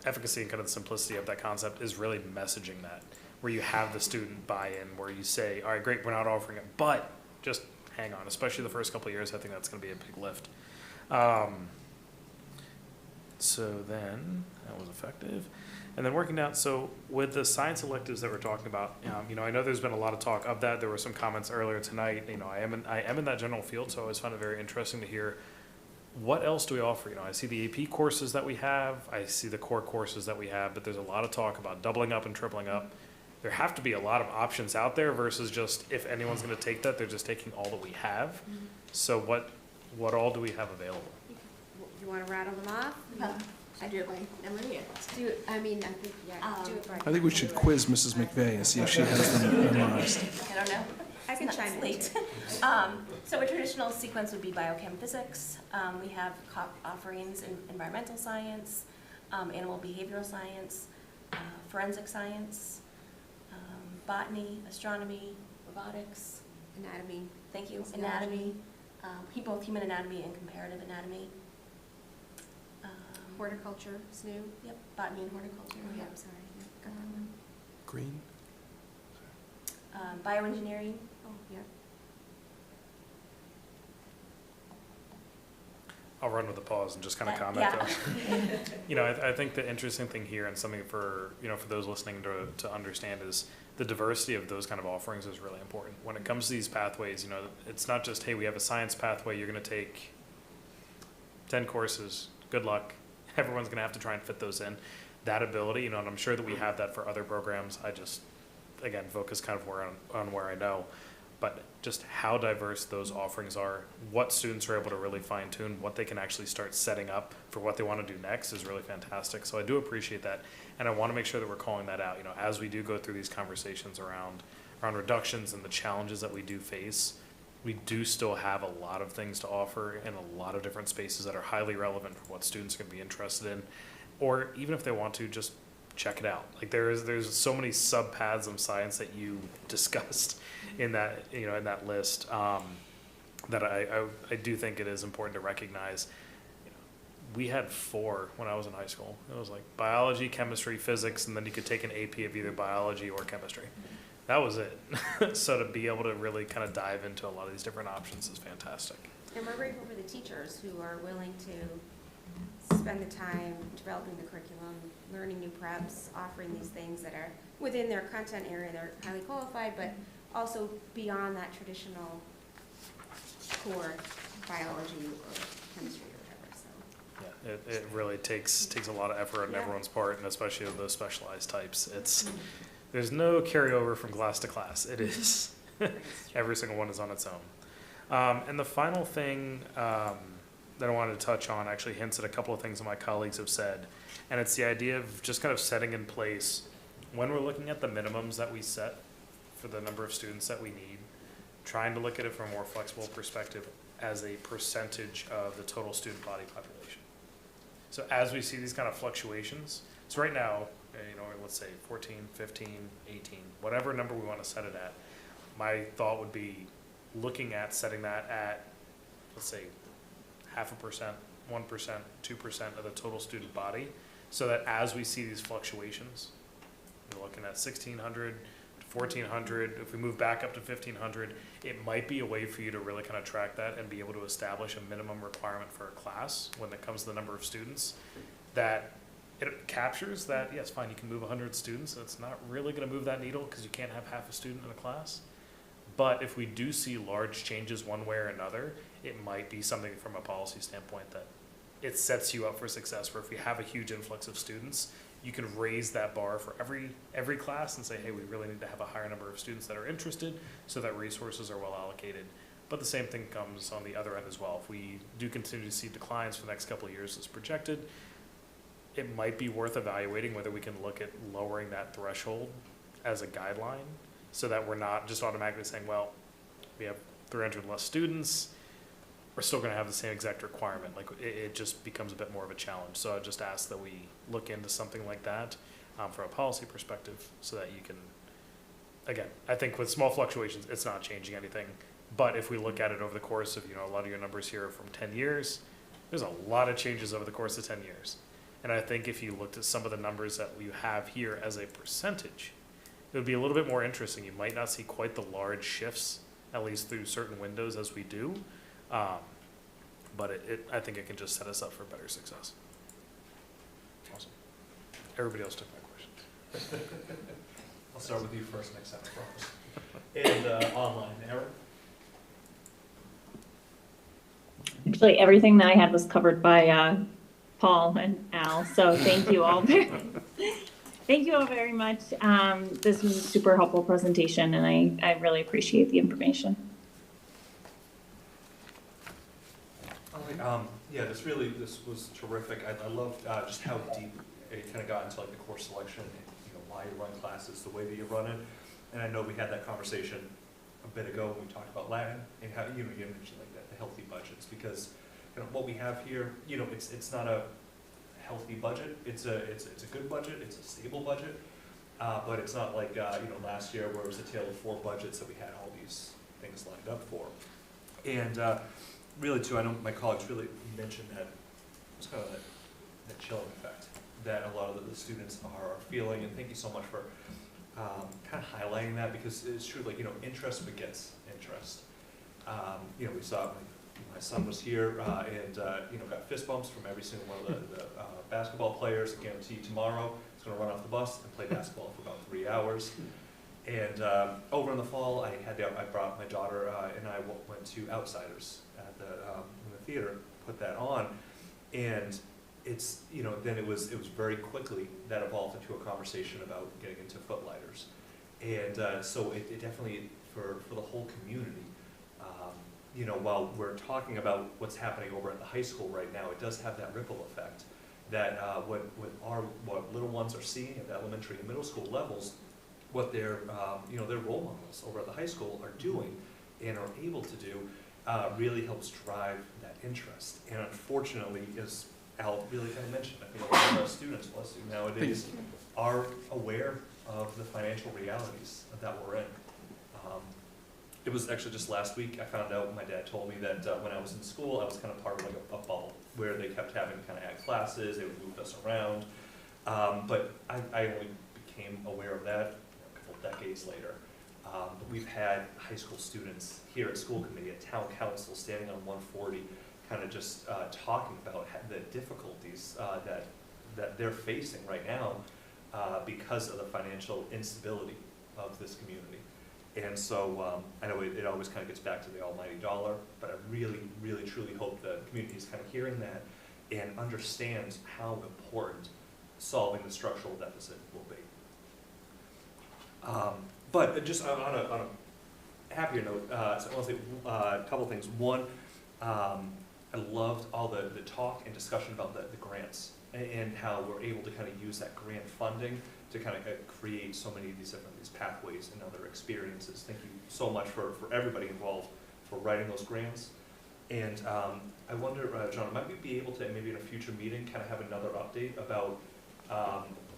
efficacy and kind of the simplicity of that concept is really messaging that, where you have the student buy-in, where you say, all right, great, we're not offering it, but just hang on, especially the first couple of years. I think that's going to be a big lift. So then that was effective. And then working down, so with the science electives that we're talking about, I know there's been a lot of talk of that. There were some comments earlier tonight. I am in that general field, so I always find it very interesting to hear what else do we offer. I see the AP courses that we have, I see the core courses that we have, but there's a lot of talk about doubling up and tripling up. There have to be a lot of options out there versus just if anyone's going to take that, they're just taking all that we have. So what all do we have available? You want to rattle them off? I do it by memory. Do it, I think, do it by. I think we should quiz Mrs. McVeigh and see if she has them memorized. I don't know. I can chime in. Late. So a traditional sequence would be biochem physics. We have offerings in environmental science, animal behavioral science, forensic science, botany, astronomy, robotics. Anatomy. Thank you. Physiology. Anatomy, both human anatomy and comparative anatomy. Horticulture, SNU. Yep, botany and horticulture. Oh, yeah, I'm sorry. Got that one. Green? Bioengineering. Oh, yeah. I'll run with a pause and just kind of comment. Yeah. I think the interesting thing here and something for those listening to understand is the diversity of those kind of offerings is really important. When it comes to these pathways, it's not just, hey, we have a science pathway, you're going to take 10 courses, good luck. Everyone's going to have to try and fit those in. That ability, and I'm sure that we have that for other programs. I just, again, focus kind of on where I know. But just how diverse those offerings are, what students are able to really fine tune, what they can actually start setting up for what they want to do next is really fantastic. So I do appreciate that. And I want to make sure that we're calling that out, as we do go through these conversations around reductions and the challenges that we do face. We do still have a lot of things to offer in a lot of different spaces that are highly relevant for what students are going to be interested in, or even if they want to, just check it out. Like there's so many sub paths of science that you discussed in that in that list that I do think it is important to recognize. We had 4 when I was in high school. It was like biology, chemistry, physics, and then you could take an AP of either biology or chemistry. That was it. So to be able to really kind of dive into a lot of these different options is fantastic. And we're grateful for the teachers who are willing to spend the time developing the curriculum, learning new preps, offering these things that are within their content area. They're highly qualified, but also beyond that traditional core biology or chemistry or whatever. So. Yeah, it really takes a lot of effort on everyone's part, and especially of those specialized types. There's no carryover from class to class. It is. Every single one is on its own. And the final thing that I wanted to touch on actually hints at a couple of things that my colleagues have said. And it's the idea of just kind of setting in place, when we're looking at the minimums that we set for the number of students that we need, trying to look at it from a more flexible perspective as a percentage of the total student body population. So as we see these kind of fluctuations, so right now, let's say 14, 15, 18, whatever number we want to set it at, my thought would be looking at setting that at, let's say, 0.5%, 1%, 2% of the total student body, so that as we see these fluctuations, we're looking at 1,600, 1,400, if we move back up to 1,500, it might be a way for you to really kind of track that and be able to establish a minimum requirement for a class when it comes to the number of students that it captures that, yes, fine, you can move 100 students, and it's not really going to move that needle because you can't have half a student in a class. But if we do see large changes one way or another, it might be something from a policy standpoint that it sets you up for success, where if we have a huge influx of students, you can raise that bar for every class and say, hey, we really need to have a higher number of students that are interested so that resources are well allocated. But the same thing comes on the other end as well. If we do continue to see declines for the next couple of years as projected, it might be worth evaluating whether we can look at lowering that threshold as a guideline so that we're not just automatically saying, well, we have 300 less students, we're still going to have the same exact requirement. Like it just becomes a bit more of a challenge. So I just ask that we look into something like that from a policy perspective so that you can, again, I think with small fluctuations, it's not changing anything. But if we look at it over the course of, a lot of your numbers here are from 10 years, there's a lot of changes over the course of 10 years. And I think if you looked at some of the numbers that you have here as a percentage, it would be a little bit more interesting. You might not see quite the large shifts, at least through certain windows as we do. But I think it can just set us up for better success. Awesome. Everybody else took my questions. I'll start with you first next time, I promise. And online, Aaron? Actually, everything that I had was covered by Paul and Al, so thank you all thank you all very much. This was a super helpful presentation, and I really appreciate the information. Yeah, this was terrific. I loved just how deep it kind of got into like the course selection, and, why you run classes, the way that you run it. And I know we had that conversation a bit ago when we talked about Latin and how you mentioned like the healthy budgets, because what we have here, it's not a healthy budget. It's a good budget. It's a stable budget, but it's not like last year where it was a tale of four budgets that we had all these things lined up for. And really, too, I know my colleagues really mentioned that it's kind of that chilling effect that a lot of the students are feeling, and thank you so much for kind of highlighting that, because it's true, like, interest begets interest. We saw my son was here and got fist bumps from every single one of the basketball players. I guarantee tomorrow he's going to run off the bus and play basketball for about 3 hours. And over in the fall, I brought my daughter and I went to Outsiders at in the theater, put that on, and it's then it was very quickly that evolved into a conversation about getting into footlighters, and so it definitely for the whole community. While we're talking about what's happening over at the high school right now, it does have that ripple effect that what little ones are seeing at the elementary and middle school levels, what their role models over at the high school are doing and are able to do, really helps drive that interest. And unfortunately, as Al really kind of mentioned, I think a lot of our students, bless you, nowadays are aware of the financial realities that we're in. It was actually just last week I found out, my dad told me that when I was in school, I was kind of part of like a bubble where they kept having kind of add classes, they would move us around. But I only became aware of that a couple decades later. But we've had high school students here at school committee, at town council, standing on 140, kind of just talking about the difficulties that they're facing right now because of the financial instability of this community. And so I know it always kind of gets back to the almighty dollar, but I really, really, truly hope the community is kind of hearing that and understands how important solving the structural deficit will be. But just on a happier note, so I want to say a couple things. One, I loved all the talk and discussion about the grants and how we're able to kind of use that grant funding to kind of create so many of these pathways and other experiences. Thank you so much for everybody involved for writing those grants. And I wonder, John, might we be able to, maybe in a future meeting, kind of have another update about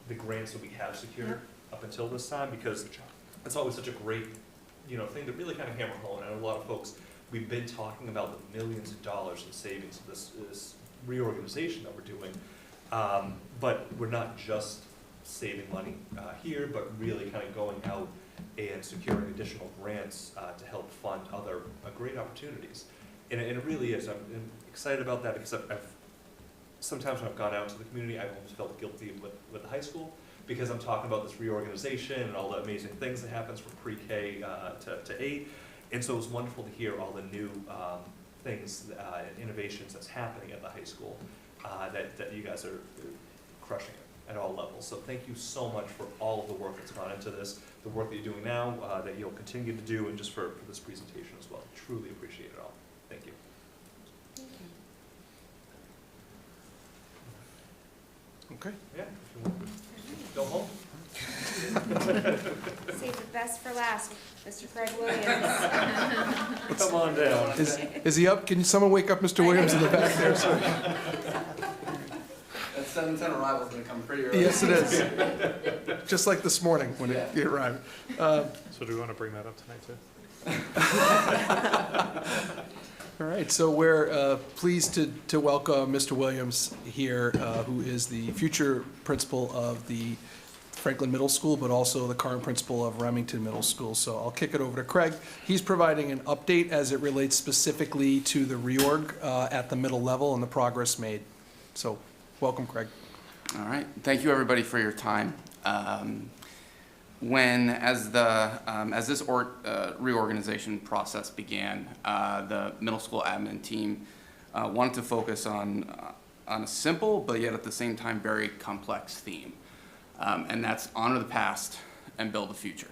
the grants that we have secured up until this time? Because it's always such a great thing to really kind of hammer home. And a lot of folks, we've been talking about the millions of dollars in savings of this reorganization that we're doing. But we're not just saving money here, but really kind of going out and securing additional grants to help fund other great opportunities. And it really is. I'm excited about that because sometimes when I've gone out to the community, I've almost felt guilty with the high school because I'm talking about this reorganization and all the amazing things that happens from pre-K to 8. And so it was wonderful to hear all the new things, innovations that's happening at the high school that you guys are crushing it. at all levels. So thank you so much for all of the work that's gone into this, the work that you're doing now, that you'll continue to do, and just for this presentation as well. Truly appreciate it all. Thank you. Okay. Yeah, if you want. Go home. Save the best for last, Mr. Craig Williams. Come on down. Is he up? Can someone wake up Mr. Williams in the back there? Sorry. That 7:10 arrival is going to come pretty early. Yes, it is. Just like this morning when it arrived. So do we want to bring that up tonight too? All right, so we're pleased to welcome Mr. Williams here, who is the future principal of the Franklin Middle School, but also the current principal of Remington Middle School. So I'll kick it over to Craig. He's providing an update as it relates specifically to the reorg at the middle level and the progress made. So welcome, Craig. All right. Thank you, everybody, for your time. As this reorganization process began, the middle school admin team wanted to focus on a simple but yet at the same time very complex theme, and that's honor the past and build the future.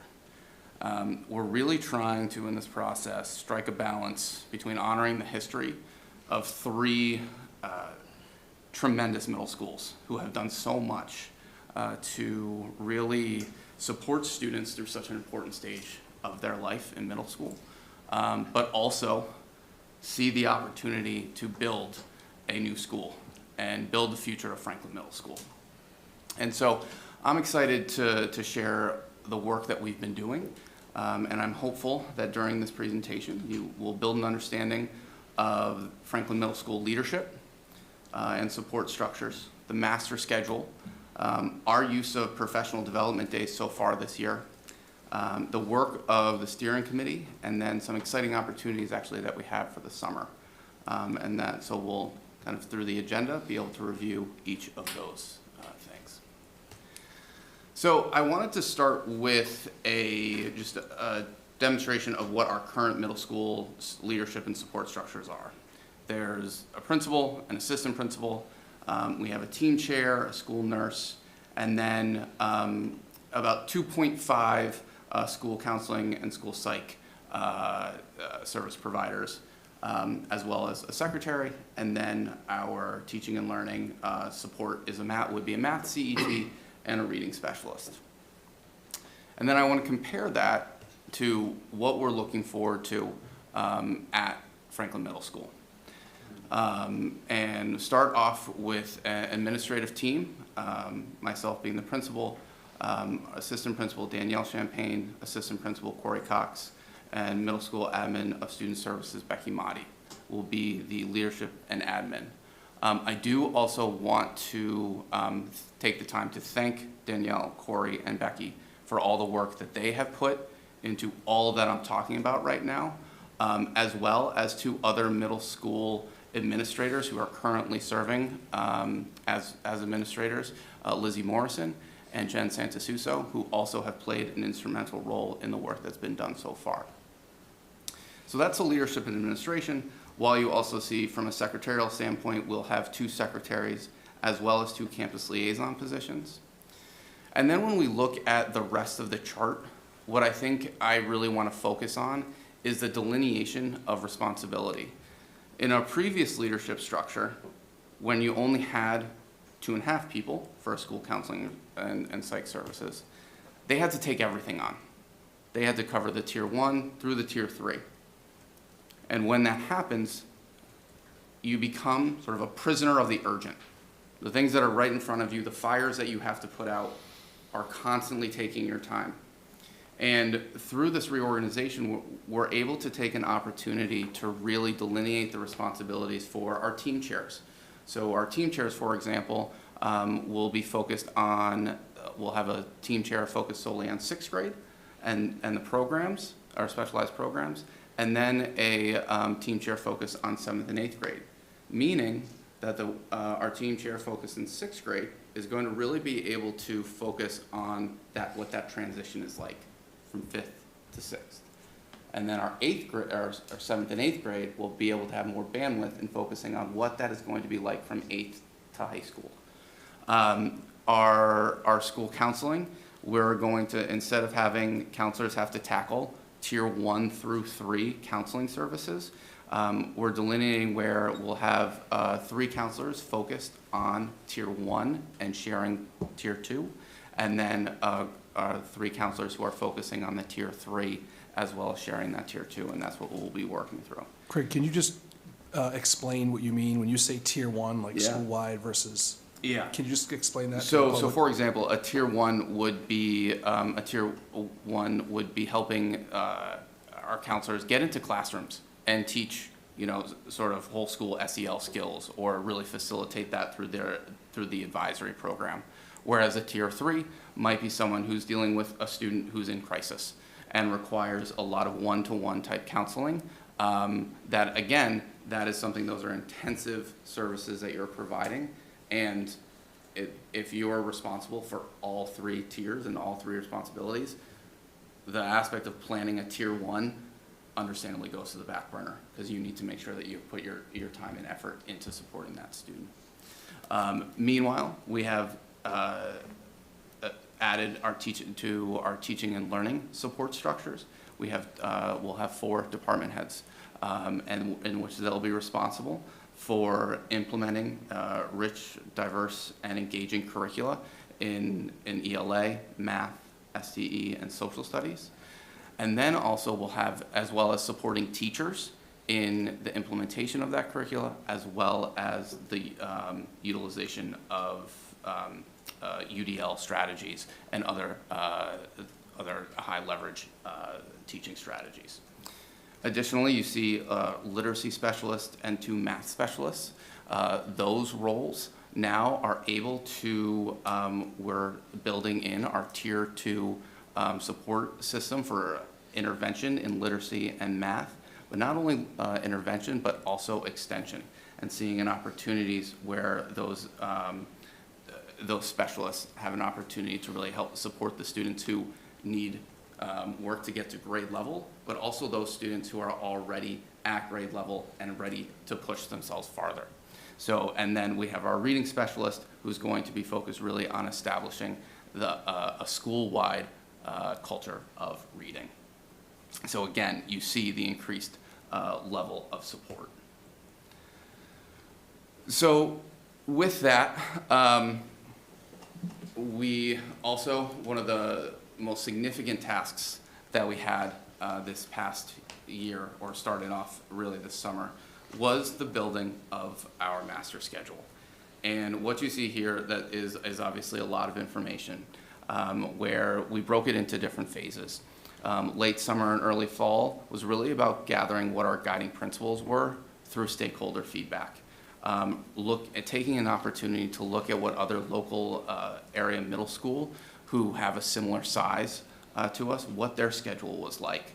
We're really trying to, in this process, strike a balance between honoring the history of three tremendous middle schools who have done so much to really support students through such an important stage of their life in middle school, but also see the opportunity to build a new school and build the future of Franklin Middle School. And so I'm excited to share the work that we've been doing, and I'm hopeful that during this presentation you will build an understanding of Franklin Middle School leadership and support structures, the master schedule, our use of professional development days so far this year, the work of the steering committee, and then some exciting opportunities actually that we have for the summer. So we'll kind of through the agenda be able to review each of those things. So I wanted to start with just a demonstration of what our current middle school leadership and support structures are. There's a principal, an assistant principal, we have a team chair, a school nurse, and then about 2.5 school counseling and school psych service providers, as well as a secretary, and then our teaching and learning support is would be a math CET and a reading specialist. And then I want to compare that to what we're looking forward to at Franklin Middle School. And start off with an administrative team, myself being the principal, assistant principal Danielle Champagne, assistant principal Corey Cox, and middle school admin of student services Becky Motti will be the leadership and admin. I do also want to take the time to thank Danielle, Corey, and Becky for all the work that they have put into all that I'm talking about right now, as well as to other middle school administrators who are currently serving as administrators, Lizzie Morrison and Jen Santasuso, who also have played an instrumental role in the work that's been done so far. So that's the leadership and administration, while you also see from a secretarial standpoint, we'll have 2 secretaries as well as 2 campus liaison positions. And then when we look at the rest of the chart, what I think I really want to focus on is the delineation of responsibility. In a previous leadership structure, when you only had 2.5 people for a school counseling and psych services, they had to take everything on. They had to cover the tier 1 through the tier 3. And when that happens, you become sort of a prisoner of the urgent. The things that are right in front of you, the fires that you have to put out, are constantly taking your time. And through this reorganization, we're able to take an opportunity to really delineate the responsibilities for our team chairs. So our team chairs, for example, will be focused on, we'll have a team chair focused solely on 6th grade and the programs, our specialized programs, and then a team chair focused on 7th and 8th grade, meaning that our team chair focused in 6th grade is going to really be able to focus on what that transition is like from 5th to 6th. And then our 7th and 8th grade will be able to have more bandwidth in focusing on what that is going to be like from 8th to high school. our school counseling, we're going to, instead of having counselors have to tackle tier 1 through 3 counseling services, we're delineating where we'll have 3 counselors focused on tier 1 and sharing tier 2, and then 3 counselors who are focusing on the tier 3 as well as sharing that tier 2, and that's what we'll be working through. Craig, can you just explain what you mean when you say tier 1, like Yeah. school-wide versus? Yeah. Can you just explain that? to the So public? for example, a tier 1 would be helping our counselors get into classrooms and teach, sort of whole school SEL skills, or really facilitate that through the advisory program. Whereas a tier 3 might be someone who's dealing with a student who's in crisis and requires a lot of one-to-one type counseling. That is something, those are intensive services that you're providing. And if you are responsible for all 3 tiers and all 3 responsibilities, the aspect of planning a tier 1 understandably goes to the back burner, because you need to make sure that you put your time and effort into supporting that student. Meanwhile, we have added our teaching and learning support structures. We'll have 4 department heads, and in which they'll be responsible for implementing rich, diverse, and engaging curricula in ELA, math, STE, and social studies. And then also we'll have, as well as supporting teachers in the implementation of that curricula, as well as the utilization of UDL strategies and other high leverage teaching strategies. Additionally, you see literacy specialists and 2 math specialists. Those roles now are able to, we're building in our tier 2 support system for intervention in literacy and math, but not only intervention, but also extension, and seeing an opportunities where those specialists have an opportunity to really help support the students who need work to get to grade level, but also those students who are already at grade level and ready to push themselves farther. So, and then we have our reading specialist, who's going to be focused really on establishing a school-wide culture of reading. So again, you see the increased level of support. So with that, we also, one of the most significant tasks that we had this past year, or started off really this summer, was the building of our master schedule. And what you see here that is obviously a lot of information, where we broke it into different phases. Late summer and early fall was really about gathering what our guiding principles were through stakeholder feedback. Taking an opportunity to look at what other local area middle school who have a similar size to us, what their schedule was like.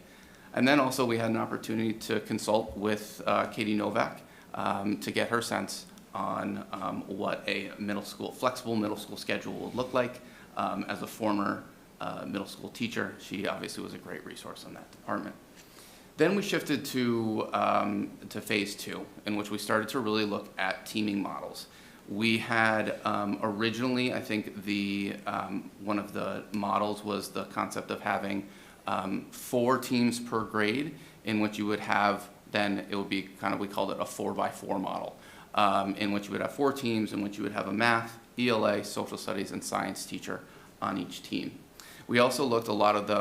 And then also we had an opportunity to consult with Katie Novak to get her sense on what a flexible middle school schedule would look like. As a former middle school teacher, she obviously was a great resource in that department. Then we shifted to phase 2, in which we started to really look at teaming models. We had originally, I think one of the models was the concept of having 4 teams per grade, in which you would have, then it would be kind of, we called it a 4x4 model, in which you would have 4 teams, in which you would have a math, ELA, social studies, and science teacher on each team. We also looked, a lot of the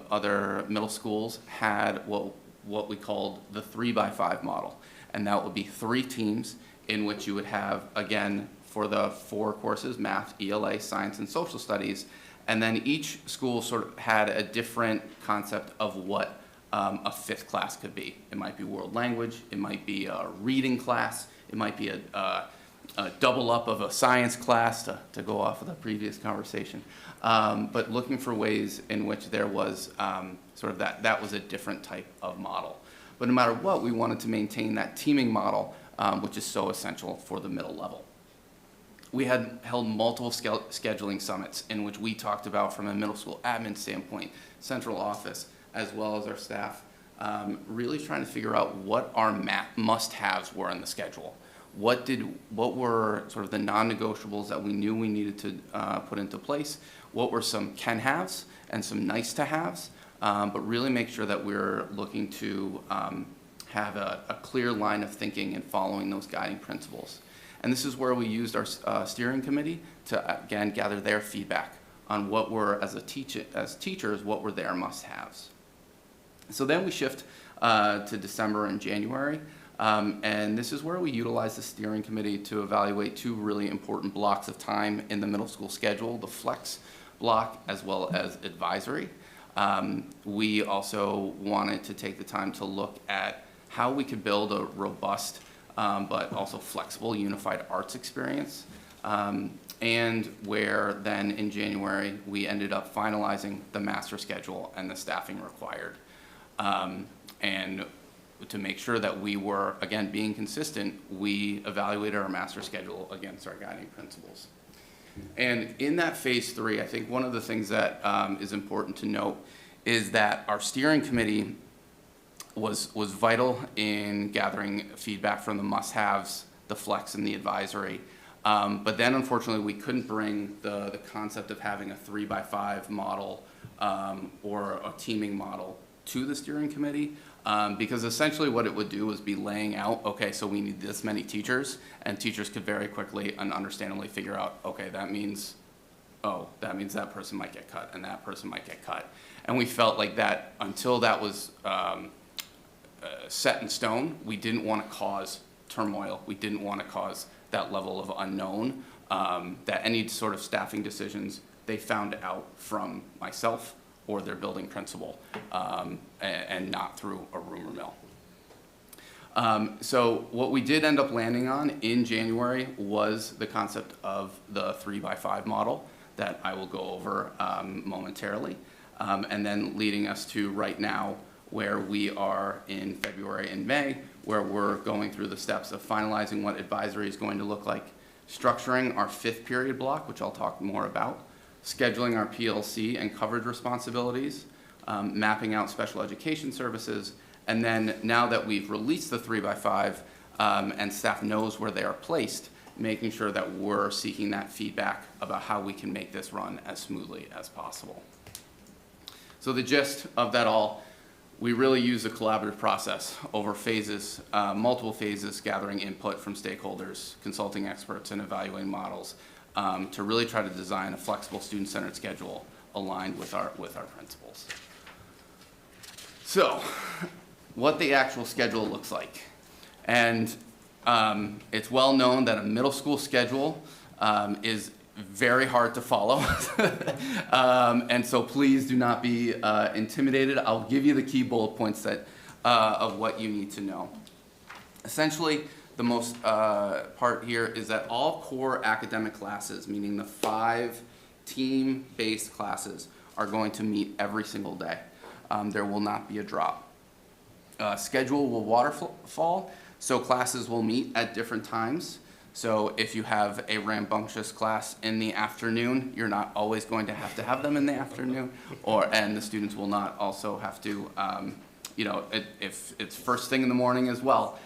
other middle schools had what we called the 3x5 model, and that would be 3 teams in which you would have, again, for the 4 courses, math, ELA, science, and social studies, and then each school sort of had a different concept of what a 5th class could be. It might be world language, it might be a reading class, it might be a double up of a science class, to go off of the previous conversation. But looking for ways in which there was sort of that was a different type of model. But no matter what, we wanted to maintain that teaming model, which is so essential for the middle level. We had held multiple scheduling summits in which we talked about, from a middle school admin standpoint, central office, as well as our staff, really trying to figure out what our must-haves were in the schedule. what were sort of the non-negotiables that we knew we needed to put into place, what were some can-haves and some nice-to-haves, but really make sure that we're looking to have a clear line of thinking and following those guiding principles. And this is where we used our steering committee to, again, gather their feedback on what were, as teachers, what were their must-haves. So then we shift to December and January, and this is where we utilize the steering committee to evaluate two really important blocks of time in the middle school schedule, the flex block as well as advisory. We also wanted to take the time to look at how we could build a robust but also flexible unified arts experience, and where then in January we ended up finalizing the master schedule and the staffing required. And to make sure that we were, again, being consistent, we evaluated our master schedule against our guiding principles. And in that phase 3, I think one of the things that is important to note is that our steering committee was vital in gathering feedback from the must-haves, the flex, and the advisory. But then, unfortunately, we couldn't bring the concept of having a 3x5 model or a teaming model to the steering committee, because essentially what it would do is be laying out, okay, so we need this many teachers, and teachers could very quickly and understandably figure out, okay, that means that person might get cut and that person might get cut. And we felt like that until that was set in stone, we didn't want to cause turmoil. We didn't want to cause that level of unknown, that any sort of staffing decisions they found out from myself or their building principal, and not through a rumor mill. So what we did end up landing on in January was the concept of the 3x5 model that I will go over momentarily, and then leading us to right now where we are in February and May, where we're going through the steps of finalizing what advisory is going to look like, structuring our 5th period block, which I'll talk more about, scheduling our PLC and coverage responsibilities, mapping out special education services, and then now that we've released the 3x5 and staff knows where they are placed, making sure that we're seeking that feedback about how we can make this run as smoothly as possible. So the gist of that all, we really use a collaborative process over phases, multiple phases, gathering input from stakeholders, consulting experts, and evaluating models to really try to design a flexible student-centered schedule aligned with our principles. So, what the actual schedule looks like. And it's well known that a middle school schedule is very hard to follow. And so please do not be intimidated. I'll give you the key bullet points that, of what you need to know. Essentially, the most part here is that all core academic classes, meaning the 5 team-based classes, are going to meet every single day. There will not be a drop. Schedule will waterfall, so classes will meet at different times. So if you have a rambunctious class in the afternoon, you're not always going to have them in the afternoon, and the students will not also have to, if it's first thing in the morning as well,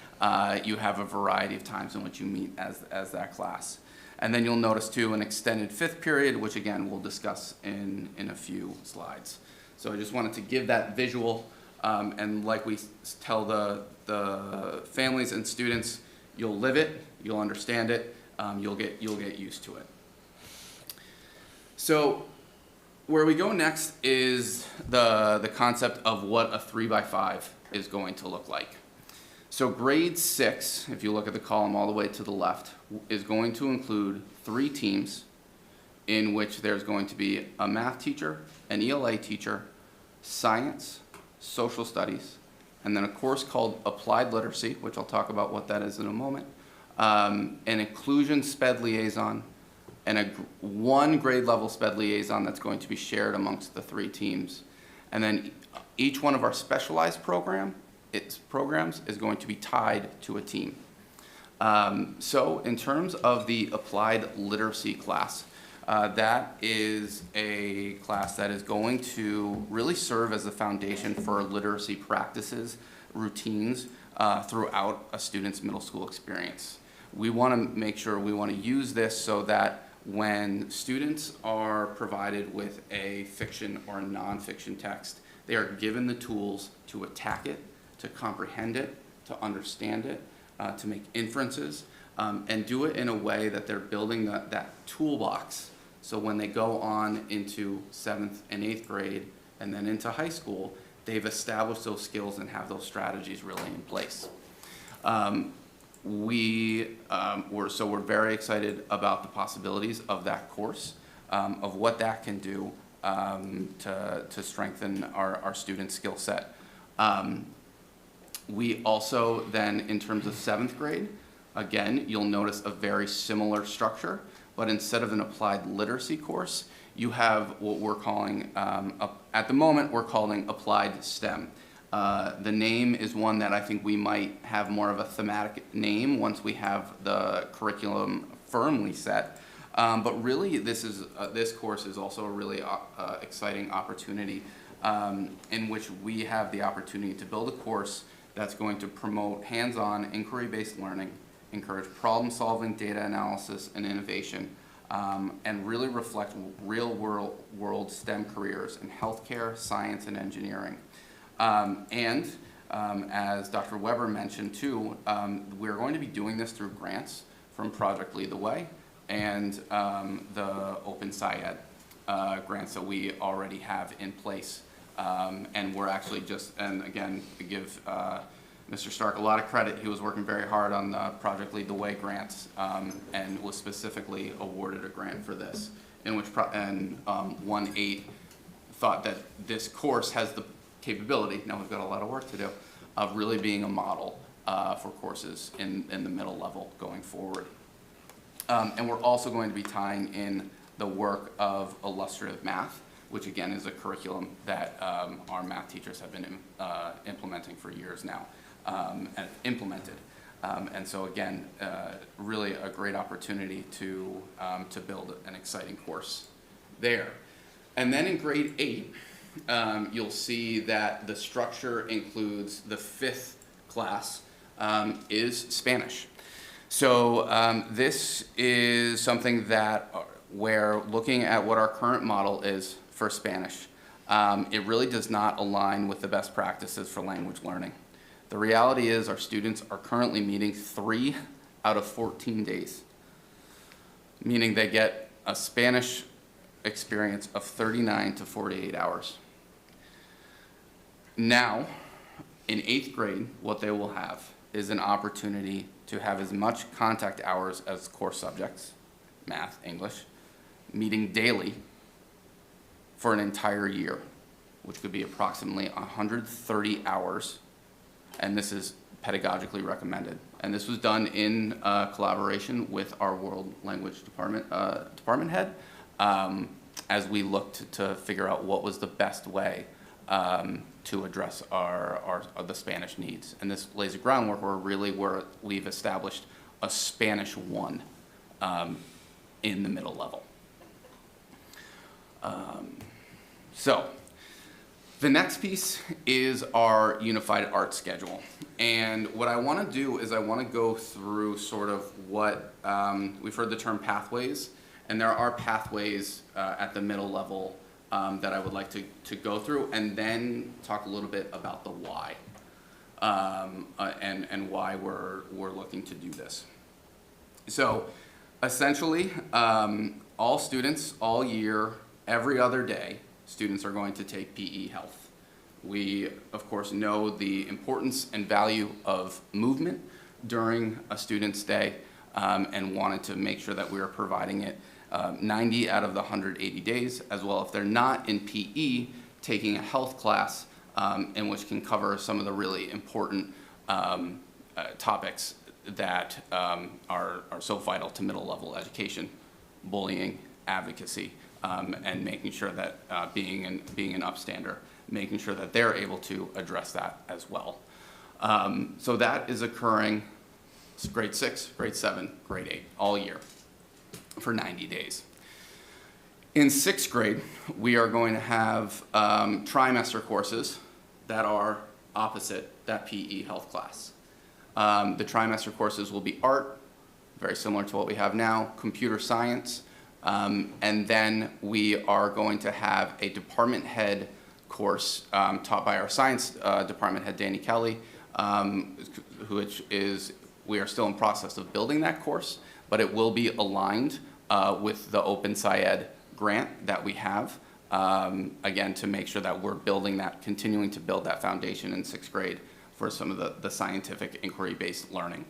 you have a variety of times in which you meet as that class. And then you'll notice too an extended 5th period, which again we'll discuss in a few slides. So I just wanted to give that visual, and like we tell the families and students, you'll live it, you'll understand it, you'll get used to it. So where we go next is the concept of what a 3x5 is going to look like. So grade 6, if you look at the column all the way to the left, is going to include 3 teams in which there's going to be a math teacher, an ELA teacher, science, social studies, and then a course called Applied Literacy, which I'll talk about what that is in a moment, an inclusion SPED liaison, and one grade level SPED liaison that's going to be shared amongst the 3 teams. And then each one of our specialized programs is going to be tied to a team. So in terms of the Applied Literacy class, that is a class that is going to really serve as the foundation for literacy practices, routines throughout a student's middle school experience. We want to make sure we want to use this so that when students are provided with a fiction or a nonfiction text, they are given the tools to attack it, to comprehend it, to understand it, to make inferences, and do it in a way that they're building that toolbox. So when they go on into 7th and 8th grade and then into high school, they've established those skills and have those strategies really in place. We're very excited about the possibilities of that course, of what that can do to strengthen our student skill set. We also then, in terms of 7th grade, again, you'll notice a very similar structure, but instead of an applied literacy course, you have what we're calling, at the moment, we're calling applied STEM. The name is one that I think we might have more of a thematic name once we have the curriculum firmly set. But really, this course is also a really exciting opportunity in which we have the opportunity to build a course that's going to promote hands-on inquiry-based learning, encourage problem-solving, data analysis, and innovation, and really reflect real-world STEM careers in healthcare, science, and engineering. As Dr. Weber mentioned too, we're going to be doing this through grants from Project Lead the Way and the Open SciEd grants that we already have in place. And we're actually and again, to give Mr. Stark a lot of credit, he was working very hard on the Project Lead the Way grants and was specifically awarded a grant for this, in which 1-8 thought that this course has the capability, now we've got a lot of work to do, of really being a model for courses in the middle level going forward. And we're also going to be tying in the work of illustrative math, which again is a curriculum that our math teachers have been implementing for years now, and implemented. And so again, really a great opportunity to build an exciting course there. And then in grade 8, you'll see that the structure includes the 5th class is Spanish. So this is something that where looking at what our current model is for Spanish, it really does not align with the best practices for language learning. The reality is our students are currently meeting 3 out of 14 days, meaning they get a Spanish experience of 39 to 48 hours. Now, in 8th grade, what they will have is an opportunity to have as much contact hours as core subjects, math, English, meeting daily for an entire year, which could be approximately 130 hours, and this is pedagogically recommended. And this was done in collaboration with our World Language Department head, as we looked to figure out what was the best way to address the Spanish needs. And this lays a groundwork where we've established a Spanish 1 in the middle level. So the next piece is our unified art schedule. And what I want to do is I want to go through sort of what, we've heard the term pathways, and there are pathways at the middle level that I would like to go through, and then talk a little bit about the why, and why we're looking to do this. So essentially, all students, all year, every other day, students are going to take PE Health. We, of course, know the importance and value of movement during a student's day, and wanted to make sure that we were providing it 90 out of the 180 days, as well if they're not in PE, taking a health class in which can cover some of the really important topics that are so vital to middle level education: bullying, advocacy, and making sure that being an upstander, making sure that they're able to address that as well. So that is occurring grade 6, grade 7, grade 8, all year for 90 days. In 6th grade, we are going to have trimester courses that are opposite that PE health class. The trimester courses will be art, very similar to what we have now, computer science, and then we are going to have a department head course taught by our science department head, Danny Kelly, which is, we are still in process of building that course, but it will be aligned with the Open SciEd grant that we have, again, to make sure that we're building that, continuing to build that foundation in 6th grade for some of the scientific inquiry-based learning.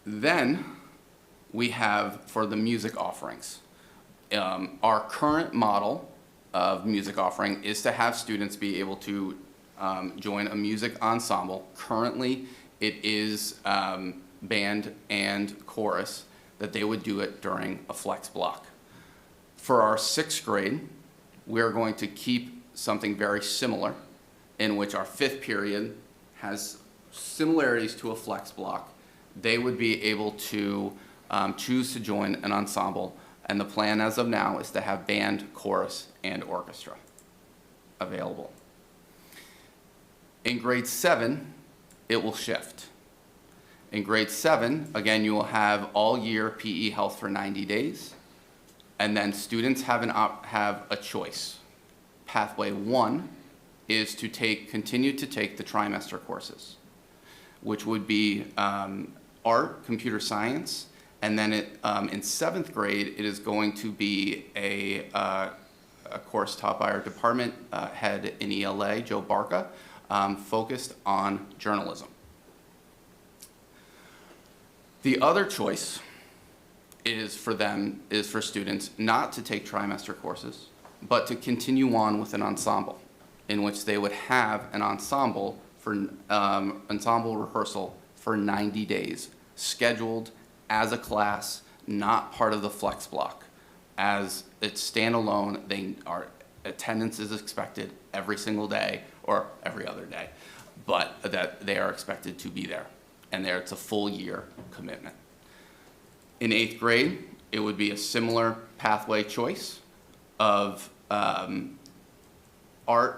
Then we have for the music offerings. Our current model of music offering is to have students be able to join a music ensemble. Currently, it is band and chorus that they would do it during a flex block. For our 6th grade, we're going to keep something very similar in which our 5th period has similarities to a flex block. They would be able to choose to join an ensemble, and the plan as of now is to have band, chorus, and orchestra available. In grade 7, it will shift. In grade 7, again, you will have all year PE health for 90 days, and then students have a choice. Pathway 1 is to continue to take the trimester courses, which would be art, computer science, and then in 7th grade, it is going to be a course taught by our department head in ELA, Joe Barca, focused on journalism. The other choice is for students not to take trimester courses, but to continue on with an ensemble in which they would have an ensemble rehearsal for 90 days, scheduled as a class, not part of the flex block. As it's standalone, attendance is expected every single day or every other day, but that they are expected to be there, and it's a full year commitment. In 8th grade, it would be a similar pathway choice of art,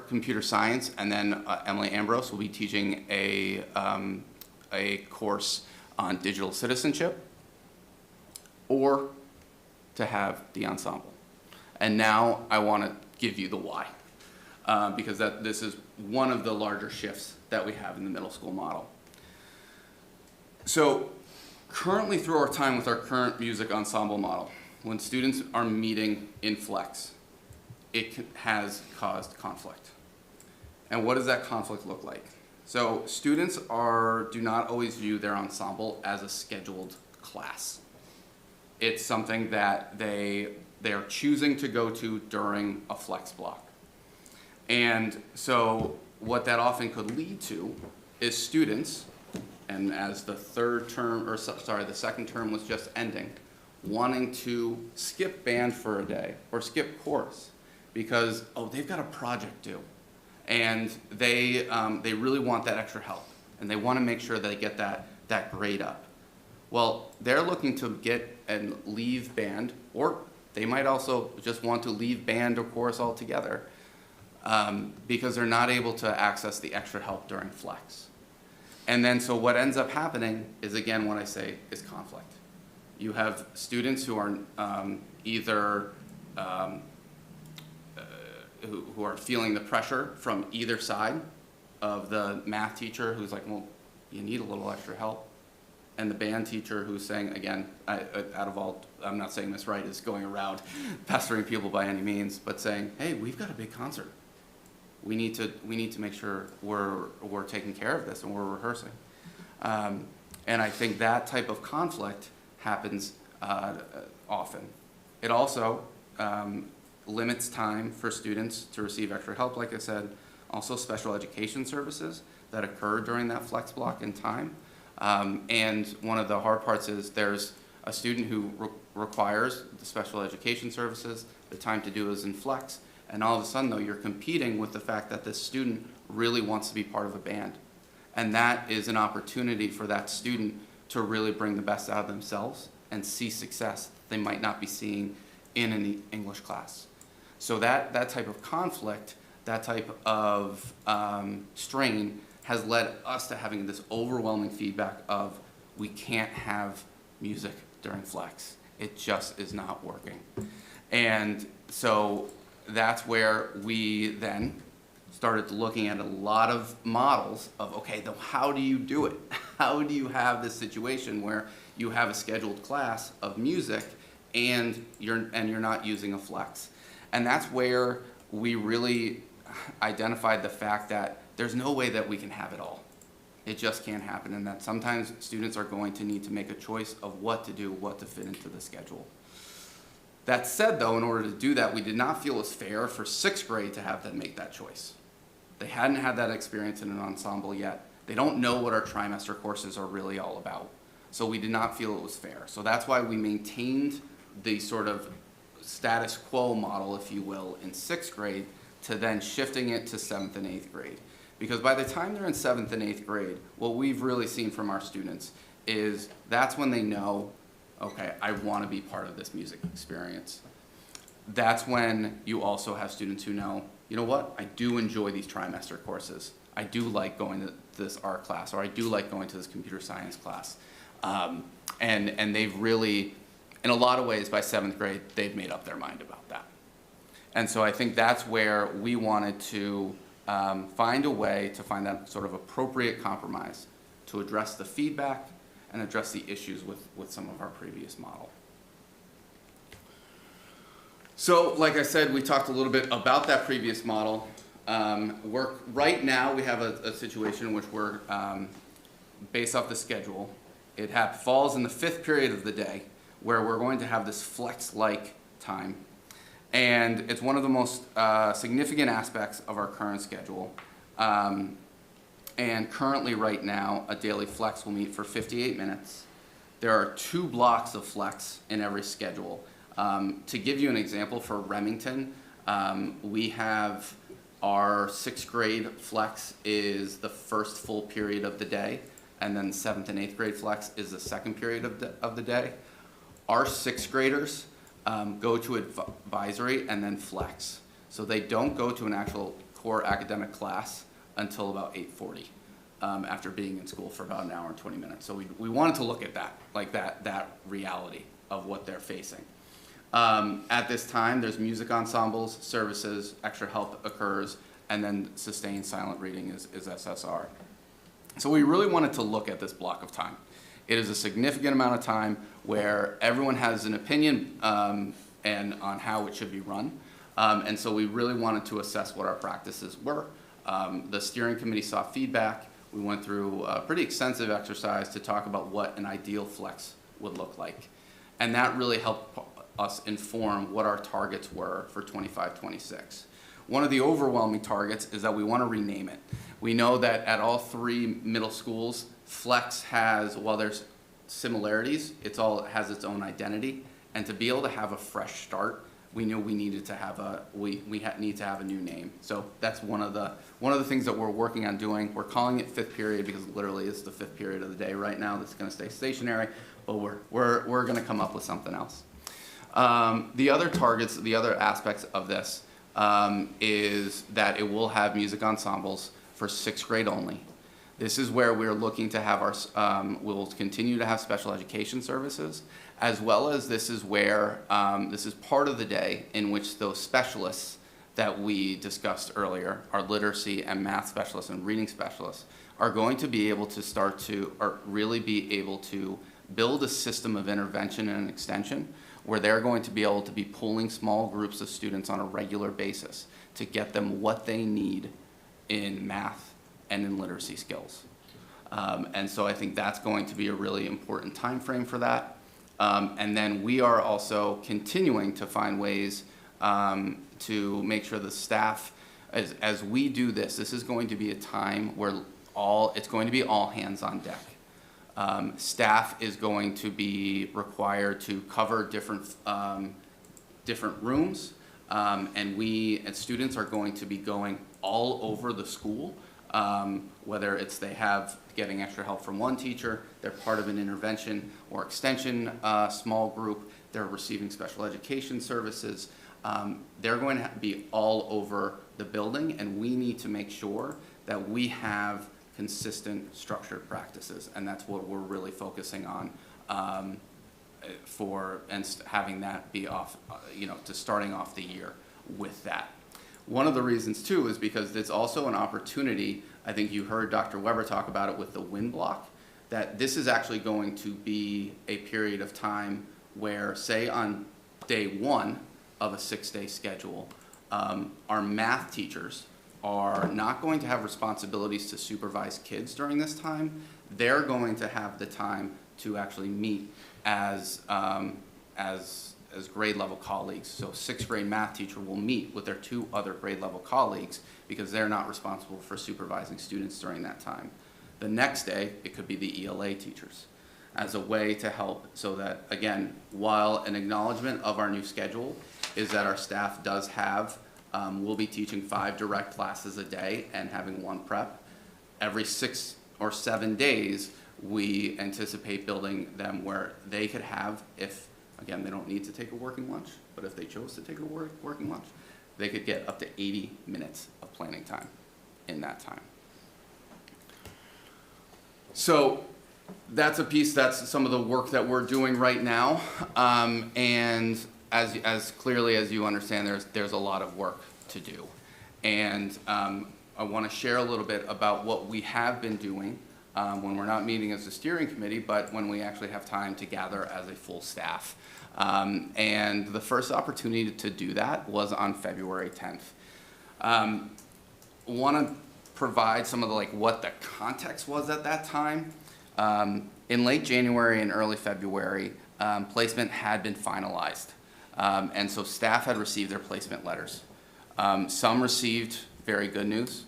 computer science, and then Emily Ambrose will be teaching a course on digital citizenship, or to have the ensemble. And now I want to give you the why, because this is one of the larger shifts that we have in the middle school model. So currently, through our time with our current music ensemble model, when students are meeting in flex, it has caused conflict. And what does that conflict look like? So students do not always view their ensemble as a scheduled class. It's something that they are choosing to go to during a flex block. And so what that often could lead to is students, and as the second term was just ending, wanting to skip band for a day or skip chorus because, they've got a project due. And they really want that extra help, and they want to make sure they get that grade up. Well, they're looking to get and leave band, or they might also just want to leave band or chorus altogether because they're not able to access the extra help during flex. And then so what ends up happening is, again, what I say is conflict. You have students who are either who are feeling the pressure from either side of the math teacher who's like, well, you need a little extra help. And the band teacher who's saying, again, I'm not saying this right, is going around pestering people by any means, but saying, hey, we've got a big concert. We need to make sure we're taking care of this and we're rehearsing. And I think that type of conflict happens often. It also limits time for students to receive extra help, like I said, also special education services that occur during that flex block in time. And one of the hard parts is there's a student who requires the special education services, the time to do is in flex, and all of a sudden, though, you're competing with the fact that this student really wants to be part of a band. And that is an opportunity for that student to really bring the best out of themselves and see success they might not be seeing in an English class. So that type of conflict, that type of strain has led us to having this overwhelming feedback of, we can't have music during flex. It just is not working. And so that's where we then started looking at a lot of models of, okay, then how do you do it? How do you have this situation where you have a scheduled class of music and you're not using a flex? And that's where we really identified the fact that there's no way that we can have it all. It just can't happen, and that sometimes students are going to need to make a choice of what to do, what to fit into the schedule. That said, though, in order to do that, we did not feel it was fair for 6th grade to have them make that choice. They hadn't had that experience in an ensemble yet. They don't know what our trimester courses are really all about. So we did not feel it was fair. So that's why we maintained the sort of status quo model, if you will, in 6th grade, to then shifting it to 7th and 8th grade. Because by the time they're in 7th and 8th grade, what we've really seen from our students is that's when they know, okay, I want to be part of this music experience. That's when you also have students who know, you know what, I do enjoy these trimester courses. I do like going to this art class, or I do like going to this computer science class. And they've really, in a lot of ways, by 7th grade, they've made up their mind about that. And so I think that's where we wanted to find a way to find that sort of appropriate compromise to address the feedback and address the issues with some of our previous model. So, like I said, we talked a little bit about that previous model. Right now, we have a situation in which we're, based off the schedule, it falls in the 5th period of the day, where we're going to have this flex-like time. And it's one of the most significant aspects of our current schedule. And currently, right now, a daily flex will meet for 58 minutes. There are 2 blocks of flex in every schedule. To give you an example, for Remington, we have our 6th grade flex is the first full period of the day, and then 7th and 8th grade flex is the 2nd period of the day. Our 6th graders go to advisory and then flex. So they don't go to an actual core academic class until about 8:40, after being in school for about an hour and 20 minutes. So we wanted to look at that, like that reality of what they're facing. At this time, there's music ensembles, services, extra help occurs, and then sustained silent reading is SSR. So we really wanted to look at this block of time. It is a significant amount of time where everyone has an opinion and on how it should be run. And so we really wanted to assess what our practices were. The steering committee saw feedback. We went through a pretty extensive exercise to talk about what an ideal flex would look like. And that really helped us inform what our targets were for 25-26. One of the overwhelming targets is that we want to rename it. We know that at all 3 middle schools, flex has, while there's similarities, it has its own identity. And to be able to have a fresh start, we knew we needed to have need to have a new name. So that's one of the things that we're working on doing. We're calling it 5th period because literally it's the 5th period of the day right now that's going to stay stationary, but we're going to come up with something else. The other targets, the other aspects of this is that it will have music ensembles for 6th grade only. This is where we're looking to have we'll continue to have special education services, as well as this is where, this is part of the day in which those specialists that we discussed earlier, our literacy and math specialists and reading specialists, are going to be able to start to, or really be able to build a system of intervention and extension where they're going to be able to be pulling small groups of students on a regular basis to get them what they need in math and in literacy skills. And so I think that's going to be a really important time frame for that. And then we are also continuing to find ways to make sure the staff, as we do this is going to be a time where it's going to be all hands on deck. Staff is going to be required to cover different rooms, and students are going to be going all over the school, whether it's getting extra help from one teacher, they're part of an intervention or extension small group, they're receiving special education services. They're going to be all over the building, and we need to make sure that we have consistent, structured practices, and that's what we're really focusing on having that be off, to starting off the year with that. One of the reasons too is because it's also an opportunity, I think you heard Dr. Weber talk about it with the win block, that this is actually going to be a period of time where, say on day one of a 6-day schedule, our math teachers are not going to have responsibilities to supervise kids during this time. They're going to have the time to actually meet as grade level colleagues. So 6th grade math teacher will meet with their 2 other grade level colleagues because they're not responsible for supervising students during that time. The next day, it could be the ELA teachers as a way to help so that, again, while an acknowledgement of our new schedule is that our staff does have, we'll be teaching 5 direct classes a day and having 1 prep. Every 6 or 7 days, we anticipate building them where they could have, if, again, they don't need to take a working lunch, but if they chose to take a working lunch, they could get up to 80 minutes of planning time in that time. So that's a piece, that's some of the work that we're doing right now. And as clearly as you understand, there's a lot of work to do. And I want to share a little bit about what we have been doing when we're not meeting as a steering committee, but when we actually have time to gather as a full staff. And the first opportunity to do that was on February 10th. Want to provide some of the, what the context was at that time. In late January and early February, placement had been finalized. And so staff had received their placement letters. Some received very good news,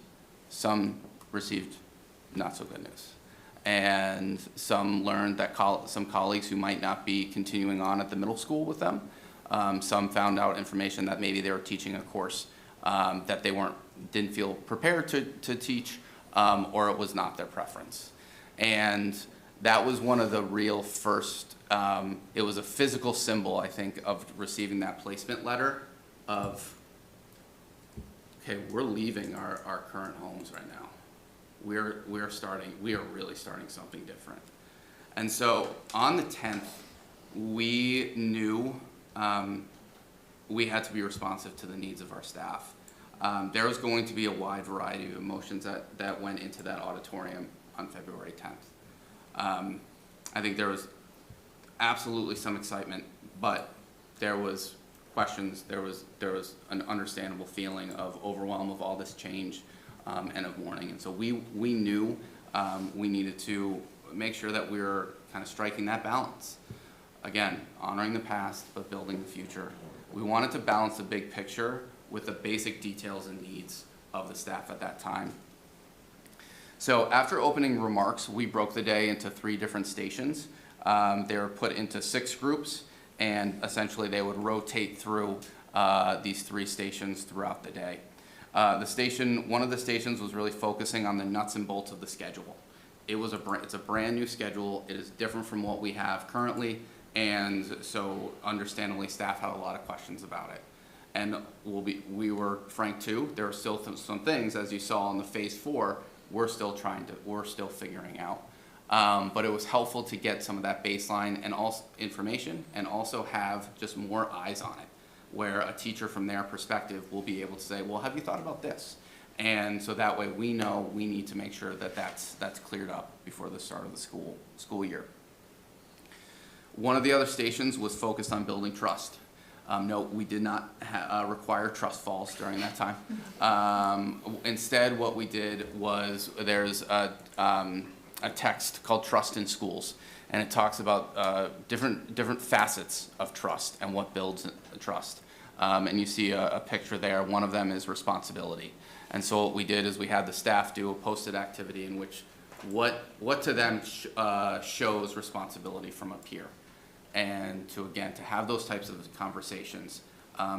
some received not so good news. And some learned that some colleagues who might not be continuing on at the middle school with them, some found out information that maybe they were teaching a course that they didn't feel prepared to teach, or it was not their preference. And that was one of the real first, it was a physical symbol, I think, of receiving that placement letter of, okay, we're leaving our current homes right now. We are really starting something different. And so on the 10th, we knew we had to be responsive to the needs of our staff. There was going to be a wide variety of emotions that went into that auditorium on February 10th. I think there was absolutely some excitement, but there was questions, there was an understandable feeling of overwhelm of all this change and of mourning. And so we knew we needed to make sure that we were kind of striking that balance. Again, honoring the past, but building the future. We wanted to balance the big picture with the basic details and needs of the staff at that time. So after opening remarks, we broke the day into 3 different stations. They were put into 6 groups, and essentially they would rotate through these 3 stations throughout the day. One of the stations was really focusing on the nuts and bolts of the schedule. It's a brand new schedule. It is different from what we have currently, and so understandably staff had a lot of questions about it. And we were frank too, there are still some things, as you saw in the phase 4, we're still figuring out. But it was helpful to get some of that baseline and also information, and also have just more eyes on it, where a teacher from their perspective will be able to say, well, have you thought about this? And so that way we know we need to make sure that that's cleared up before the start of the school year. One of the other stations was focused on building trust. No, we did not require trust falls during that time. Instead, what we did was there's a text called Trust in Schools, and it talks about different facets of trust and what builds trust. And you see a picture there. One of them is responsibility. And so what we did is we had the staff do a posted activity in which what to them shows responsibility from a peer. And to have those types of conversations,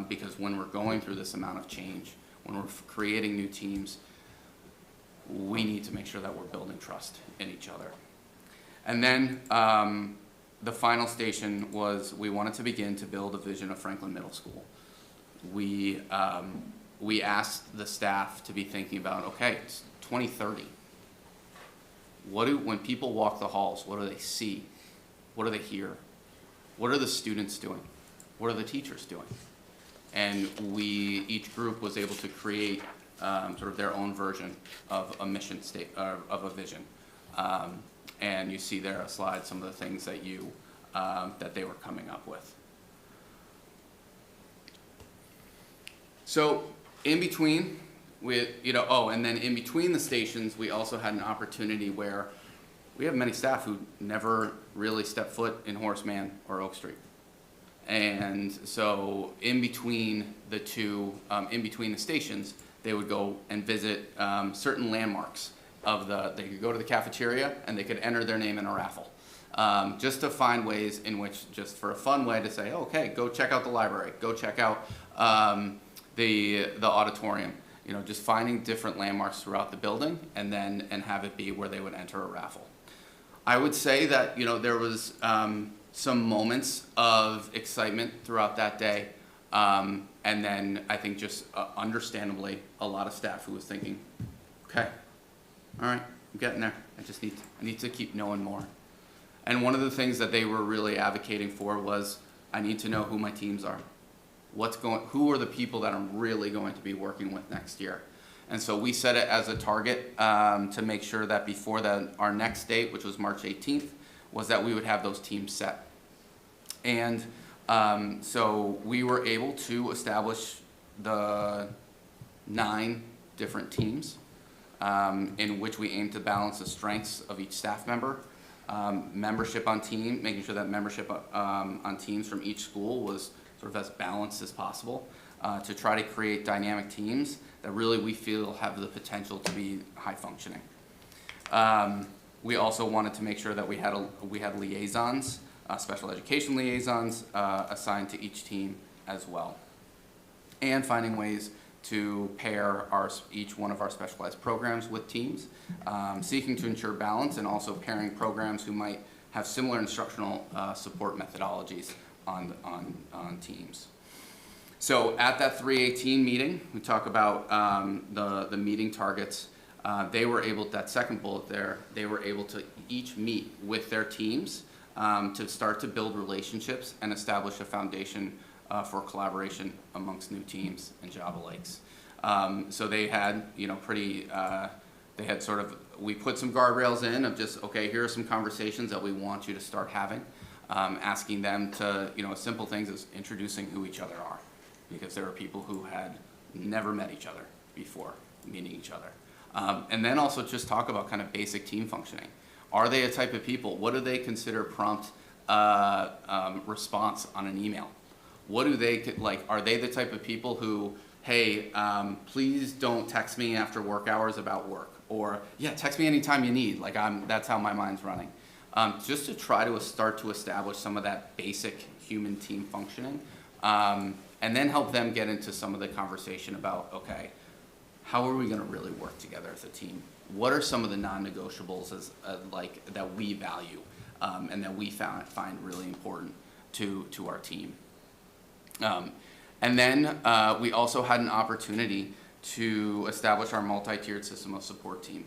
because when we're going through this amount of change, when we're creating new teams, we need to make sure that we're building trust in each other. And then the final station was we wanted to begin to build a vision of Franklin Middle School. We asked the staff to be thinking about, okay, it's 2030. when people walk the halls, what do they see? What do they hear? What are the students doing? What are the teachers doing? And each group was able to create sort of their own version of a mission of a vision. And you see there a slide some of the things that that they were coming up with. So in between, and then in between the stations, we also had an opportunity where we have many staff who never really stepped foot in Horace Mann or Oak Street. And so in between the two, in between the stations, they would go and visit certain landmarks they could go to the cafeteria and they could enter their name in a raffle. Just to find ways in which, just for a fun way to say, okay, go check out the library, go check out the auditorium. Just finding different landmarks throughout the building and have it be where they would enter a raffle. I would say that, there was some moments of excitement throughout that day. And then I think just understandably, a lot of staff who was thinking, okay, all right, I'm getting there. I need to keep knowing more. And one of the things that they were really advocating for was, I need to know who my teams are. Who are the people that I'm really going to be working with next year? And so we set it as a target to make sure that before our next date, which was March 18th, was that we would have those teams set. And so we were able to establish the 9 different teams in which we aim to balance the strengths of each staff member, membership on team, making sure that membership on teams from each school was sort of as balanced as possible, to try to create dynamic teams that really we feel have the potential to be high functioning. We also wanted to make sure that we had liaisons, special education liaisons assigned to each team as well. And finding ways to pair each one of our specialized programs with teams, seeking to ensure balance and also pairing programs who might have similar instructional support methodologies on teams. So at that 318 meeting, we talk about the meeting targets. They were able, that second bullet there, they were able to each meet with their teams to start to build relationships and establish a foundation for collaboration amongst new teams and Java Lakes. So they had, they had sort of, we put some guardrails in of just, okay, here are some conversations that we want you to start having. Asking them to, simple things as introducing who each other are, because there are people who had never met each other before meeting each other. And then also just talk about kind of basic team functioning. Are they a type of people? What do they consider prompt response on an email? What do they, are they the type of people who, hey, please don't text me after work hours about work? Or, yeah, text me anytime you need, that's how my mind's running. Just to try to start to establish some of that basic human team functioning, and then help them get into some of the conversation about, okay, how are we going to really work together as a team? What are some of the non-negotiables that we value and that we find really important to our team? And then we also had an opportunity to establish our multi-tiered system of support team.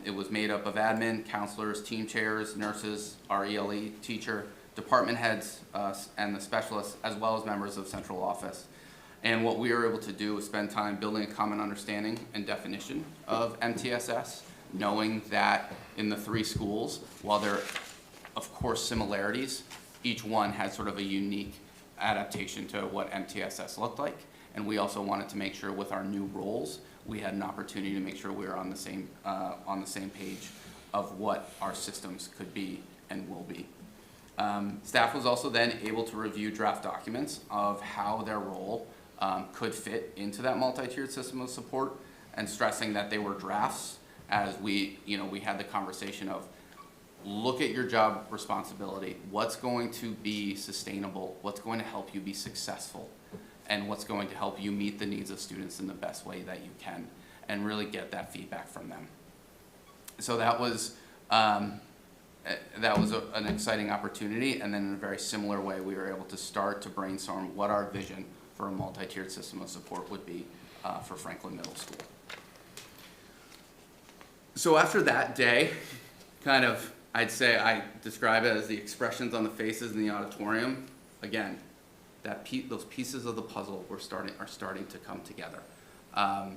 It was made up of admin, counselors, team chairs, nurses, our ELE teacher, department heads, and the specialists, as well as members of central office. And what we were able to do was spend time building a common understanding and definition of MTSS, knowing that in the 3 schools, while there are, of course, similarities, each one had sort of a unique adaptation to what MTSS looked like. And we also wanted to make sure with our new roles, we had an opportunity to make sure we were on the same page of what our systems could be and will be. Staff was also then able to review draft documents of how their role could fit into that multi-tiered system of support, and stressing that they were drafts as we had the conversation of, look at your job responsibility, what's going to be sustainable, what's going to help you be successful, and what's going to help you meet the needs of students in the best way that you can, and really get that feedback from them. So that was an exciting opportunity, and then in a very similar way, we were able to start to brainstorm what our vision for a multi-tiered system of support would be for Franklin Middle School. So after that day, kind of, I'd say I describe it as the expressions on the faces in the auditorium. Again, those pieces of the puzzle are starting to come together. But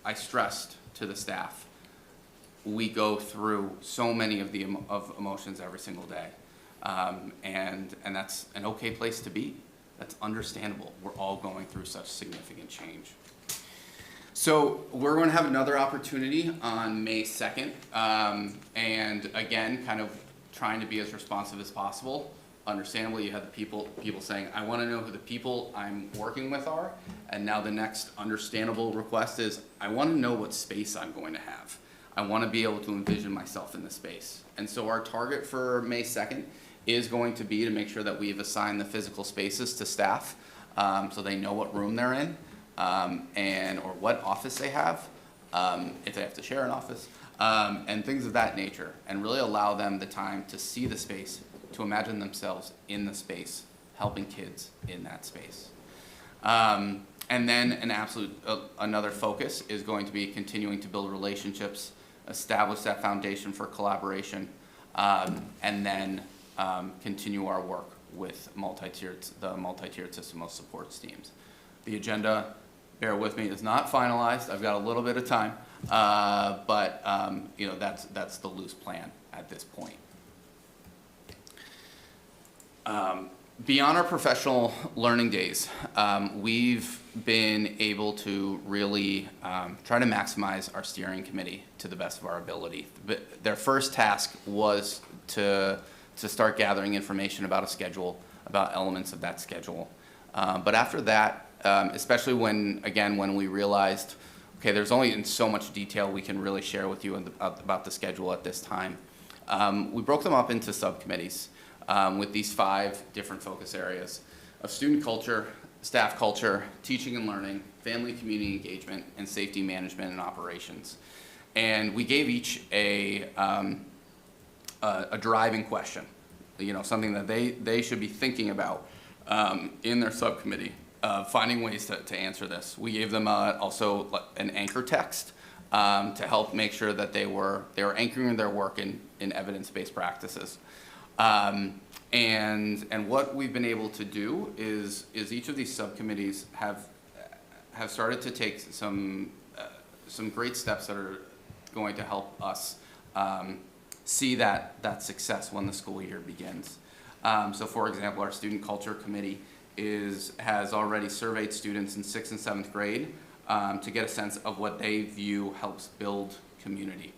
I stressed to the staff, we go through so many of emotions every single day. And that's an okay place to be. That's understandable. We're all going through such significant change. So we're going to have another opportunity on May 2nd. And again, kind of trying to be as responsive as possible. Understandably, you have the people saying, I want to know who the people I'm working with are. And now the next understandable request is, I want to know what space I'm going to have. I want to be able to envision myself in the space. And so our target for May 2nd is going to be to make sure that we've assigned the physical spaces to staff so they know what room they're in or what office they have, if they have to share an office, and things of that nature, and really allow them the time to see the space, to imagine themselves in the space, helping kids in that space. And then another focus is going to be continuing to build relationships, establish that foundation for collaboration, and then continue our work with the multi-tiered system of supports teams. The agenda, bear with me, is not finalized. I've got a little bit of time, but that's the loose plan at this point. Beyond our professional learning days, we've been able to really try to maximize our steering committee to the best of our ability. Their first task was to start gathering information about a schedule, about elements of that schedule. But after that, especially when we realized, okay, there's only so much detail we can really share with you about the schedule at this time, we broke them up into subcommittees with these 5 different focus areas of student culture, staff culture, teaching and learning, family community engagement, and safety management and operations. And we gave each a driving question, something that they should be thinking about in their subcommittee, finding ways to answer this. We gave them also an anchor text to help make sure that they were anchoring their work in evidence-based practices. And what we've been able to do is each of these subcommittees have started to take some great steps that are going to help us see that success when the school year begins. So for example, our student culture committee has already surveyed students in 6th and 7th grade to get a sense of what they view helps build community,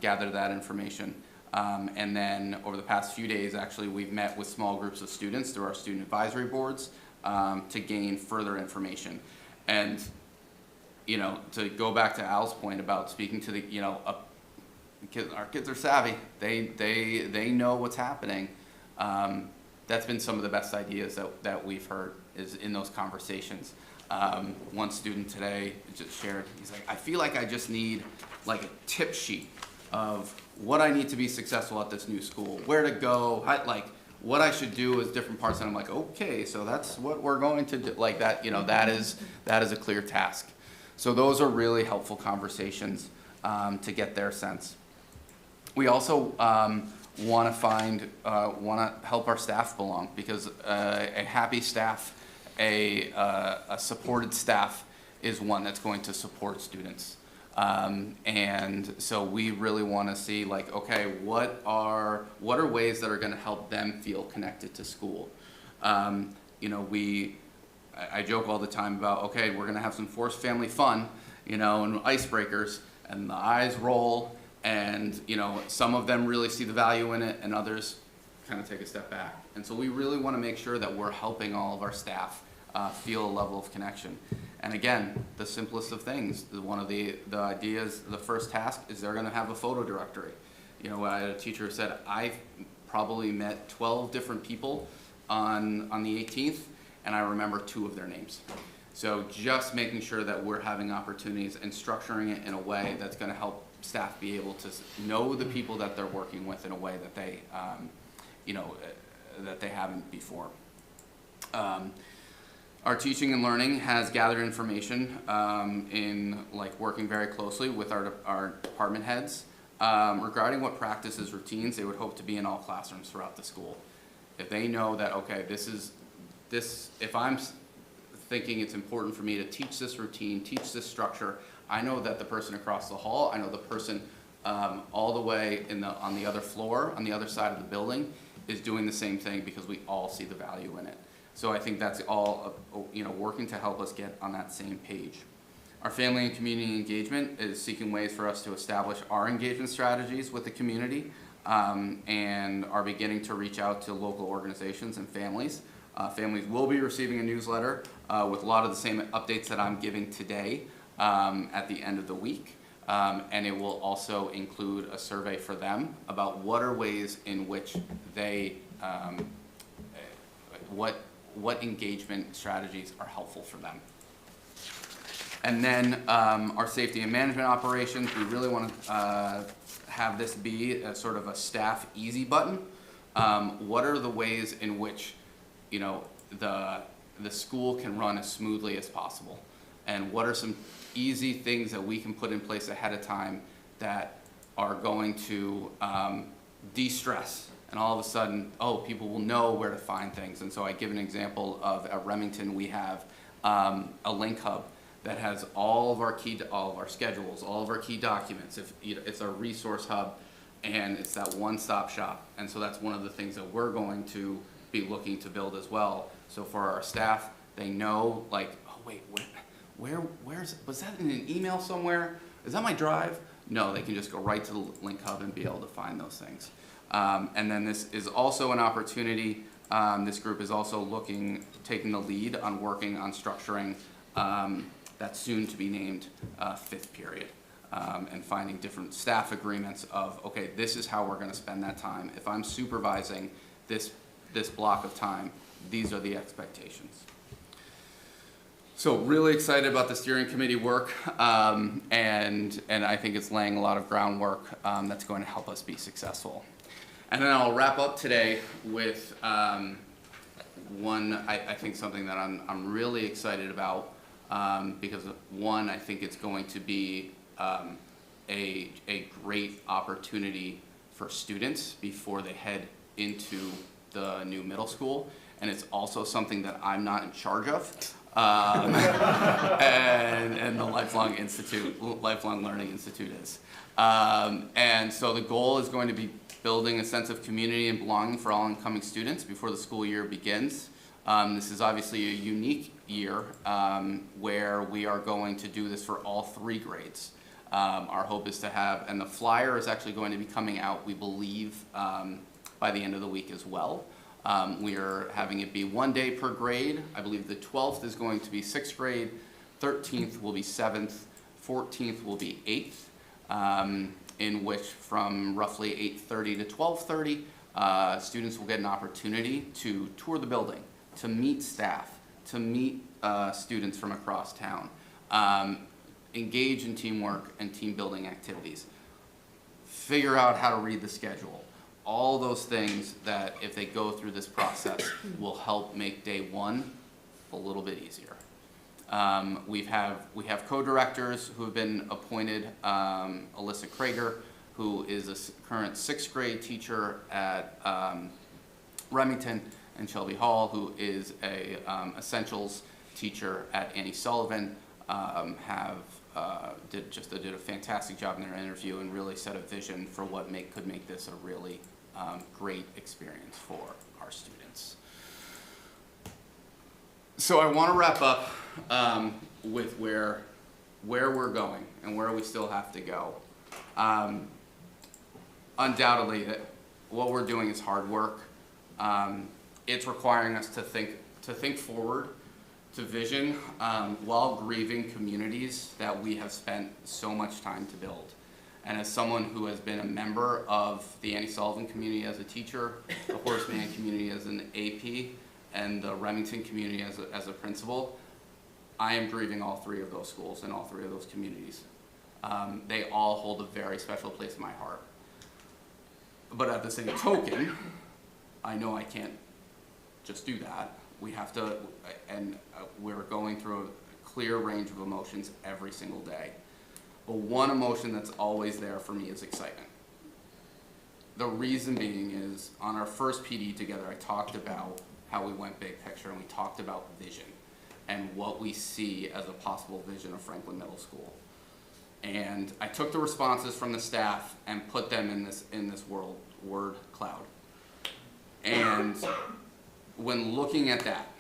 gather that information. And then over the past few days, actually, we've met with small groups of students through our student advisory boards to gain further information. And, to go back to Al's point about speaking to our kids are savvy. They know what's happening. That's been some of the best ideas that we've heard is in those conversations. One student today just shared, he's like, I feel like I just need like a tip sheet of what I need to be successful at this new school, where to go, what I should do as different parts. And I'm like, okay, so that's what we're going to do. Like that, that is a clear task. So those are really helpful conversations to get their sense. We also want to help our staff belong, because a happy staff, a supported staff is one that's going to support students. And so we really want to see, like, okay, what are ways that are going to help them feel connected to school? I joke all the time about, okay, we're going to have some forced family fun, and icebreakers, and the eyes roll, and some of them really see the value in it, and others kind of take a step back. And so we really want to make sure that we're helping all of our staff feel a level of connection. And again, the simplest of things, one of the ideas, the first task is they're going to have a photo directory. I had a teacher who said, I've probably met 12 different people on the 18th, and I remember 2 of their names. So just making sure that we're having opportunities and structuring it in a way that's going to help staff be able to know the people that they're working with in a way that they, that they haven't before. Our teaching and learning has gathered information in working very closely with our department heads regarding what practices, routines they would hope to be in all classrooms throughout the school. If they know that, okay, if I'm thinking it's important for me to teach this routine, teach this structure, I know that the person across the hall, I know the person all the way on the other floor, on the other side of the building, is doing the same thing because we all see the value in it. So I think that's all, working to help us get on that same page. Our family and community engagement is seeking ways for us to establish our engagement strategies with the community and are beginning to reach out to local organizations and families. Families will be receiving a newsletter with a lot of the same updates that I'm giving today at the end of the week. And it will also include a survey for them about what are ways in which they, what engagement strategies are helpful for them. And then our safety and management operations, we really want to have this be a sort of a staff easy button. What are the ways in which, the school can run as smoothly as possible? And what are some easy things that we can put in place ahead of time that are going to de-stress? And all of a sudden, people will know where to find things. And so I give an example of at Remington, we have a link hub that has all of our schedules, all of our key documents. It's a resource hub, and it's that one-stop shop. And so that's one of the things that we're going to be looking to build as well. So for our staff, they know, was that in an email somewhere? Is that my drive? No, they can just go right to the link hub and be able to find those things. And then this is also an opportunity. This group is also taking the lead on working on structuring that soon to be named fifth period and finding different staff agreements of, okay, this is how we're going to spend that time. If I'm supervising this block of time, these are the expectations. So really excited about the steering committee work, and I think it's laying a lot of groundwork that's going to help us be successful. And then I'll wrap up today with I think something that I'm really excited about because one, I think it's going to be a great opportunity for students before they head into the new middle school, and it's also something that I'm not in charge of. And the Lifelong Learning Institute is. And so the goal is going to be building a sense of community and belonging for all incoming students before the school year begins. This is obviously a unique year where we are going to do this for all 3 grades. Our hope is to have, and the flyer is actually going to be coming out, we believe, by the end of the week as well. We are having it be 1 day per grade. I believe the 12th is going to be 6th grade, 13th will be 7th, 14th will be 8th, in which from roughly 8:30 to 12:30, students will get an opportunity to tour the building, to meet staff, to meet students from across town, engage in teamwork and team building activities, figure out how to read the schedule. All those things that, if they go through this process, will help make day 1 a little bit easier. We have co-directors who have been appointed. Alyssa Krager, who is a current 6th grade teacher at Remington, and Shelby Hall, who is a essentials teacher at Annie Sullivan, did a fantastic job in their interview and really set a vision for what could make this a really great experience for our students. So I want to wrap up with where we're going and where we still have to go. Undoubtedly, that what we're doing is hard work. It's requiring us to think forward, to vision, while grieving communities that we have spent so much time to build. And as someone who has been a member of the Annie Sullivan community as a teacher, the Horace Mann community as an AP, and the Remington community as a principal, I am grieving all 3 of those schools and all 3 of those communities. They all hold a very special place in my heart. But at the same token, I know I can't just do that. We have to, and we're going through a clear range of emotions every single day. But one emotion that's always there for me is excitement. The reason being is, on our first PD together, I talked about how we went big picture, and we talked about vision and what we see as a possible vision of Franklin Middle School. And I took the responses from the staff and put them in this word cloud. And when looking at that,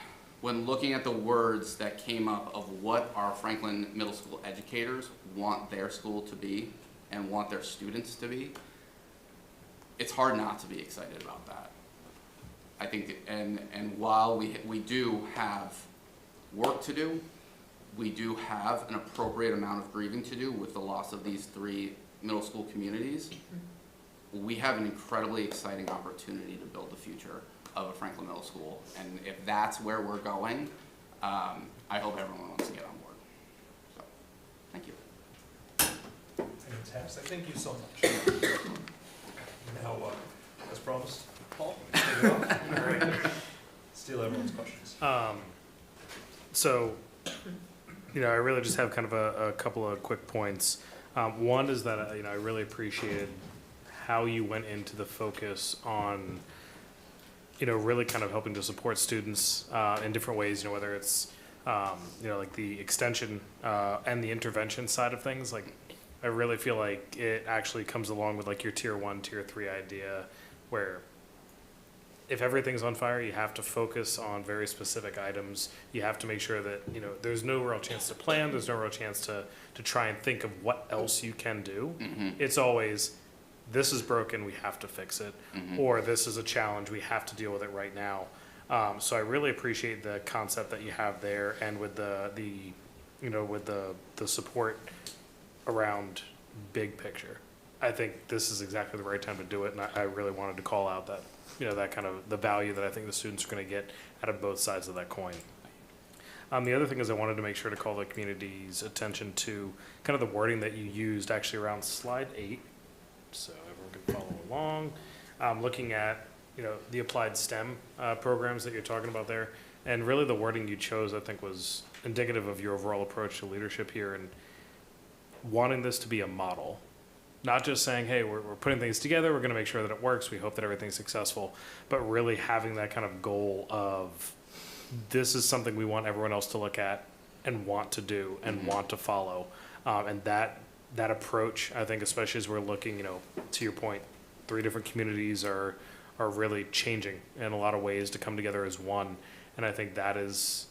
when looking at the words that came up of what our Franklin Middle School educators want their school to be and want their students to be, it's hard not to be excited about that. I think, and while we do have work to do, we do have an appropriate amount of grieving to do with the loss of these 3 middle school communities. We have an incredibly exciting opportunity to build the future of a Franklin Middle School, and if that's where we're going, I hope everyone wants to get on board. So, thank you. Fantastic, thank you so much. Now, as promised, Paul, take it off. All right. Steal everyone's questions. So, I really just have kind of a couple of quick points. One is that, I really appreciated how you went into the focus on, really kind of helping to support students in different ways, whether it's, like the extension and the intervention side of things. Like, I really feel like it actually comes along with like your tier 1, tier 3 idea, where if everything's on fire, you have to focus on very specific items. You have to make sure that, there's no real chance to plan. There's no real chance to try and think of what else you can do. Mm-hmm. It's always, this is broken, we have to fix it. Mm-hmm. Or this is a challenge, we have to deal with it right now. So I really appreciate the concept that you have there, and with the support around big picture. I think this is exactly the right time to do it, and I really wanted to call out that, that kind of the value that I think the students are going to get out of both sides of that coin. The other thing is I wanted to make sure to call the community's attention to kind of the wording that you used actually around slide 8, so everyone can follow along. Looking at, the applied STEM programs that you're talking about there, and really the wording you chose, I think, was indicative of your overall approach to leadership here, and wanting this to be a model. Not just saying, hey, we're putting things together, we're going to make sure that it works, we hope that everything's successful, but really having that kind of goal of, this is something we want everyone else to look at and want to do and want to follow. And that approach, I think, especially as we're looking, to your point, 3 different communities are really changing in a lot of ways to come together as one. And I think that is,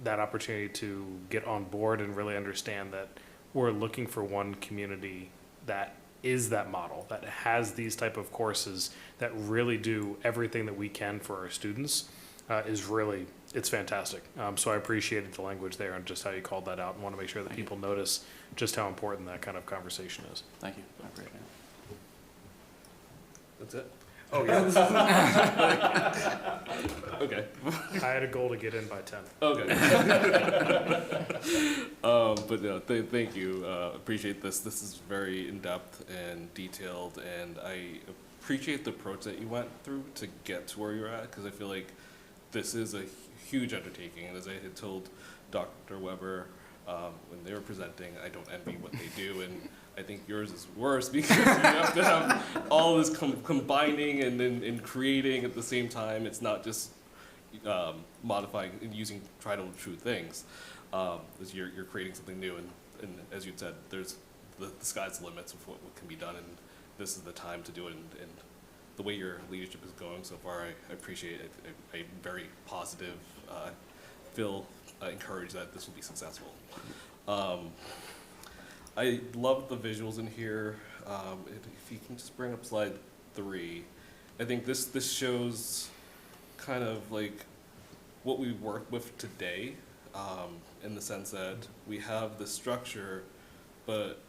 that opportunity to get on board and really understand that we're looking for one community that is that model, that has these type of courses that really do everything that we can for our students, is really, it's fantastic. So I appreciated the language there and just how you called that out, and want to make sure that people notice just how important that kind of conversation is. Thank you. I appreciate it. That's it? Oh, yeah. Okay. I had a goal to get in by 10. Okay. But no, thank you. Appreciate this. This is very in-depth and detailed, and I appreciate the approach that you went through to get to where you're at, because I feel like this is a huge undertaking. And as I had told Dr. Weber when they were presenting, I don't envy what they do, and I think yours is worse because you have to have all this combining and creating at the same time. It's not just modifying and using tried and true things. As you're creating something new, and as you said, there's the sky's the limits of what can be done, and this is the time to do it. And the way your leadership is going so far, I appreciate it. I'm very positive. Feel encouraged that this will be successful. I love the visuals in here. If you can just bring up slide 3, I think this shows kind of like what we work with today, in the sense that we have the structure, but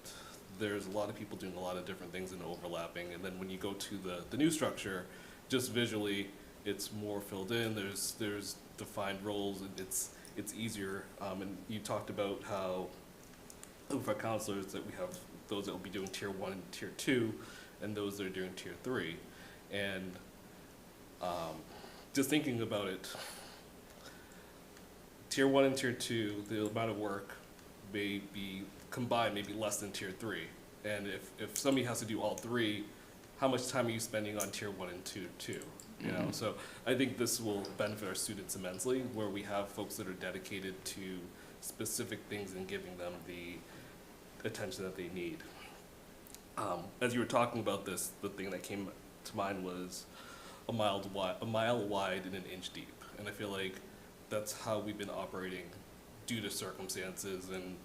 there's a lot of people doing a lot of different things and overlapping. And then when you go to the new structure, just visually, it's more filled in. There's defined roles, and it's easier. And you talked about how for counselors that we have those that will be doing tier 1 and tier 2, and those that are doing tier 3. And just thinking about it, tier 1 and tier 2, the amount of work may be combined, maybe less than tier 3. And if somebody has to do all 3, how much time are you spending on tier 1 and tier 2? You know, so I think this will benefit our students immensely, where we have folks that are dedicated to specific things and giving them the attention that they need. As you were talking about this, the thing that came to mind was a mile wide and an inch deep. And I feel like that's how we've been operating due to circumstances, and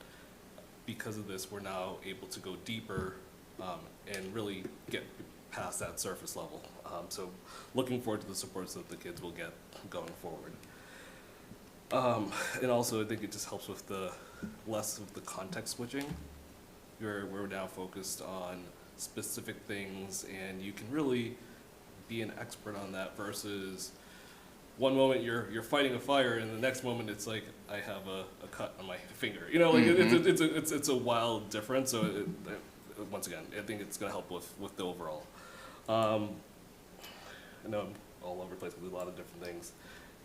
because of this, we're now able to go deeper and really get past that surface level. So looking forward to the supports that the kids will get going forward. And also, I think it just helps with the less of the context switching. We're now focused on specific things, and you can really be an expert on that versus one moment you're fighting a fire, and the next moment it's like, I have a cut on my finger. You know, like it's a wild difference. So once again, I think it's going to help with the overall. I know I'm all over the place with a lot of different things.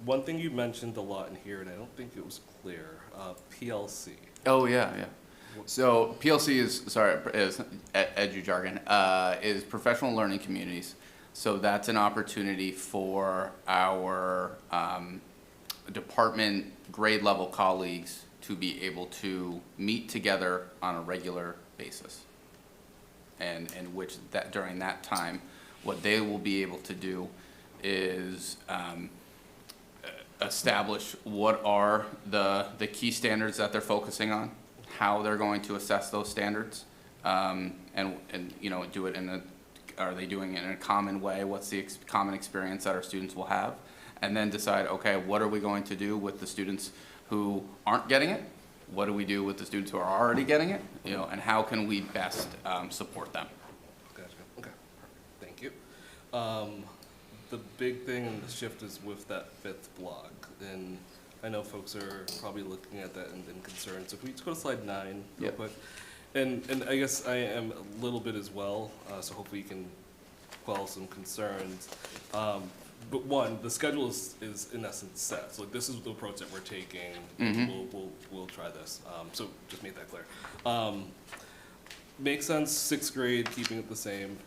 One thing you mentioned a lot in here, and I don't think it was clear, PLC. Oh, yeah. So PLC is edu jargon, is professional learning communities. So that's an opportunity for our department grade level colleagues to be able to meet together on a regular basis. And which that during that time, what they will be able to do is establish what are the key standards that they're focusing on, how they're going to assess those standards, and you know, do it are they doing it in a common way? What's the common experience that our students will have? And then decide, okay, what are we going to do with the students who aren't getting it? What do we do with the students who are already getting it? You know, and how can we best support them? Gotcha. Okay. Thank you. The big thing in the shift is with that 5th block, and I know folks are probably looking at that and concerned. So if we just go to slide 9 real quick. And I guess I am a little bit as well, so hopefully you can quell some concerns. But one, the schedule is in essence set. So like, this is the approach that we're taking. We'll try this. So just make that clear. Makes sense, 6th grade, keeping it the same.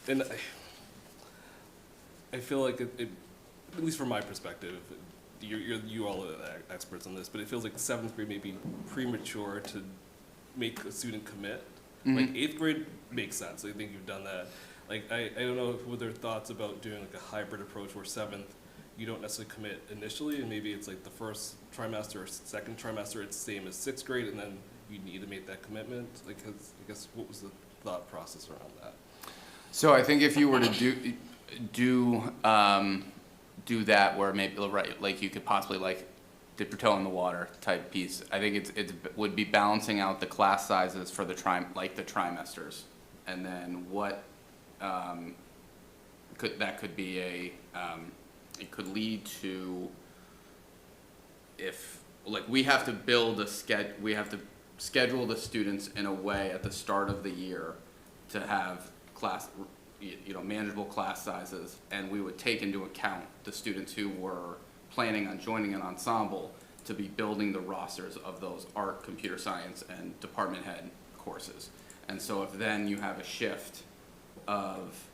And I feel like it, at least from my perspective, you all are experts on this, but it feels like 7th grade may be premature to make a student commit. Like 8th grade makes sense. I think you've done that. Like I don't know if were there thoughts about doing like a hybrid approach where 7th you don't necessarily commit initially, and maybe it's like the first trimester or second trimester it's the same as 6th grade, and then you need to make that commitment. Like, I guess what was the thought process around that? So I think if you were to do that, where maybe like you could possibly like dip your toe in the water type piece. I think it would be balancing out the class sizes for the trimesters, and then what could be it could lead to, if like we have to schedule the students in a way at the start of the year to have manageable class sizes, and we would take into account the students who were planning on joining an ensemble to be building the rosters of those art, computer science, and department head courses. And so if then you have a shift of,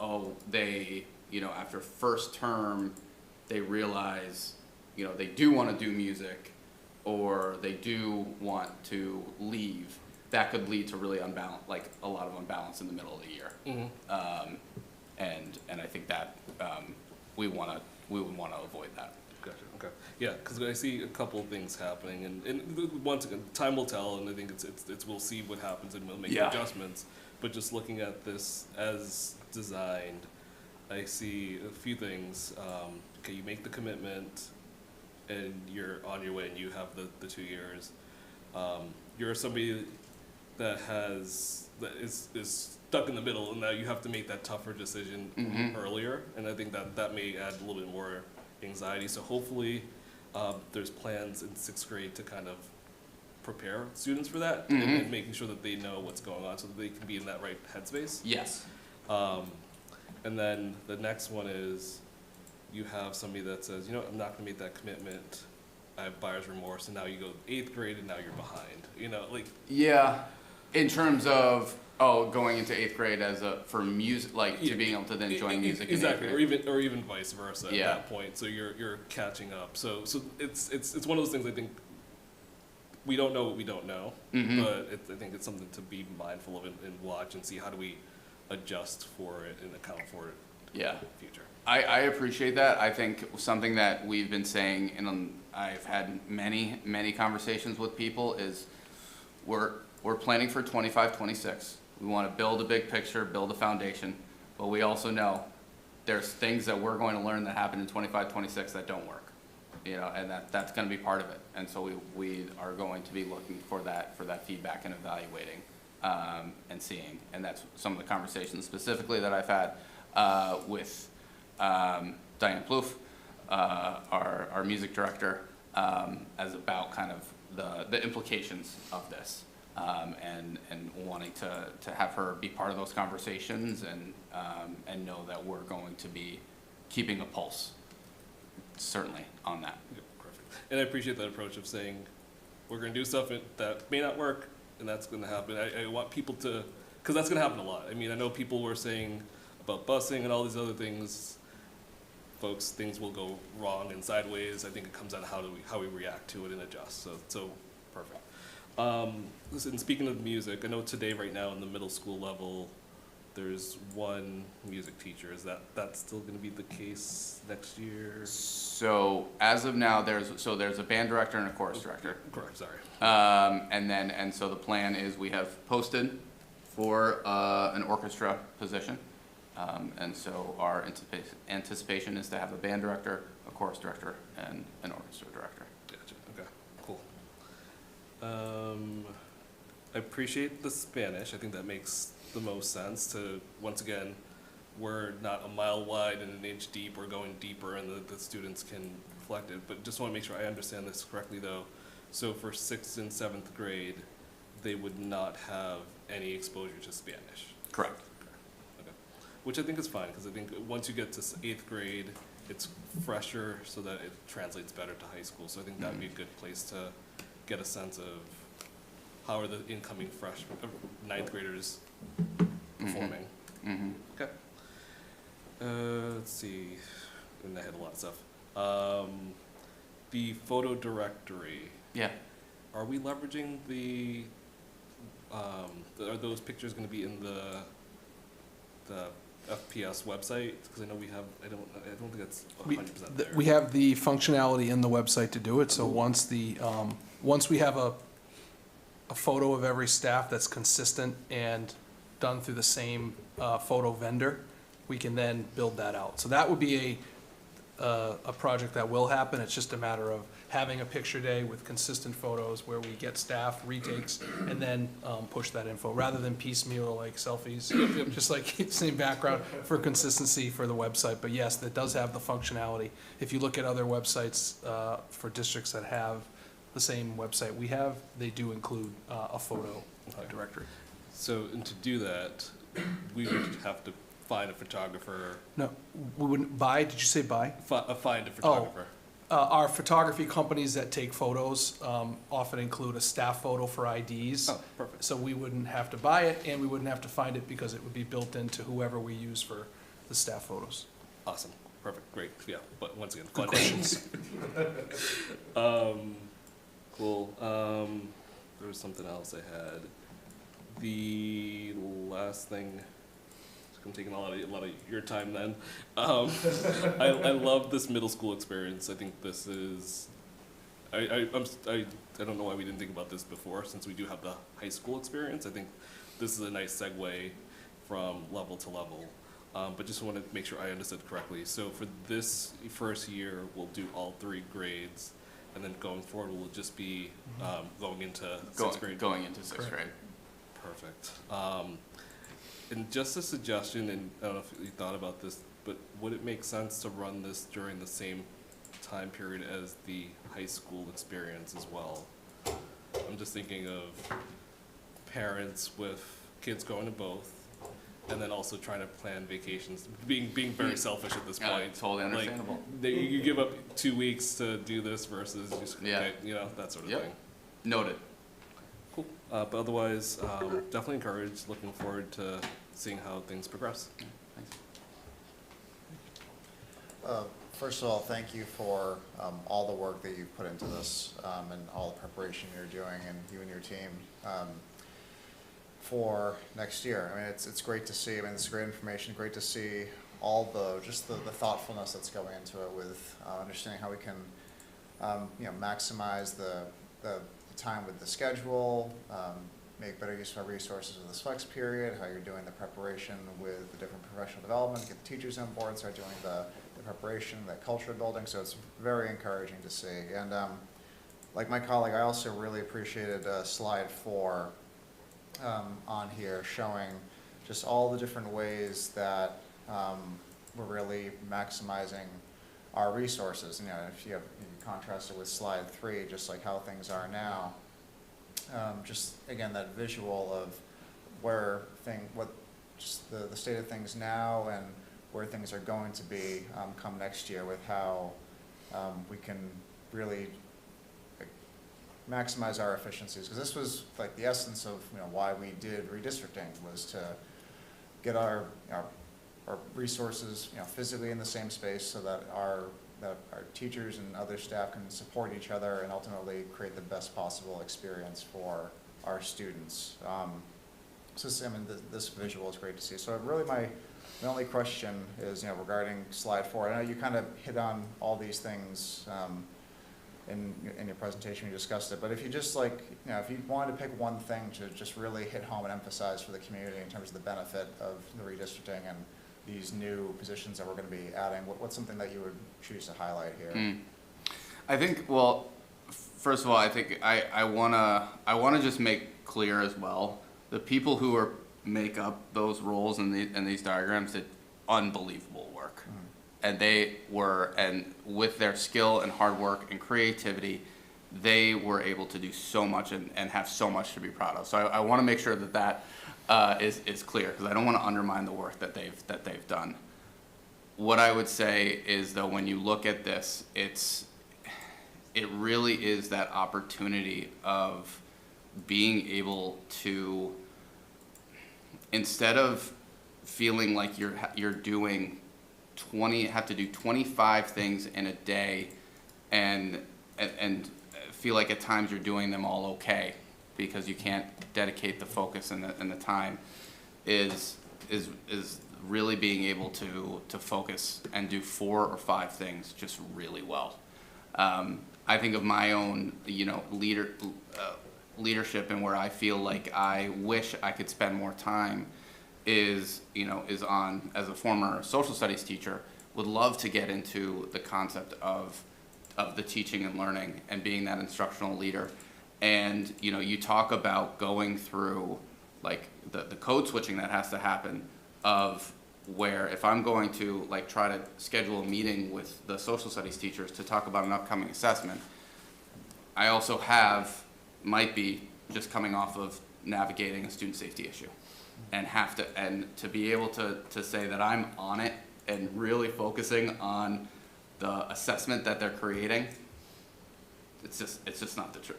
after first term, they realize, they do want to do music, or they do want to leave, that could lead to really a lot of unbalance in the middle of the year. And I think that we would want to avoid that. Gotcha. Okay. Yeah, because I see a couple of things happening, and once again, time will tell, and I think it's we'll see what happens, and we'll make adjustments. But just looking at this as designed, I see a few things. Okay, you make the commitment, and you're on your way, and you have the 2 years. You're somebody that is stuck in the middle, and now you have to make that tougher decision earlier, and I think that may add a little bit more anxiety. So hopefully there's plans in 6th grade to kind of prepare students for that, and making sure that they know what's going on so that they can be in that right headspace. Yes. And then the next one is you have somebody that says, you know, I'm not gonna make that commitment, I have buyer's remorse, and now you go 8th grade and now you're behind, you know, like. Yeah, in terms of, going into 8th grade for music, like to being able to then join music in 8th Exactly, grade. or even vice versa at that point, so you're catching up. So it's one of those things I think, we don't know what we don't know, but I think it's something to be mindful of and watch and see how do we adjust for it and account for it in the future. I appreciate that. I think something that we've been saying, and I've had many conversations with people, is we're planning for 25, 26. We want to build a big picture, build a foundation, but we also know there's things that we're going to learn that happen in 25, 26 that don't work, you know, and that's going to be part of it. And so we are going to be looking for that feedback and evaluating and seeing. And that's some of the conversations specifically that I've had with Diane Plouffe, our music director, as about kind of the implications of this. And wanting to have her be part of those conversations and know that we're going to be keeping a pulse, certainly, on that. Yeah, perfect. And I appreciate that approach of saying, we're gonna do stuff that may not work, and that's gonna happen. I want people to, because that's gonna happen a lot. I mean, I know people were saying about busing and all these other things, folks, things will go wrong and sideways. I think it comes down to how we react to it and adjust, so perfect. Listen, speaking of music, I know today, right now, in the middle school level, there's one music teacher. Is that's still going to be the case next year? So as of now, there's a band director and a chorus director. Correct. Sorry. And so the plan is we have posted for an orchestra position, and so our anticipation is to have a band director, a chorus director, and an orchestra director. Gotcha. Okay. Cool. I appreciate the Spanish. I think that makes the most sense to, once again, we're not a mile wide and an inch deep, we're going deeper and the students can reflect it. But just want to make sure I understand this correctly though. So for 6th and 7th grade, they would not have any exposure to Spanish? Correct. Okay. Which I think is fine, because I think once you get to 8th grade, it's fresher so that it translates better to high school. So I think that would be a good place to get a sense of how are the incoming freshmen, 9th graders performing. Okay. Let's see, and I had a lot of stuff. The photo directory. Yeah. Are we leveraging the, are those pictures gonna be in the FPS website? Because I know we have, I don't think that's 100% there. We have the functionality in the website to do it, so once we have a photo of every staff that's consistent and done through the same photo vendor, we can then build that out. So that would be a project that will happen. It's just a matter of having a picture day with consistent photos where we get staff retakes and then push that info, rather than piecemeal like selfies, just like same background for consistency for the website. But yes, that does have the functionality. If you look at other websites for districts that have the same website we have, they do include a photo directory. So, and to do that, we would have to find a photographer. No, we wouldn't buy, did you say buy? Find a photographer. Our photography companies that take photos often include a staff photo for IDs. Oh, perfect. So we wouldn't have to buy it, and we wouldn't have to find it because it would be built into whoever we use for the staff photos. Awesome, perfect, great, yeah, but once again, Good fun. questions. Cool, there was something else I had. The last thing, I'm taking a lot of your time then. I love this middle school experience. I think this is, I don't know why we didn't think about this before, since we do have the high school experience. I think this is a nice segue from level to level. But just want to make sure I understood correctly. So for this first year, we'll do all 3 grades, and then going forward, we'll just be going into 6th grade. Going into 6th grade. Perfect. And just a suggestion, and I don't know if you thought about this, but would it make sense to run this during the same time period as the high school experience as well? I'm just thinking of parents with kids going to both, and then also trying to plan vacations, being very selfish at this Yeah, point. totally understandable. Like, you give up 2 weeks to do this versus just, Yeah. okay, you know, that sort of Yep. thing. Noted. Cool. But otherwise, definitely encouraged, looking forward to seeing how things progress. First of all, thank you for all the work that you've put into this and all the preparation you're doing, and you and your team for next year. I mean, it's great to see. I mean, it's great information. Great to see all the thoughtfulness that's going into it, with understanding how we can maximize the time with the schedule, make better use of our resources with this flex period, how you're doing the preparation with the different professional development, get the teachers on board, start doing the preparation, that culture building. So it's very encouraging to see. And like my colleague, I also really appreciated slide 4 on here, showing just all the different ways that we're really maximizing our resources. You know, if you contrast it with slide 3, just like how things are now, just again that visual of the state of things now and where things are going to be come next year, with how we can really maximize our efficiencies. Because this was like the essence of why we did redistricting, was to get our resources physically in the same space, so that our teachers and other staff can support each other and ultimately create the best possible experience for our students. So this visual is great to see. So really my only question is regarding slide 4. I know you kind of hit on all these things in your presentation, you discussed it, but if you just if you wanted to pick one thing to just really hit home and emphasize for the community in terms of the benefit of the redistricting and these new positions that we're going to be adding, what's something that you would choose to highlight here? I think, well, first of all, I think I wanna just make clear as well, the people who make up those roles in these diagrams did unbelievable work. And and with their skill and hard work and creativity, they were able to do so much and have so much to be proud of. So I want to make sure that is clear, because I don't want to undermine the work that they've done. What I would say is, though, when you look at this, it really is that opportunity of being able to, instead of feeling like you're doing have to do 25 things in a day and feel like at times you're doing them all okay because you can't dedicate the focus and the time, is really being able to focus and do 4 or 5 things just really well. I think of my own leadership, and where I feel like I wish I could spend more time is on, as a former social studies teacher, would love to get into the concept of the teaching and learning and being that instructional leader. And you talk about going through like the code switching that has to happen, of where if I'm going to try to schedule a meeting with the social studies teachers to talk about an upcoming assessment, I also might be just coming off of navigating a student safety issue, and to be able to say that I'm on it and really focusing on the assessment that they're creating, it's just not the truth.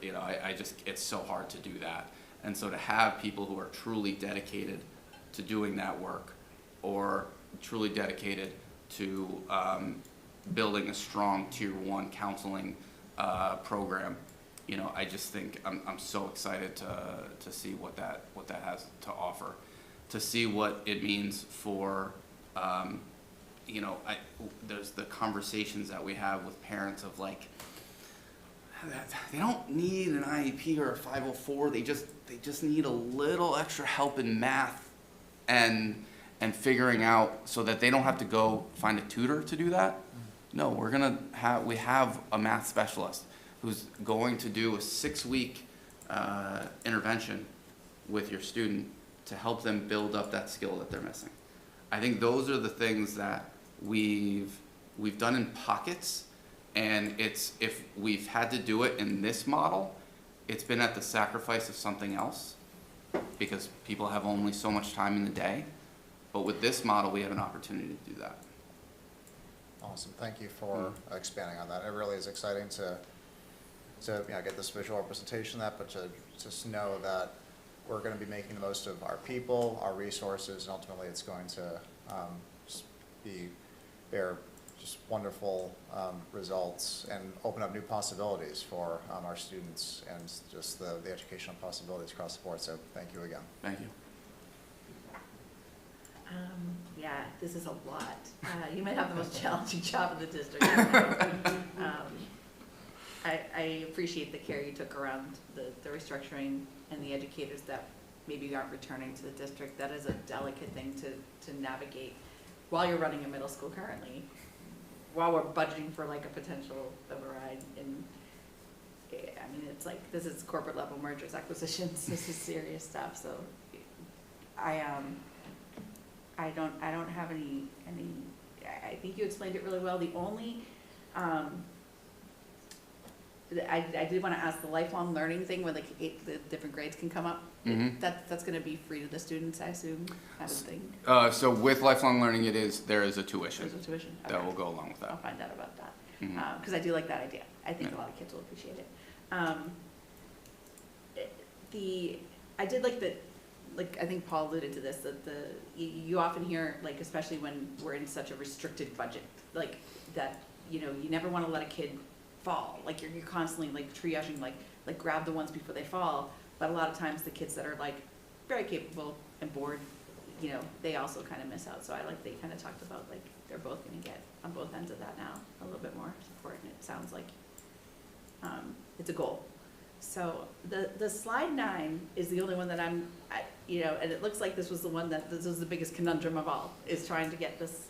It's so hard to do that. And so to have people who are truly dedicated to doing that work, or truly dedicated to building a strong Tier 1 counseling program, I just think I'm so excited to see what that has to offer, to see what it means for there's the conversations that we have with parents of they don't need an IEP or a 504, they just need a little extra help in math and figuring out, so that they don't have to go find a tutor to do that. No, we have a math specialist who's going to do a 6-week intervention with your student to help them build up that skill that they're missing. I think those are the things that we've done in pockets, and if we've had to do it in this model, it's been at the sacrifice of something else, because people have only so much time in the day. But with this model, we have an opportunity to do that. Awesome, thank you for expanding on that. It really is exciting to get this visual representation of that, but to just know that we're going to be making the most of our people, our resources, and ultimately it's going to bear just wonderful results and open up new possibilities for our students and just the educational possibilities across the board. So thank you again. Thank you. Yeah, this is a lot. You might have the most challenging job in the district. I appreciate the care you took around the restructuring and the educators that maybe aren't returning to the district. That is a delicate thing to navigate while you're running a middle school currently, while we're budgeting for like a potential override. And I mean, it's like, this is corporate level mergers, acquisitions. This is serious stuff. So I don't have any, I think you explained it really well. The only, I did want to ask the lifelong learning thing where the different grades can come up. Mm-hmm. That's going to be free to the students, I assume, I would think. So with lifelong learning, there is a tuition. There's a tuition. That Okay. will go along with that. I'll find out about that. Mhm. Because I do like that idea. I think a lot of kids will appreciate it. I did like the, like I think Paul alluded to this, that you often hear, like especially when we're in such a restricted budget, like that, you never want to let a kid fall. Like you're constantly like triaging, like grab the ones before they fall. But a lot of times the kids that are like very capable and bored, they also kind of miss out. So I like they kind of talked about like they're both going to get on both ends of that now a little bit more support, and it sounds like it's a goal. So the slide 9 is the only one that and it looks like this was the one that this was the biggest conundrum of all, is trying to get this.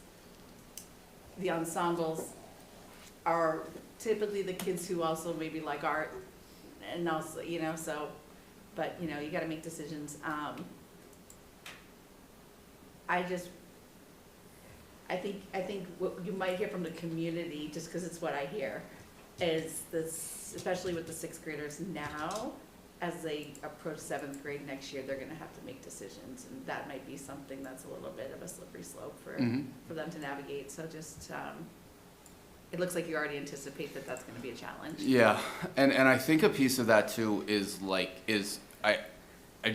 The ensembles are typically the kids who also maybe like art, and also so, but you got to make decisions. I think what you might hear from the community, just because it's what I hear, is this, especially with the 6th graders now, as they approach 7th grade next year, they're going to have to make decisions, and that might be something that's a little bit of a slippery slope for them to navigate. So just, it looks like you already anticipate that that's going to be a challenge. Yeah, and I think a piece of that too is I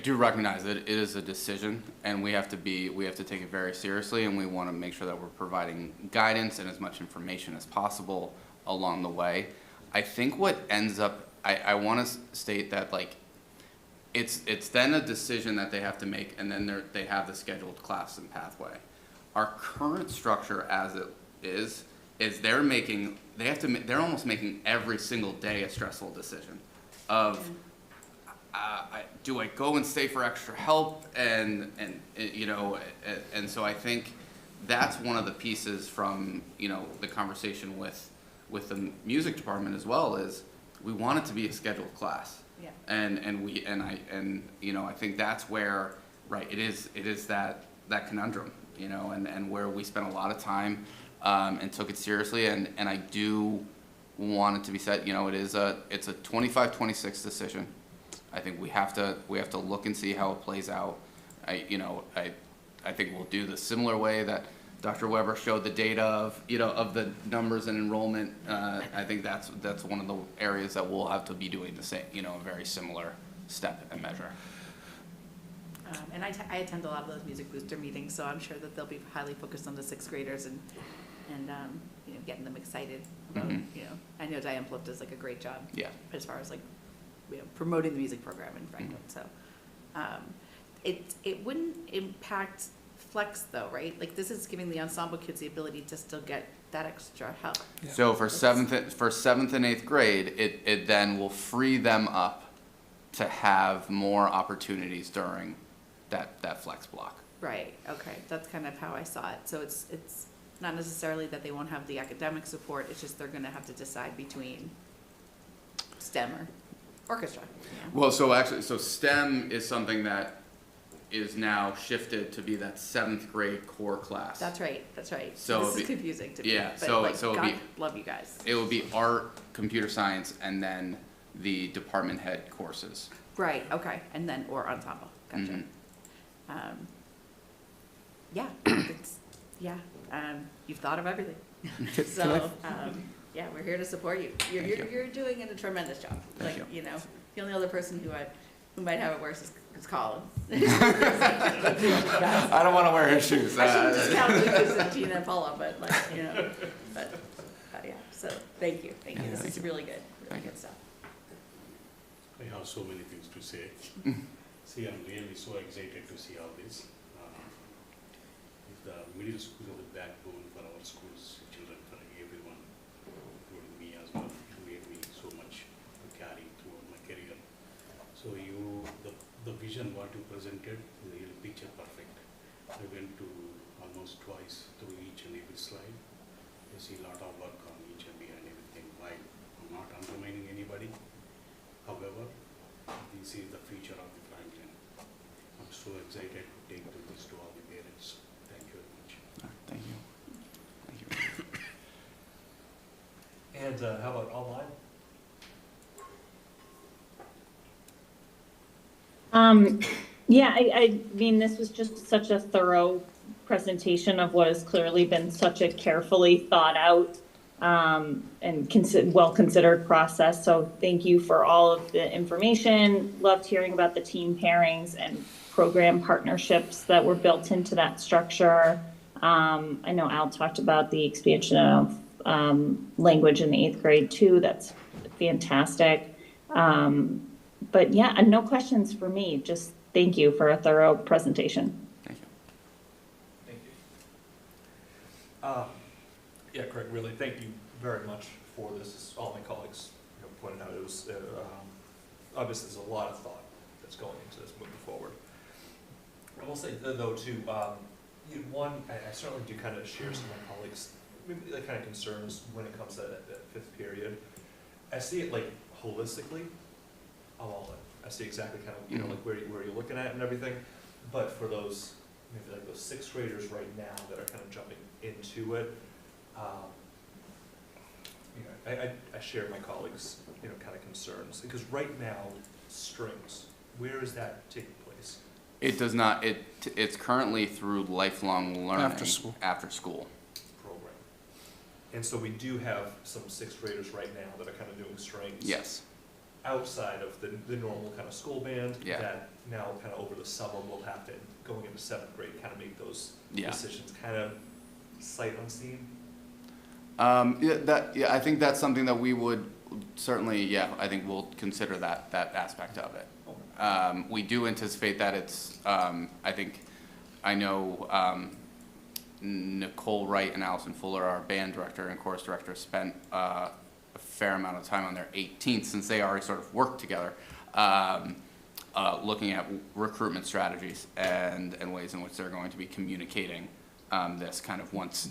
do recognize that it is a decision, and we have to take it very seriously, and we want to make sure that we're providing guidance and as much information as possible along the way. I think what ends up, I want to state that like, it's then a decision that they have to make, and then they have the scheduled class and pathway. Our current structure as it is they're almost making every single day a stressful decision of, do I go and stay for extra help? And so I think that's one of the pieces from, the conversation with the music department as well, is we want it to be a scheduled class. Yeah. I think that's where, right, it is that conundrum, and where we spent a lot of time and took it seriously, and I do want it to be said, it's a 25-26 decision. I think we have to look and see how it plays out. I think we'll do the similar way that Dr. Weber showed the data of the numbers and enrollment. I think that's one of the areas that we'll have to be doing the same, a very similar step and measure. And I attend a lot of those music booster meetings, so I'm sure that they'll be highly focused on the 6th graders and getting them excited about, I know Diane Pluff does like a great job. Yeah. As far as like, promoting the music program in Franklin. So it wouldn't impact flex though, right? Like this is giving the ensemble kids the ability to still get that extra help. Yeah. So for 7th and 8th grade, it then will free them up to have more opportunities during that flex block. Right, okay, that's kind of how I saw it. So it's not necessarily that they won't have the academic support, it's just they're gonna have to decide between STEM or orchestra. Well, so STEM is something that is now shifted to be that 7th grade core class. That's right. So this is confusing to me. Yeah, but so God, love you guys. It would be art, computer science, and then the department head courses. Right, okay, and then, or ensemble, gotcha. yeah, it's, yeah, you've thought of everything. So, yeah, we're here to support you. You're doing a tremendous job. Thank Like, you. know, the only other person who might have it worse is Colin. I don't want to wear his shoes. I shouldn't discount Lucas and Tina and Paula, but like, but yeah, so thank you. Yeah, This thank is you. really good, Thank you. good stuff. I have so many things to say. See, I'm really so excited to see all this. The middle school is the backbone for our schools, children, for everyone, including me as well. It made me so much to carry throughout my career. So the vision what you presented is really picture perfect. I went to almost twice through each and every slide. You see a lot of work on each and behind everything. Why? I'm not undermining anybody. However, this is the future of the Franklin. I'm so excited to take this to all the parents. Thank you very much. Thank you. Thank you. And how about online? Yeah, I mean, this was just such a thorough presentation of what has clearly been such a carefully thought out and well-considered process. So thank you for all of the information. Loved hearing about the team pairings and program partnerships that were built into that structure. I know Al talked about the expansion of language in the 8th grade too. That's fantastic. But yeah, and no questions for me. Just thank you for a thorough presentation. Thank you. Thank you. Yeah, Craig, really, thank you very much for this. As all my colleagues pointed out, it was obviously there's a lot of thought that's going into this moving forward. I will say though too, one, I certainly do kind of share some of my colleagues' maybe the kind of concerns when it comes to that 5th period. I see it like holistically. I'm all in. I see exactly kind of like where you're looking at and everything. But for those maybe like those 6th graders right now that are kind of jumping into it, I share my colleagues kind of concerns because right now strings, where is that taking place? It does not. It's currently through lifelong learning After school. Program. And so we do have some 6th graders right now that are kind of doing strings. Yes. Outside of the normal kind of school band, Yeah. that now kind of over the summer we'll have to, going into 7th grade, kind of make those Yeah. decisions, kind of sight unseen. Yeah, I think that's something that we would certainly, yeah, I think we'll consider that aspect of it. We do anticipate that it's, I know Nicole Wright and Allison Fuller, our band director and chorus director, spent a fair amount of time on their 18th, since they already sort of worked together, looking at recruitment strategies and ways in which they're going to be communicating this kind of once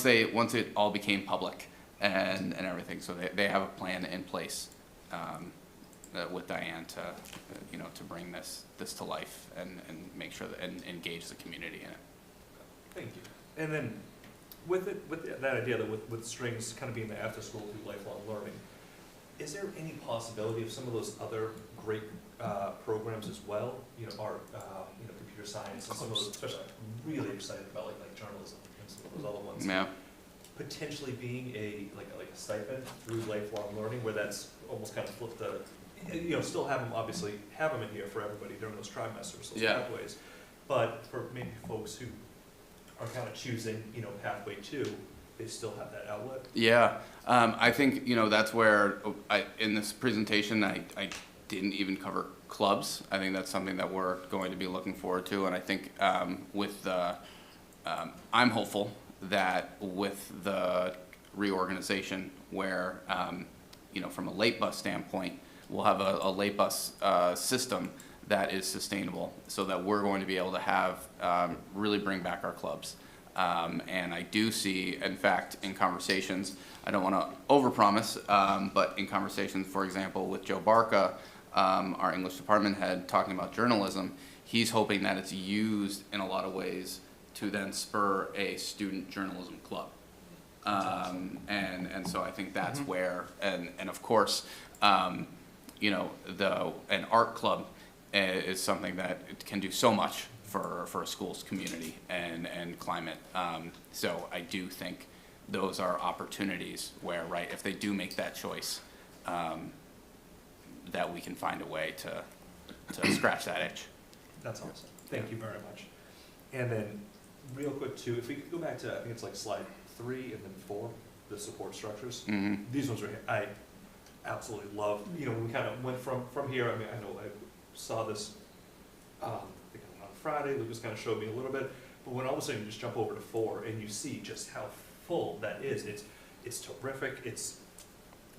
it all became public and everything. So they have a plan in place with Diane to bring this to life and make sure that and engage the community in it. Thank you. And then with that idea that with strings kind of being the after school through lifelong learning, is there any possibility of some of those other great programs as well? Art, computer science, and some of those, especially I'm really excited about like journalism and some of those other ones. Yeah. Potentially being a stipend through lifelong learning, where that's almost kind of flipped the, still have them in here for everybody during those trimesters, those pathways. But for maybe folks who are kind of choosing, pathway 2, they still have that outlet. Yeah, I think that's where in this presentation I didn't even cover clubs. I think that's something that we're going to be looking forward to, and I think with the I'm hopeful that with the reorganization, where from a late bus standpoint, we'll have a late bus system that is sustainable, so that we're going to be able to have really bring back our clubs. And I do see, in fact, in conversations, I don't want to overpromise, but in conversations, for example, with Joe Barca, our English department head, talking about journalism, he's hoping that it's used in a lot of ways to then spur a student journalism club. And so I think that's where, and of course, an art club is something that can do so much for a school's community and climate. So I do think those are opportunities where, right, if they do make that choice, that we can find a way to scratch that itch. That's awesome. Thank you very much. And then, real quick too, if we could go back to, I think it's like slide 3 and then 4, the support structures. Mhm. These ones are, I absolutely love, you know, we kind of went from here, I mean, I know I saw this, I think on Friday, Lucas kind of showed me a little bit, but when all of a sudden you just jump over to 4 and you see just how full that is, it's terrific, it's,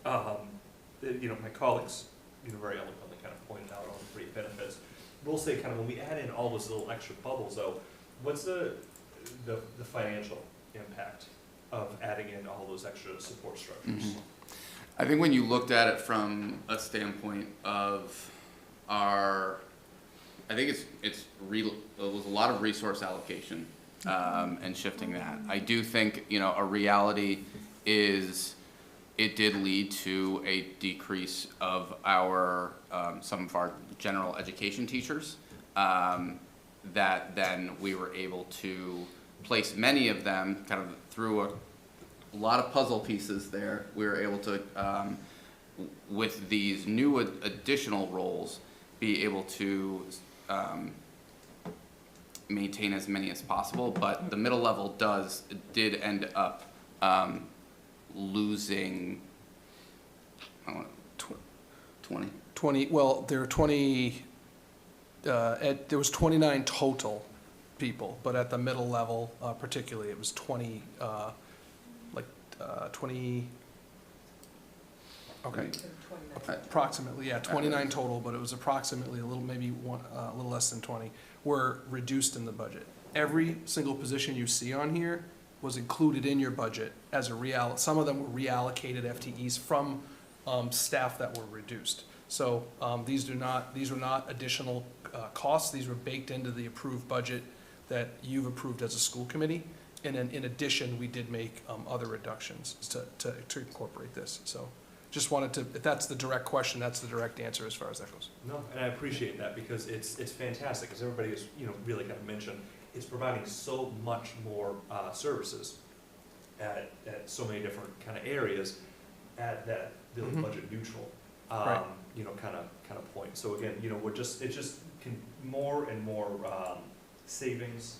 you know, my colleagues, you know, very eloquently kind of pointed out all the great benefits. We'll say kind of when we add in all those little extra bubbles though, what's the financial impact of adding in all those extra support structures? Mhm. I think when you looked at it from a standpoint of I think it was a lot of resource allocation and shifting that. I do think, you know, a reality is it did lead to a decrease of our some of our general education teachers, that then we were able to place many of them kind of through a lot of puzzle pieces there. We were able to, with these new additional roles, be able to maintain as many as possible, but the middle level did end up losing, I don't know, 20? Well, there are 20, there was 29 total people, but at the middle level particularly, it was 20, 20, okay. Approximately, yeah, 29 total, but it was approximately a little, maybe a little less than 20, were reduced in the budget. Every single position you see on here was included in your budget as a some of them were reallocated FTEs from staff that were reduced. So these were not additional costs. These were baked into the approved budget that you've approved as a school committee. And then in addition, we did make other reductions to incorporate this. So just wanted to, if that's the direct question, that's the direct answer as far as that goes. No, and I appreciate that because it's fantastic, as everybody has, you know, really kind of mentioned, it's providing so much more services at so many different kind of areas at that really budget neutral, Right. you know, kind of point. So again, you know, it's just more and more savings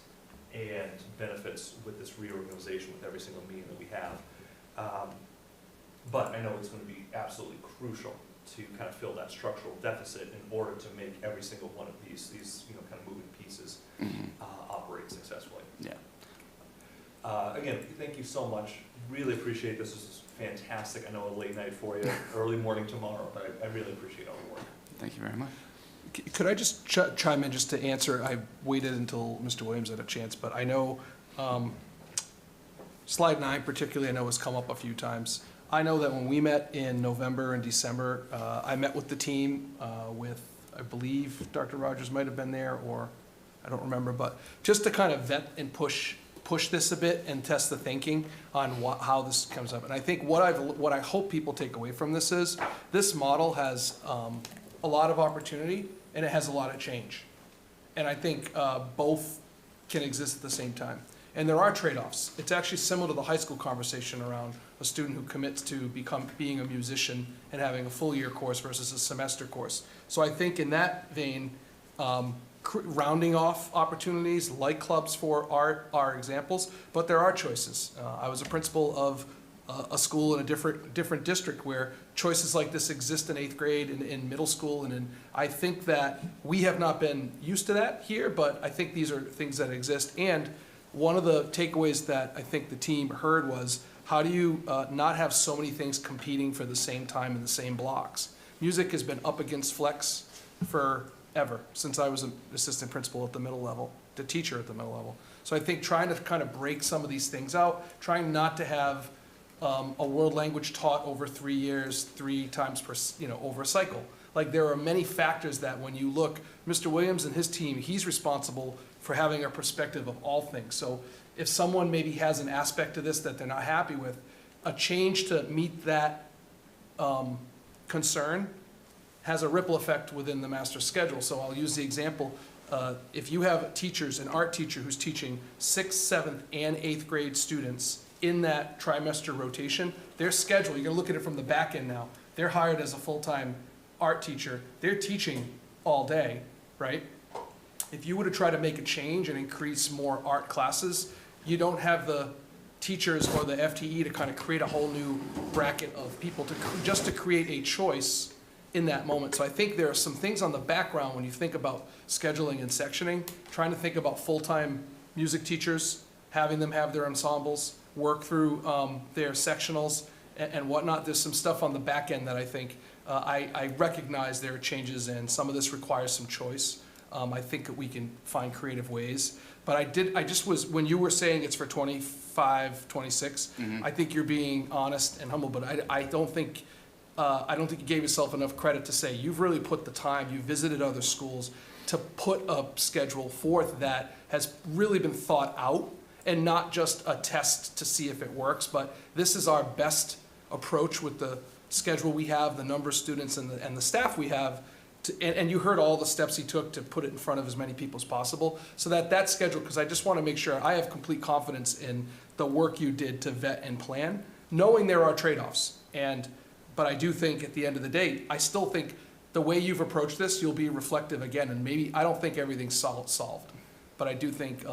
and benefits with this reorganization with every single meeting that we have. But I know it's going to be absolutely crucial to kind of fill that structural deficit in order to make every single one of these you know, kind of moving pieces operate successfully. Yeah. Again, thank you so much. Really appreciate this. This is fantastic. I know a late night for you, early morning tomorrow, but I really appreciate all the work. Thank you very much. Could I just chime in just to answer? I waited until Mr. Williams had a chance, but I know slide 9 particularly, I know has come up a few times. I know that when we met in November and December, I met with the team with, I believe Dr. Rogers might have been there, or I don't remember, but just to kind of vet and push this a bit and test the thinking on how this comes up. And I think what I hope people take away from this is this model has a lot of opportunity and it has a lot of change. And I think both can exist at the same time. And there are trade-offs. It's actually similar to the high school conversation around a student who commits to being a musician and having a full year course versus a semester course. So I think in that vein, rounding off opportunities like clubs for art are examples, but there are choices. I was a principal of a school in a different district where choices like this exist in 8th grade and in middle school, and I think that we have not been used to that here, but I think these are things that exist. And one of the takeaways that I think the team heard was, how do you not have so many things competing for the same time in the same blocks? Music has been up against flex forever, since I was an assistant principal at the middle level, the teacher at the middle level. So I think trying to kind of break some of these things out, trying not to have a world language taught over 3 years, 3 times per, over a cycle. Like, there are many factors that when you look, Mr. Williams and his team, he's responsible for having a perspective of all things. So if someone maybe has an aspect to this that they're not happy with, a change to meet that concern has a ripple effect within the master schedule. So I'll use the example, if you have teachers, an art teacher who's teaching 6th, 7th, and 8th grade students in that trimester rotation, their schedule, you're gonna look at it from the back end now, they're hired as a full-time art teacher, they're teaching all day, right? If you were to try to make a change and increase more art classes, you don't have the teachers or the FTE to kind of create a whole new bracket of people just to create a choice in that moment. So I think there are some things on the background when you think about scheduling and sectioning, trying to think about full-time music teachers, having them have their ensembles, work through their sectionals and whatnot. There's some stuff on the back end that I think I recognize there are changes, and some of this requires some choice. I think that we can find creative ways. But I just was, when you were saying it's for 25, 26, I think you're being honest and humble, but I don't think you gave yourself enough credit to say you've really put the time, you visited other schools to put a schedule forth that has really been thought out and not just a test to see if it works, but this is our best approach with the schedule we have, the number of students and the staff we have. And you heard all the steps he took to put it in front of as many people as possible. So that schedule, because I just want to make sure I have complete confidence in the work you did to vet and plan, knowing there are trade-offs. But I do think at the end of the day, I still think the way you've approached this, you'll be reflective again. And maybe, I don't think everything's solved, but I do think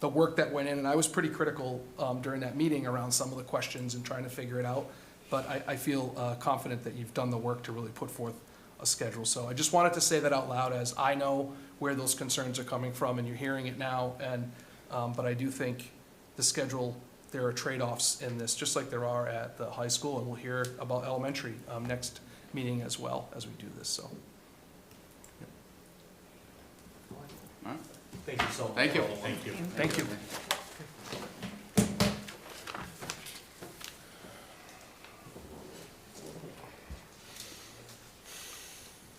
the work that went in, and I was pretty critical during that meeting around some of the questions and trying to figure it out. But I feel confident that you've done the work to really put forth a schedule. So I just wanted to say that out loud, as I know where those concerns are coming from, and you're hearing it now. And but I do think the schedule, there are trade-offs in this, just like there are at the high school, and we'll hear about elementary next meeting as well as we do this. So All right. Thank you so much. Thank you. Thank you. thank you.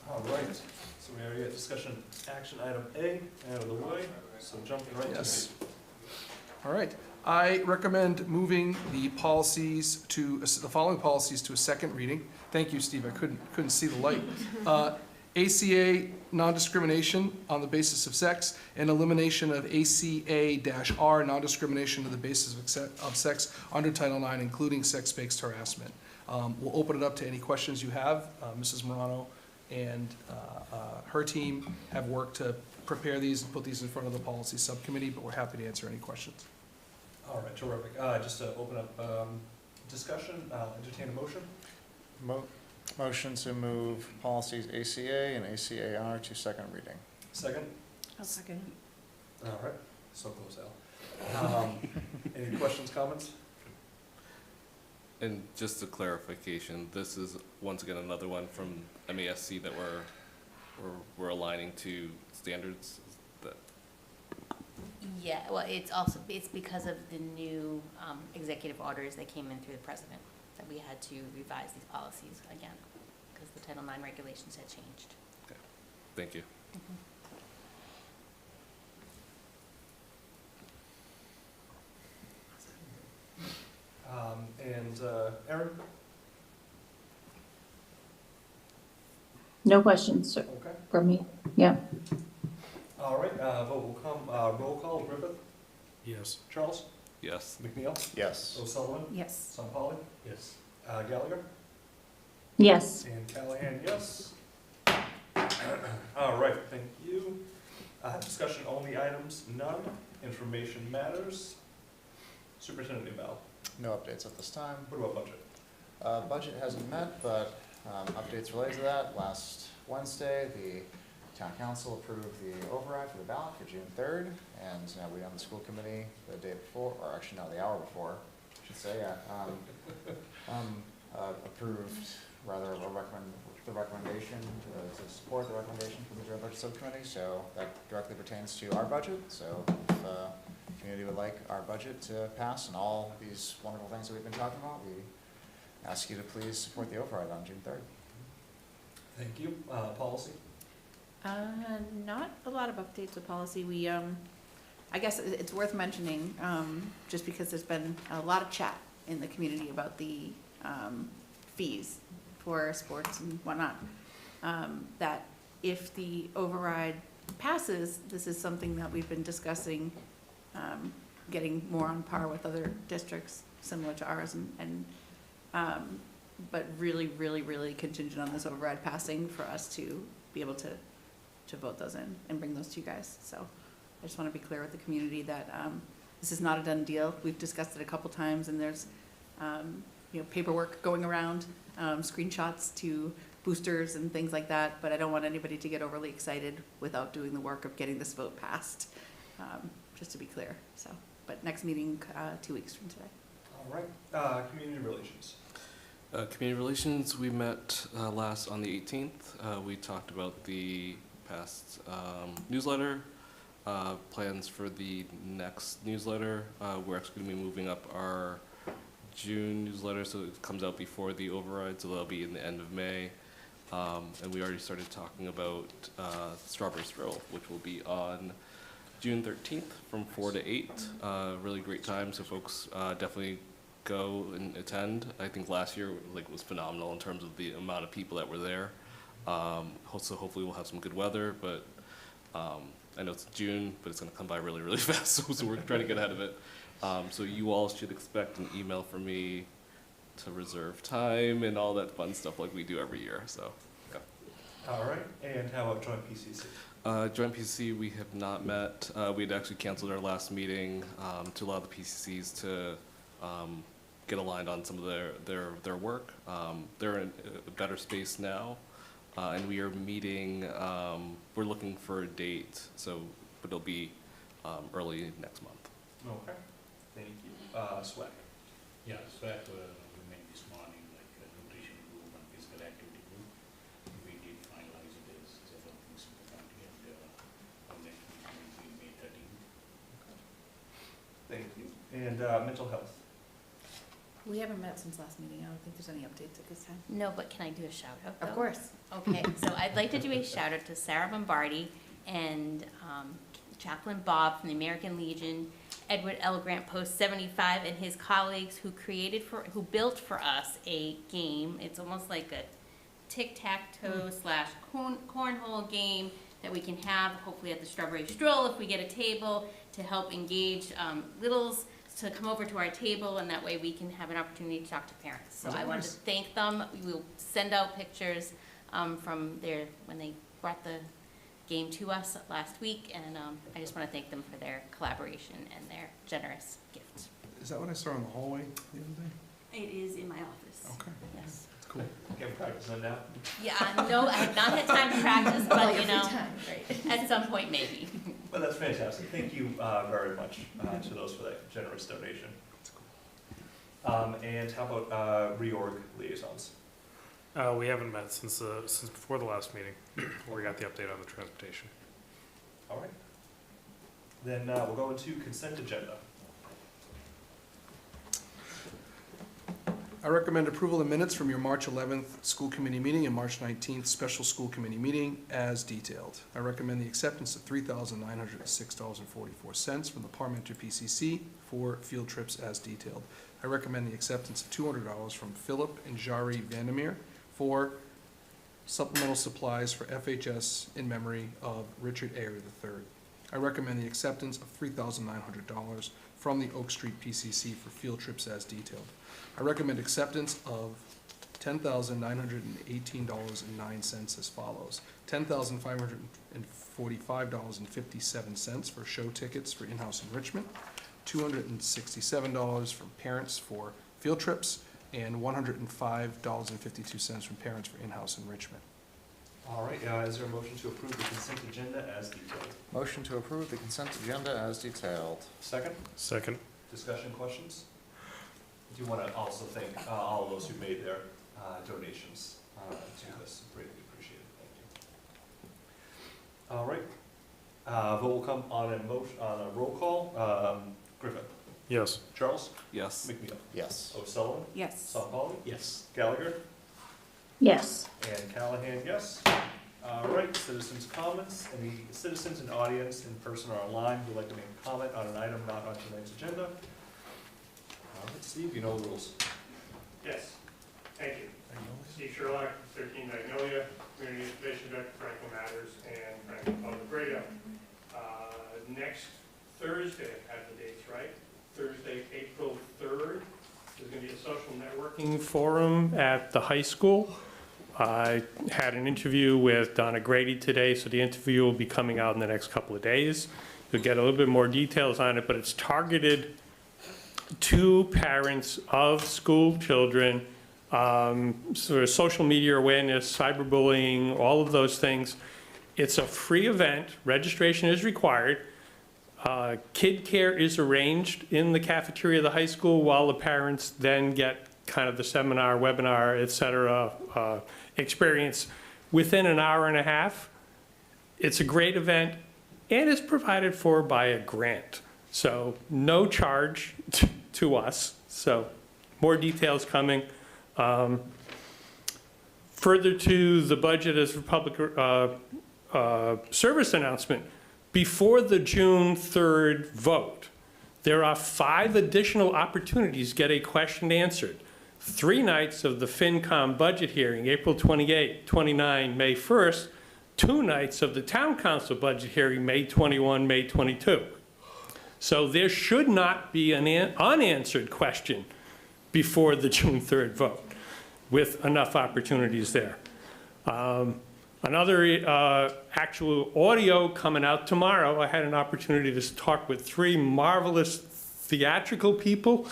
All right, so we already got discussion action item A out of the way, so jumping right to Yes. B. All right. I recommend moving the policies to, the following policies to a second reading. Thank you, Steve. I couldn't see the light. ACA non-discrimination on the basis of sex, and elimination of ACA-R non-discrimination on the basis of sex under Title IX, including sex-based harassment. We'll open it up to any questions you have. Mrs. Morano and her team have worked to prepare these and put these in front of the policy subcommittee, but we're happy to answer any questions. All right, terrific. Just to open up discussion, entertain a motion. Motion to move policies ACA and ACAR to second reading. Second? I'll second. All right, so close, Al. Any questions, comments? And just a clarification, this is once again another one from MASC that we're aligning to standards. That Yeah, well, it's because of the new executive orders that came in through the president that we had to revise these policies again, because the Title IX regulations had changed. okay. Thank you. And Erin? No questions Okay. from me. Yeah. All right, vote will come, roll call, Griffith? Yes. Charles? Yes. McNeil? Yes. O'Sullivan? Yes. Sampali? Yes. Gallagher? Yes. And Callahan, yes. All right, thank you. Discussion only items, none. Information matters. Superintendent Bell, No updates at this time. what about budget? Budget hasn't met, but updates related to that. Last Wednesday, the town council approved the override for the ballot for June 3rd, and we on the school committee the day before, or actually no, the hour before, I should say, approved rather the recommendation to support the recommendation from the joint budget subcommittee. So that directly pertains to our budget. So if the community would like our budget to pass and all these wonderful things that we've been talking about, we ask you to please support the override on June 3rd. Thank you. Policy? Not a lot of updates with policy. We, I guess it's worth mentioning, just because there's been a lot of chat in the community about the fees for sports and whatnot, that if the override passes, this is something that we've been discussing, getting more on par with other districts similar to ours but really, really, really contingent on this override passing for us to be able to vote those in and bring those to you guys. So I just want to be clear with the community that this is not a done deal. We've discussed it a couple times, and there's paperwork going around, screenshots to boosters and things like that, but I don't want anybody to get overly excited without doing the work of getting this vote passed, just to be clear. So, but next meeting 2 weeks from today. All right, community relations. Community relations, we met last on the 18th. We talked about the past newsletter, plans for the next newsletter. We're actually going to be moving up our June newsletter so it comes out before the override, so that'll be in the end of May. And we already started talking about Strawberry Stroll, which will be on June 13th from 4 to 8. Really great time, so folks definitely go and attend. I think last year was phenomenal in terms of the amount of people that were there. Also, hopefully we'll have some good weather, but I know it's June, but it's going to come by really, really fast, so we're trying to get ahead of it. So you all should expect an email from me to reserve time and all that fun stuff like we do every year. So, yeah. All right, and how about Joint PCC? Joint PCC, we have not met. We had actually canceled our last meeting to allow the PCCs to get aligned on some of their work. They're in a better space now, and we are meeting. We're looking for a date, but it'll be early next month. Okay, thank you. Swag. Yeah, SWAC, we met this morning, like a nutrition group and physical activity group. We did finalize it as several things in the county, and our next meeting will be May 13th. Thank you. And mental health. We haven't met since last meeting. I don't think there's any updates at this time. No, but can I do a shout out though? Of course. Okay, so I'd like to do a shout out to Sarah Bombardi and Chaplain Bob from the American Legion, Edward L. Grant Post 75, and his colleagues who built for us a game. It's almost like a tic-tac-toe / cornhole game that we can have hopefully at the Strawberry Stroll if we get a table to help engage littles to come over to our table, and that way we can have an opportunity to talk to parents. So I wanted to thank them. We will send out pictures from when they brought the game to us last week, and I just want to thank them for their collaboration and their generous gift. Is that what I saw in the hallway the other day? It is in my office. Okay. Yes. That's cool. Can practice that now? Yeah, no, I have not had time to practice, but at some point maybe. Well, that's fantastic. Thank you very much to those for that generous donation. And how about reorg liaisons? We haven't met since before the last meeting, where we got the update on the transportation. All right. Then we'll go into consent agenda. I recommend approval of minutes from your March 11th school committee meeting and March 19th special school committee meeting as detailed. I recommend the acceptance of $3,906.44 from the Parmenter PCC for field trips as detailed. I recommend the acceptance of $200 from Philip and Jari Vandermeer for supplemental supplies for FHS in memory of Richard Ayer III. I recommend the acceptance of $3,900 from the Oak Street PCC for field trips as detailed. I recommend acceptance of $10,918.09 as follows. $10,545.57 for show tickets for in-house enrichment, $267 from parents for field trips, and $105.52 from parents for in-house enrichment. All right, is there a motion to approve the consent agenda as detailed? Motion to approve the consent agenda as detailed. Second? Second. Discussion, questions? I do want to also thank all of those who made their donations to this. Greatly appreciated. Thank you. All right. Vote will come on a roll call. Griffith. Yes. Charles. Yes. McNeil. Yes. O'Sullivan. Yes. Sampali. Yes. Gallagher. Yes. And Callahan, yes. All right, citizens' comments. Any citizens in the audience, in person or online, who would like to make a comment on an item not on tonight's agenda? All right, Steve, you know the rules. Yes. Thank you. Steve Sherlock, 13 Magnolia, Community Information Director, Franklin Matters, and Franklin Public Radio. Next Thursday, I have the dates right, Thursday, April 3rd, there's going to be a social networking forum at the high school. I had an interview with Donna Grady today, so the interview will be coming out in the next couple of days. You'll get a little bit more details on it, but it's targeted to parents of school children, sort of social media awareness, cyberbullying, all of those things. It's a free event. Registration is required. Kid care is arranged in the cafeteria of the high school while the parents then get kind of the seminar, webinar, et cetera, experience within an hour and a half. It's a great event, and it's provided for by a grant. So no charge to us. So more details coming. Further to the budget as a public service announcement, before the June 3rd vote, there are 5 additional opportunities to get a question answered. 3 nights of the FinCom budget hearing, April 28, 29, May 1st, 2 nights of the Town Council budget hearing, May 21, May 22. So there should not be an unanswered question before the June 3rd vote, with enough opportunities there. Another actual audio coming out tomorrow. I had an opportunity to talk with 3 marvelous theatrical people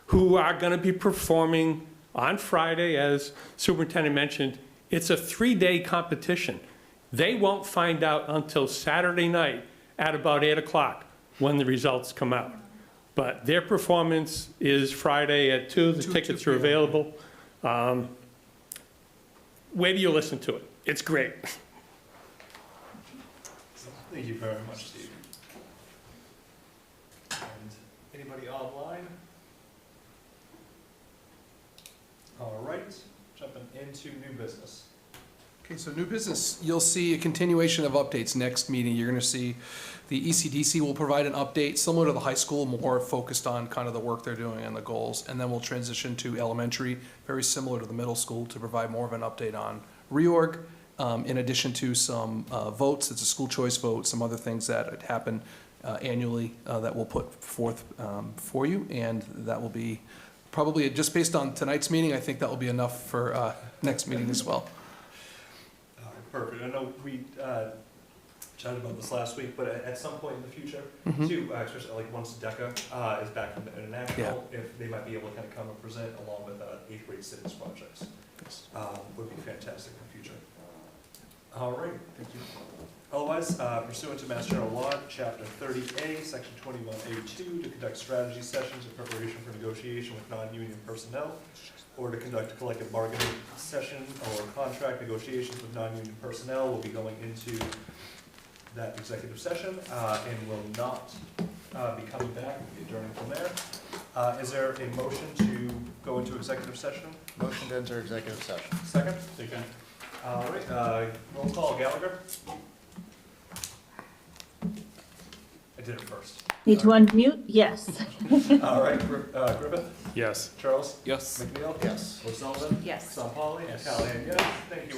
who are going to be performing on Friday, as Superintendent mentioned. It's a 3-day competition. They won't find out until Saturday night at about 8 o'clock when the results come out. But their performance is Friday at 2. The tickets are available. Wait till you listen to it. It's great. Thank you very much, Steve. And anybody online? All right, jumping into new business. Okay, so new business, you'll see a continuation of updates next meeting. You're going to see the ECDC will provide an update similar to the high school, more focused on kind of the work they're doing and the goals. And then we'll transition to elementary, very similar to the middle school, to provide more of an update on reorg, in addition to some votes. It's a school choice vote, some other things that happen annually that we'll put forth for you. And that will be probably, just based on tonight's meeting, I think that will be enough for next meeting as well. Perfect. I know we chatted about this last week, but at some point in the future, Mhm. too, especially like once DECA is back from the international, if they might be able to kind of come and present along with 8th grade cities projects. Would be fantastic in the future. All right. Thank you. Otherwise, pursuant to Mass General Law, Chapter 30A, Section 21A2, to conduct strategy sessions in preparation for negotiation with non-union personnel, or to conduct a collective bargaining session or contract negotiations with non-union personnel, will be going into that executive session and will not be coming back, we'll be adjourning from there. Is there a motion to go into executive session? Motion to enter executive session. Second? Second. All right, roll call, Gallagher. I did it first. Need to unmute? Yes. All right, Griffith? Yes. Charles? Yes. McNeil? Yes. O'Sullivan? Yes. Sampali? Yes. Callahan, yes. Thank you.